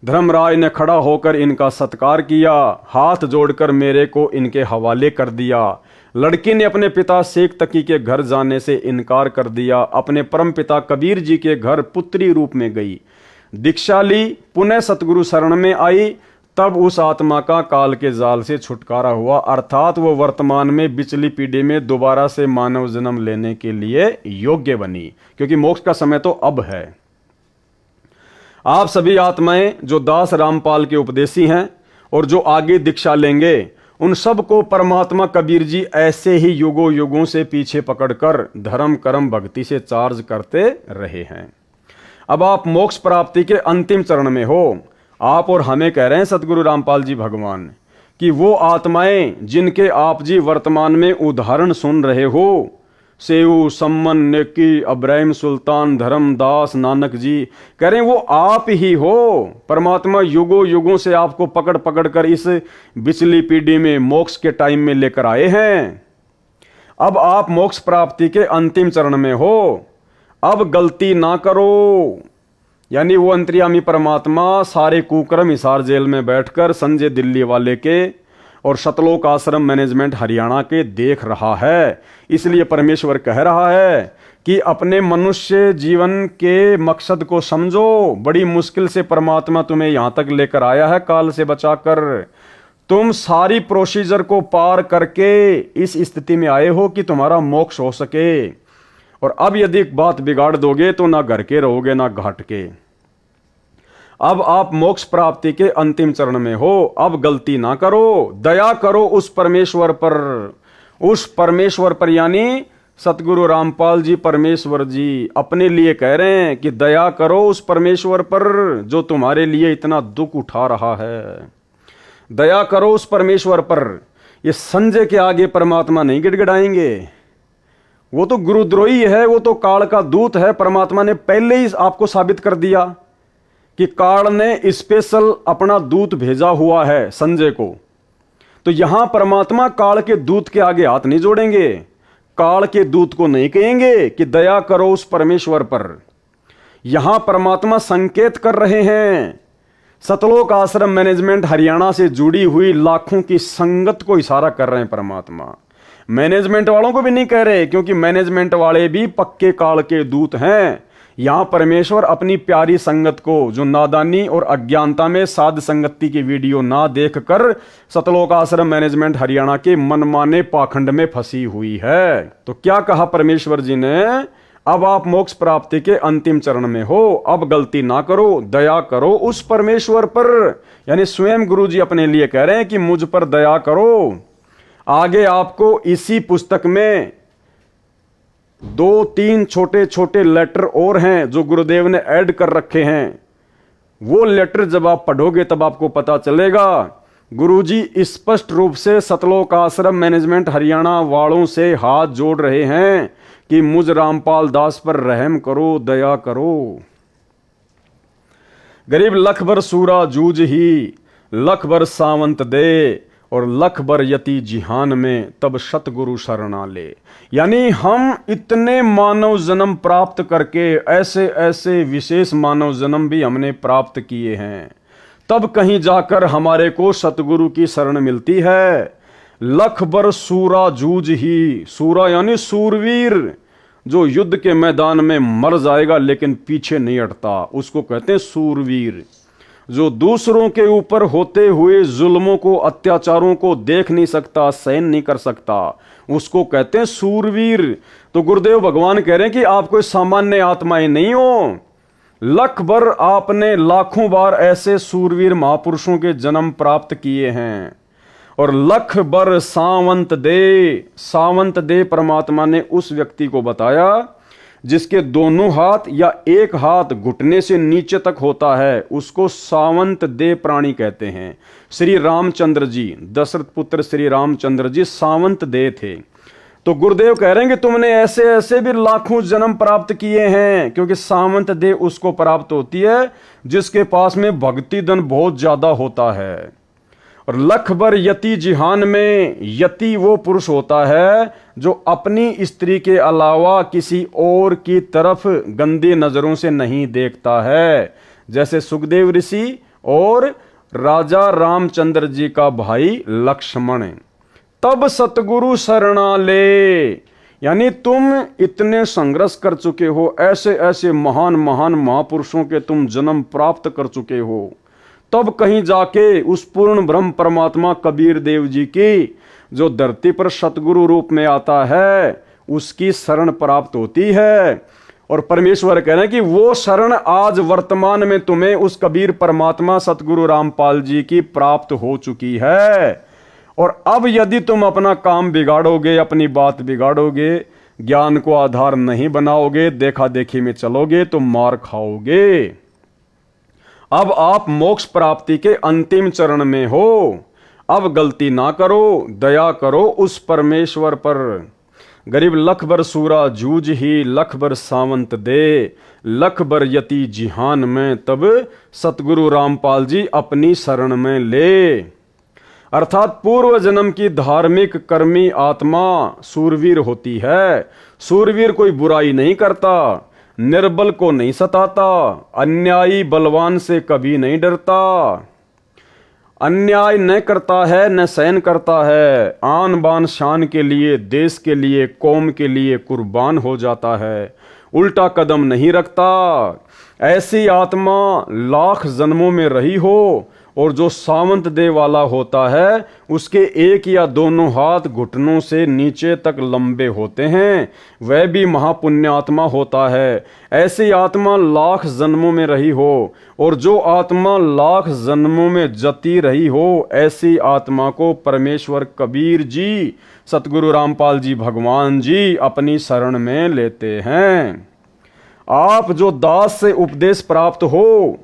धर्मराय ने खड़ा होकर इनका सत्कार किया, हाथ जोड़कर मेरे को इनके हवाले कर दिया। लड़की ने अपने पिता शेख तकी के घर जाने से इनकार कर दिया, अपने परम पिता कबीर जी के घर पुत्री रूप में गई, दीक्षा ली, पुनः सतगुरु शरण में आई। तब उस आत्मा का काल के जाल से छुटकारा हुआ, अर्थात वो वर्तमान में बिचली पीढ़ी में दोबारा से मानव जन्म लेने के लिए योग्य बनी, क्योंकि मोक्ष का समय तो अब है। आप सभी आत्माएं जो दास रामपाल के उपदेशी हैं और जो आगे दीक्षा लेंगे, उन सब को परमात्मा कबीर जी ऐसे ही युगों युगों से पीछे पकड़कर धर्म कर्म भक्ति से चार्ज करते रहे हैं। अब आप मोक्ष प्राप्ति के अंतिम चरण में हो। आप और हमें कह रहे हैं सतगुरु रामपाल जी भगवान कि वो आत्माएं जिनके आप जी वर्तमान में उदाहरण सुन रहे हो, सेऊ, सम्मन, नेकी, अब्राहिम सुल्तान, धर्मदास, नानक जी, कह रहे हैं वो आप ही हो। परमात्मा युगों युगों से आपको पकड़ पकड़ कर इस बिचली पीढ़ी में मोक्ष के टाइम में लेकर आए हैं। अब आप मोक्ष प्राप्ति के अंतिम चरण में हो। अब गलती ना करो। यानी वो अंतर्यामी परमात्मा सारे कुकर्म हिसार जेल में बैठकर संजय दिल्ली वाले के और सतलोक आश्रम मैनेजमेंट हरियाणा के देख रहा है। इसलिए परमेश्वर कह रहा है कि अपने मनुष्य जीवन के मकसद को समझो। बड़ी मुश्किल से परमात्मा तुम्हें यहां तक लेकर आया है, काल से बचाकर। तुम सारी प्रोसीजर को पार करके इस स्थिति में आए हो कि तुम्हारा मोक्ष हो सके। और अब यदि बात बिगाड़ दोगे तो ना घर के रहोगे ना घाट के। अब आप मोक्ष प्राप्ति के अंतिम चरण में हो। अब गलती ना करो, दया करो उस परमेश्वर पर। उस परमेश्वर पर, यानी सतगुरु रामपाल जी परमेश्वर जी अपने लिए कह रहे हैं कि दया करो उस परमेश्वर पर जो तुम्हारे लिए इतना दुख उठा रहा है। दया करो उस परमेश्वर पर। ये संजय के आगे परमात्मा नहीं गिड़गिड़ाएंगे, वो तो गुरुद्रोही है, वो तो काल का दूत है। परमात्मा ने पहले ही आपको साबित कर दिया कि काल ने स्पेशल अपना दूत भेजा हुआ है संजय को। तो यहां परमात्मा काल के दूत के आगे हाथ नहीं जोड़ेंगे, काल के दूत को नहीं कहेंगे कि दया करो उस परमेश्वर पर। यहां परमात्मा संकेत कर रहे हैं, सतलोक आश्रम मैनेजमेंट हरियाणा से जुड़ी हुई लाखों की संगत को इशारा कर रहे हैं परमात्मा। मैनेजमेंट वालों को भी नहीं कह रहे, क्योंकि मैनेजमेंट वाले भी पक्के काल के दूत हैं। यहां परमेश्वर अपनी प्यारी संगत को, जो नादानी और अज्ञानता में साध संगति की वीडियो ना देखकर सतलोक आश्रम मैनेजमेंट हरियाणा के मनमाने पाखंड में फंसी हुई है, तो क्या कहा परमेश्वर जी ने, अब आप मोक्ष प्राप्ति के अंतिम चरण में हो, अब गलती ना करो, दया करो उस परमेश्वर पर। यानी स्वयं गुरु जी अपने लिए कह रहे हैं कि मुझ पर दया करो। आगे आपको इसी पुस्तक में 2-3 छोटे छोटे लेटर और हैं जो गुरुदेव ने ऐड कर रखे हैं। वो लेटर जब आप पढ़ोगे तब आपको पता चलेगा। गुरुजी स्पष्ट रूप से सतलोक आश्रम मैनेजमेंट हरियाणा वालों से हाथ जोड़ रहे हैं कि मुझ रामपाल दास पर रहम करो, दया करो। गरीब लख भर सूरा जूझ ही, लख भर सावंत दे, और लख भर यति जिहान में तब सतगुरु शरणा ले। यानी हम इतने मानव जन्म प्राप्त करके, ऐसे ऐसे विशेष मानव जन्म भी हमने प्राप्त किए हैं, तब कहीं जाकर हमारे को सतगुरु की शरण मिलती है। लख भर सूरा जूझ ही, सूरा यानी सूरवीर, जो युद्ध के मैदान में मर जाएगा लेकिन पीछे नहीं हटता, उसको कहते हैं सूरवीर। जो दूसरों के ऊपर होते हुए जुल्मों को, अत्याचारों को देख नहीं सकता, सहन नहीं कर सकता, उसको कहते हैं सूरवीर। तो गुरुदेव भगवान कह रहे हैं कि आप कोई सामान्य आत्माएं नहीं हो। लख भर आपने लाखों बार ऐसे सूरवीर महापुरुषों के जन्म प्राप्त किए हैं। और लख भर सावंत दे, सावंत दे परमात्मा ने उस व्यक्ति को बताया जिसके दोनों हाथ या एक हाथ घुटने से नीचे तक होता है, उसको सावंत दे प्राणी कहते हैं। श्री रामचंद्र जी, दशरथ पुत्र श्री रामचंद्र जी सावंत दे थे। तो गुरुदेव कह रहे हैं कि तुमने ऐसे ऐसे भी लाखों जन्म प्राप्त किए हैं, क्योंकि सावंत दे उसको प्राप्त होती है जिसके पास में भक्ति धन बहुत ज्यादा होता है। और लख भर यति जिहान में, यति वो पुरुष होता है जो अपनी स्त्री के अलावा किसी और की तरफ गंदी नजरों से नहीं देखता है, जैसे सुखदेव ऋषि और राजा रामचंद्र जी का भाई लक्ष्मण। तब सतगुरु शरणा ले, यानी तुम इतने संघर्ष कर चुके हो, ऐसे ऐसे महान महान महापुरुषों के तुम जन्म प्राप्त कर चुके हो, तब कहीं जाके उस पूर्ण ब्रह्म परमात्मा कबीर देव जी की, जो धरती पर सतगुरु रूप में आता है, उसकी शरण प्राप्त होती है। और परमेश्वर कह रहे हैं कि वो शरण आज वर्तमान में तुम्हें उस कबीर परमात्मा सतगुरु रामपाल जी की प्राप्त हो चुकी है। और अब यदि तुम अपना काम बिगाड़ोगे, अपनी बात बिगाड़ोगे, ज्ञान को आधार नहीं बनाओगे, देखा देखी में चलोगे तो मार खाओगे। अब आप मोक्ष प्राप्ति के अंतिम चरण में हो, अब गलती ना करो, दया करो उस परमेश्वर पर। गरीब लख भर सूरा जूझ ही, लख भर सावंत दे, लख भर यति जिहान में तब सतगुरु रामपाल जी अपनी शरण में ले। अर्थात पूर्व जन्म की धार्मिक कर्मी आत्मा सूरवीर होती है। सूरवीर कोई बुराई नहीं करता, निर्बल को नहीं सताता, अन्यायी बलवान से कभी नहीं डरता, अन्याय न करता है न सहन करता है, आन बान शान के लिए, देश के लिए, कौम के लिए कुर्बान हो जाता है, उल्टा कदम नहीं रखता। ऐसी आत्मा लाख जन्मों में रही हो और जो सावंत देह वाला होता है उसके एक या दोनों हाथ घुटनों से नीचे तक लंबे होते हैं, वह भी महापुण्यात्मा होता है। ऐसी आत्मा लाख जन्मों में रही हो, और जो आत्मा लाख जन्मों में जती रही हो, ऐसी आत्मा को परमेश्वर कबीर जी, सतगुरु रामपाल जी भगवान जी अपनी शरण में लेते हैं। आप जो दास से उपदेश प्राप्त हो,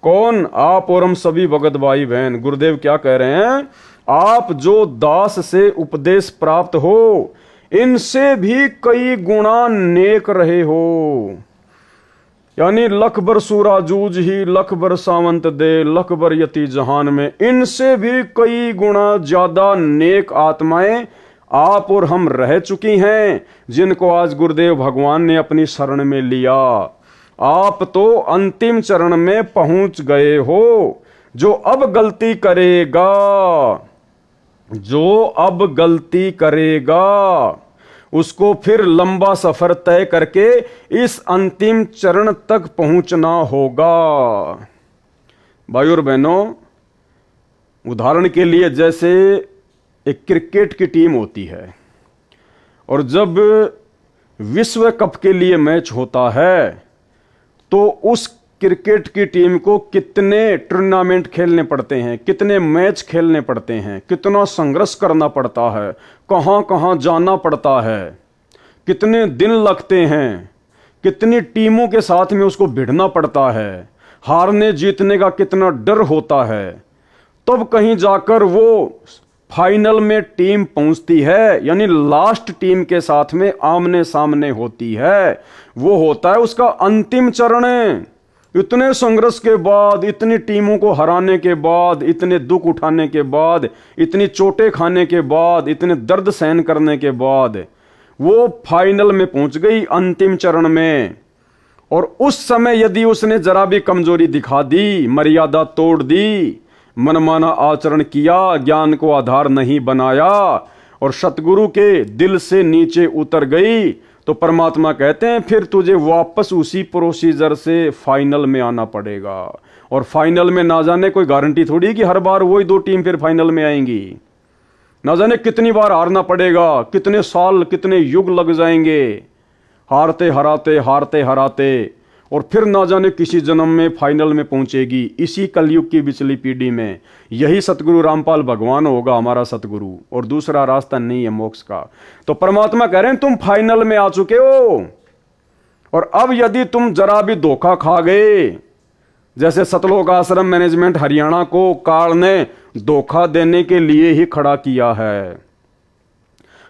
कौन? आप और हम सभी भगत भाई बहन। गुरुदेव क्या कह रहे हैं? आप जो दास से उपदेश प्राप्त हो, इनसे भी कई गुणा नेक रहे हो। यानी लख बर सूरा जूझ ही, लख बर सावंत दे, लख बर यति जहान में, इनसे भी कई गुणा ज्यादा नेक आत्माएं आप और हम रह चुकी हैं, जिनको आज गुरुदेव भगवान ने अपनी शरण में लिया। आप तो अंतिम चरण में पहुंच गए हो। जो अब गलती करेगा, जो अब गलती करेगा, उसको फिर लंबा सफर तय करके इस अंतिम चरण तक पहुंचना होगा। भाइयों और बहनों, उदाहरण के लिए जैसे एक क्रिकेट की टीम होती है, और जब विश्व कप के लिए मैच होता है तो उस क्रिकेट की टीम को कितने टूर्नामेंट खेलने पड़ते हैं, कितने मैच खेलने पड़ते हैं, कितना संघर्ष करना पड़ता है, कहां कहां जाना पड़ता है, कितने दिन लगते हैं, कितनी टीमों के साथ में उसको भिड़ना पड़ता है, हारने जीतने का कितना डर होता है, तब कहीं जाकर वो फाइनल में टीम पहुंचती है, यानी लास्ट टीम के साथ में आमने सामने होती है। वो होता है उसका अंतिम चरण। इतने संघर्ष के बाद, इतनी टीमों को हराने के बाद, इतने दुख उठाने के बाद, इतनी चोटें खाने के बाद, इतने दर्द सहन करने के बाद वो फाइनल में पहुंच गई, अंतिम चरण में। और उस समय यदि उसने जरा भी कमजोरी दिखा दी, मर्यादा तोड़ दी, मनमाना आचरण किया, ज्ञान को आधार नहीं बनाया और सतगुरु के दिल से नीचे उतर गई, तो परमात्मा कहते हैं फिर तुझे वापस उसी प्रोसीजर से फाइनल में आना पड़ेगा। और फाइनल में ना जाने कोई गारंटी थोड़ी कि हर बार वही दो टीम फिर फाइनल में आएंगी। ना जाने कितनी बार हारना पड़ेगा, कितने साल, कितने युग लग जाएंगे हारते हराते, हारते हराते, और फिर ना जाने किसी जन्म में फाइनल में पहुंचेगी। इसी कलयुग की पिछली पीढ़ी में यही सतगुरु रामपाल भगवान होगा हमारा सतगुरु, और दूसरा रास्ता नहीं है मोक्ष का। तो परमात्मा कह रहे हैं तुम फाइनल में आ चुके हो, और अब यदि तुम जरा भी धोखा खा गए, जैसे सतलोक आश्रम मैनेजमेंट हरियाणा को काल ने धोखा देने के लिए ही खड़ा किया है,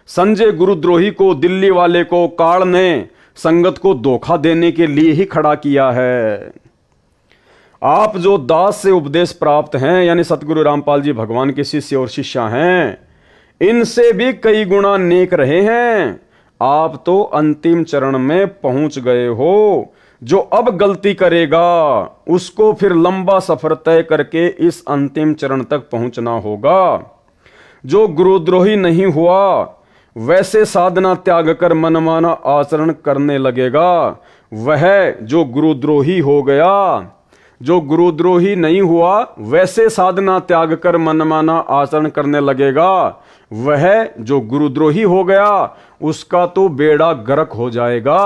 संजय गुरुद्रोही को, दिल्ली वाले को काल ने संगत को धोखा देने के लिए ही खड़ा किया है। आप जो दास से उपदेश प्राप्त हैं, यानी सतगुरु रामपाल जी भगवान के शिष्य और शिष्या हैं, इनसे भी कई गुना नेक रहे हैं। आप तो अंतिम चरण में पहुंच गए हो। जो अब गलती करेगा उसको फिर लंबा सफर तय करके इस अंतिम चरण तक पहुंचना होगा। जो गुरुद्रोही नहीं हुआ, वैसे साधना त्याग कर मनमाना आचरण करने लगेगा, वह जो गुरुद्रोही हो गया। जो गुरुद्रोही नहीं हुआ, वैसे साधना त्याग कर मनमाना आचरण करने लगेगा, वह जो गुरुद्रोही हो गया, उसका तो बेड़ा गर्क हो जाएगा।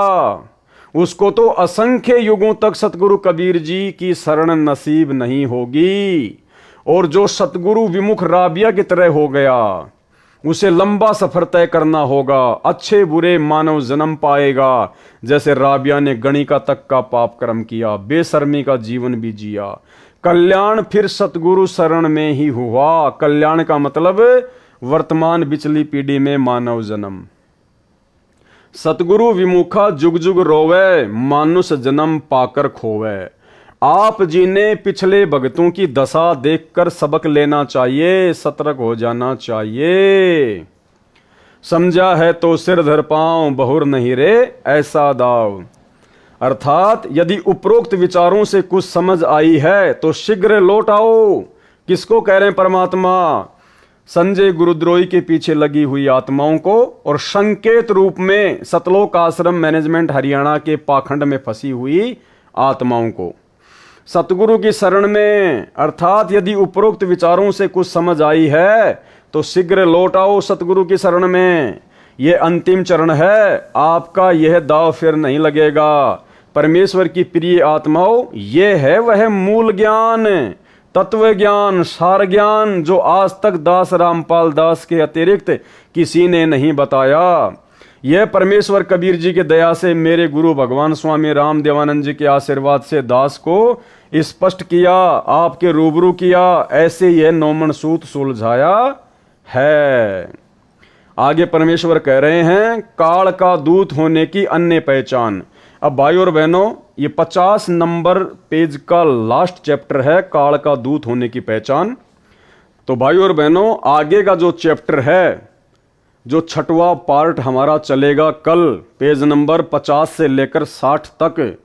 उसको तो असंख्य युगों तक सतगुरु कबीर जी की शरण नसीब नहीं होगी। और जो सतगुरु विमुख राबिया की तरह हो गया, उसे लंबा सफर तय करना होगा, अच्छे बुरे मानव जन्म पाएगा। जैसे राबिया ने गणिका तक का पाप कर्म किया, बेशर्मी का जीवन भी जिया, कल्याण फिर सतगुरु शरण में ही हुआ। कल्याण का मतलब वर्तमान बिचली पीढ़ी में मानव जन्म। सतगुरु विमुखा जुग जुग रोवे, मानुष जन्म पाकर खोवे। आप जी ने पिछले भगतों की दशा देखकर सबक लेना चाहिए, सतर्क हो जाना चाहिए। समझा है तो सिर धर पांव, बहुर नहीं रे ऐसा दाव। अर्थात यदि उपरोक्त विचारों से कुछ समझ आई है तो शीघ्र लौट आओ। किसको कह रहे हैं परमात्मा? संजय गुरुद्रोही के पीछे लगी हुई आत्माओं को, और संकेत रूप में सतलोक आश्रम मैनेजमेंट हरियाणा के पाखंड में फंसी हुई आत्माओं को। सतगुरु की शरण में, अर्थात यदि उपरोक्त विचारों से कुछ समझ आई है तो शीघ्र लौट आओ सतगुरु की शरण में। यह अंतिम चरण है, आपका यह दाव फिर नहीं लगेगा। परमेश्वर की प्रिय आत्माओं, यह है वह मूल ज्ञान, तत्व ज्ञान, सार ज्ञान जो आज तक दास रामपाल दास के अतिरिक्त किसी ने नहीं बताया। यह परमेश्वर कबीर जी की दया से, मेरे गुरु भगवान स्वामी राम देवानंद जी के आशीर्वाद से दास को स्पष्ट किया, आपके रूबरू किया, ऐसे यह नौमन सूत सुलझाया है। आगे परमेश्वर कह रहे हैं, काल का दूत होने की अन्य पहचान। अब भाई और बहनों, ये 50 नंबर पेज का लास्ट चैप्टर है, काल का दूत होने की पहचान। तो भाई और बहनों, आगे का जो चैप्टर है, जो 6वां पार्ट हमारा चलेगा कल, पेज नंबर 50 से लेकर 60 तक,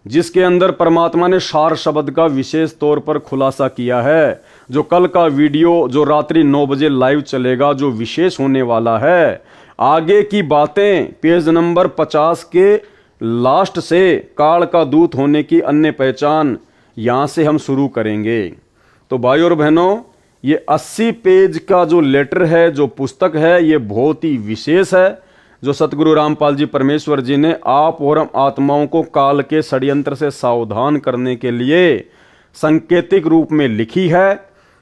जिसके अंदर परमात्मा ने सार शब्द का विशेष तौर पर खुलासा किया है। जो कल का वीडियो जो रात्रि 9 बजे लाइव चलेगा, जो विशेष होने वाला है, आगे की बातें पेज नंबर 50 के लास्ट से काल का दूत होने की अन्य पहचान, यहां से हम शुरू करेंगे। तो भाई और बहनों, ये 80 पेज का जो लेटर है, जो पुस्तक है, ये बहुत ही विशेष है, जो सतगुरु रामपाल जी परमेश्वर जी ने आप और हम आत्माओं को काल के षड्यंत्र से सावधान करने के लिए सांकेतिक रूप में लिखी है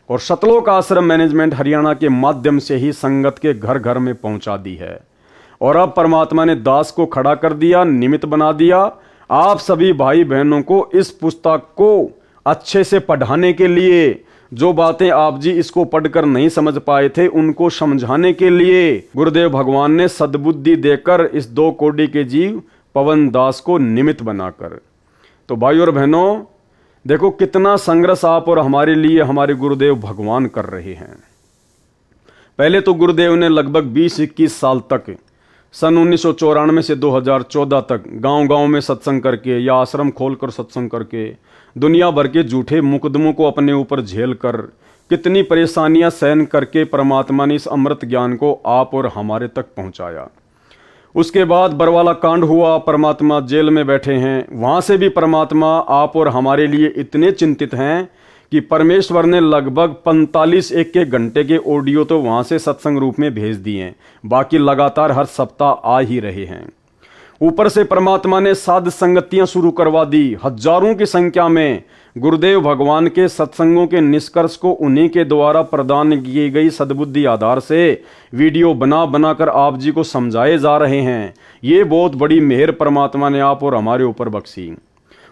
और सतलोक आश्रम मैनेजमेंट हरियाणा के माध्यम से ही संगत के घर घर में पहुंचा दी है। और अब परमात्मा ने दास को खड़ा कर दिया, निमित्त बना दिया, आप सभी भाई बहनों को इस पुस्तक को अच्छे से पढ़ाने के लिए, जो बातें आप जी इसको पढ़कर नहीं समझ पाए थे उनको समझाने के लिए गुरुदेव भगवान ने सद्बुद्धि देकर इस 2 कोटि के जीव पवन दास को निमित्त बनाकर। तो भाई और बहनों, देखो कितना संघर्ष आप और हमारे लिए हमारे गुरुदेव भगवान कर रहे हैं। पहले तो गुरुदेव ने लगभग 20-21 साल तक, सन 1994 से 2014 तक गांव-गांव में सत्संग करके या आश्रम खोलकर सत्संग करके, दुनिया भर के झूठे मुकदमों को अपने ऊपर झेल कर, कितनी परेशानियां सहन करके परमात्मा ने इस अमृत ज्ञान को आप और हमारे तक पहुंचाया। उसके बाद बरवाला कांड हुआ, परमात्मा जेल में बैठे हैं, वहां से भी परमात्मा आप और हमारे लिए इतने चिंतित हैं कि परमेश्वर ने लगभग 45 घंटे के ऑडियो तो वहां से सत्संग रूप में भेज दिए हैं, बाकी लगातार हर सप्ताह आ ही रहे हैं। ऊपर से परमात्मा ने साध संगतियां शुरू करवा दी, हजारों की संख्या में गुरुदेव भगवान के सत्संगों के निष्कर्ष को उन्हीं के द्वारा प्रदान की गई सद्बुद्धि आधार से वीडियो बना बनाकर आप जी को समझाए जा रहे हैं। ये बहुत बड़ी मेहर परमात्मा ने आप और हमारे ऊपर बख्शी।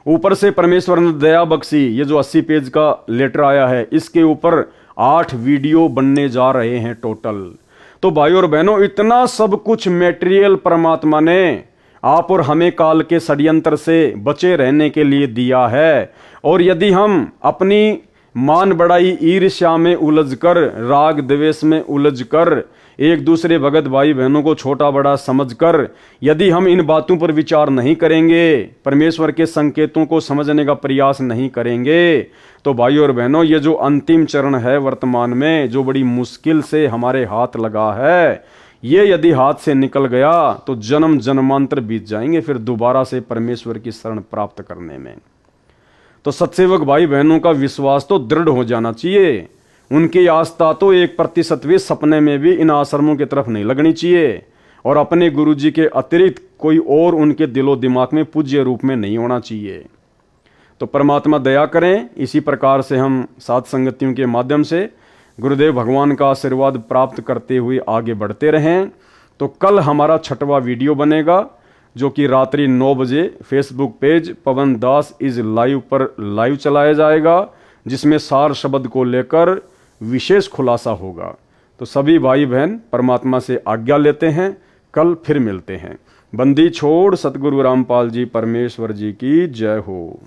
ऊपर से परमेश्वर ने दया बख्शी। ये जो 80 पेज का लेटर आया है, इसके ऊपर 8 वीडियो बनने जा रहे हैं टोटल। तो भाई और बहनों, इतना सब कुछ मटेरियल परमात्मा ने आप और हमें काल के षड्यंत्र से बचे रहने के लिए दिया है। और यदि हम अपनी मान बढ़ाई ईर्ष्या में उलझकर, राग द्वेष में उलझकर, एक दूसरे भगत भाई बहनों को छोटा बड़ा समझकर यदि हम इन बातों पर विचार नहीं करेंगे, परमेश्वर के संकेतों को समझने का प्रयास नहीं करेंगे, तो भाई और बहनों, ये जो अंतिम चरण है वर्तमान में, जो बड़ी मुश्किल से हमारे हाथ लगा है, ये यदि हाथ से निकल गया तो जन्म जन्मांतर बीत जाएंगे फिर दोबारा से परमेश्वर की शरण प्राप्त करने में। तो सत्सेवक भाई बहनों का विश्वास तो दृढ़ हो जाना चाहिए। उनकी आस्था तो 1% भी सपने में भी इन आश्रमों की तरफ नहीं लगनी चाहिए, और अपने गुरु जी के अतिरिक्त कोई और उनके दिलो दिमाग में पूज्य रूप में नहीं होना चाहिए। तो परमात्मा दया करें, इसी प्रकार से हम साध संगतियों के माध्यम से गुरुदेव भगवान का आशीर्वाद प्राप्त करते हुए आगे बढ़ते रहें। तो कल हमारा 6वां वीडियो बनेगा, जो कि रात्रि 9 बजे Facebook page Pawan Das is live पर लाइव चलाया जाएगा, जिसमें सार शब्द को लेकर विशेष खुलासा होगा। तो सभी भाई बहन परमात्मा से आज्ञा लेते हैं, कल फिर मिलते हैं। बंदी छोड़ सतगुरु रामपाल जी परमेश्वर जी की जय हो।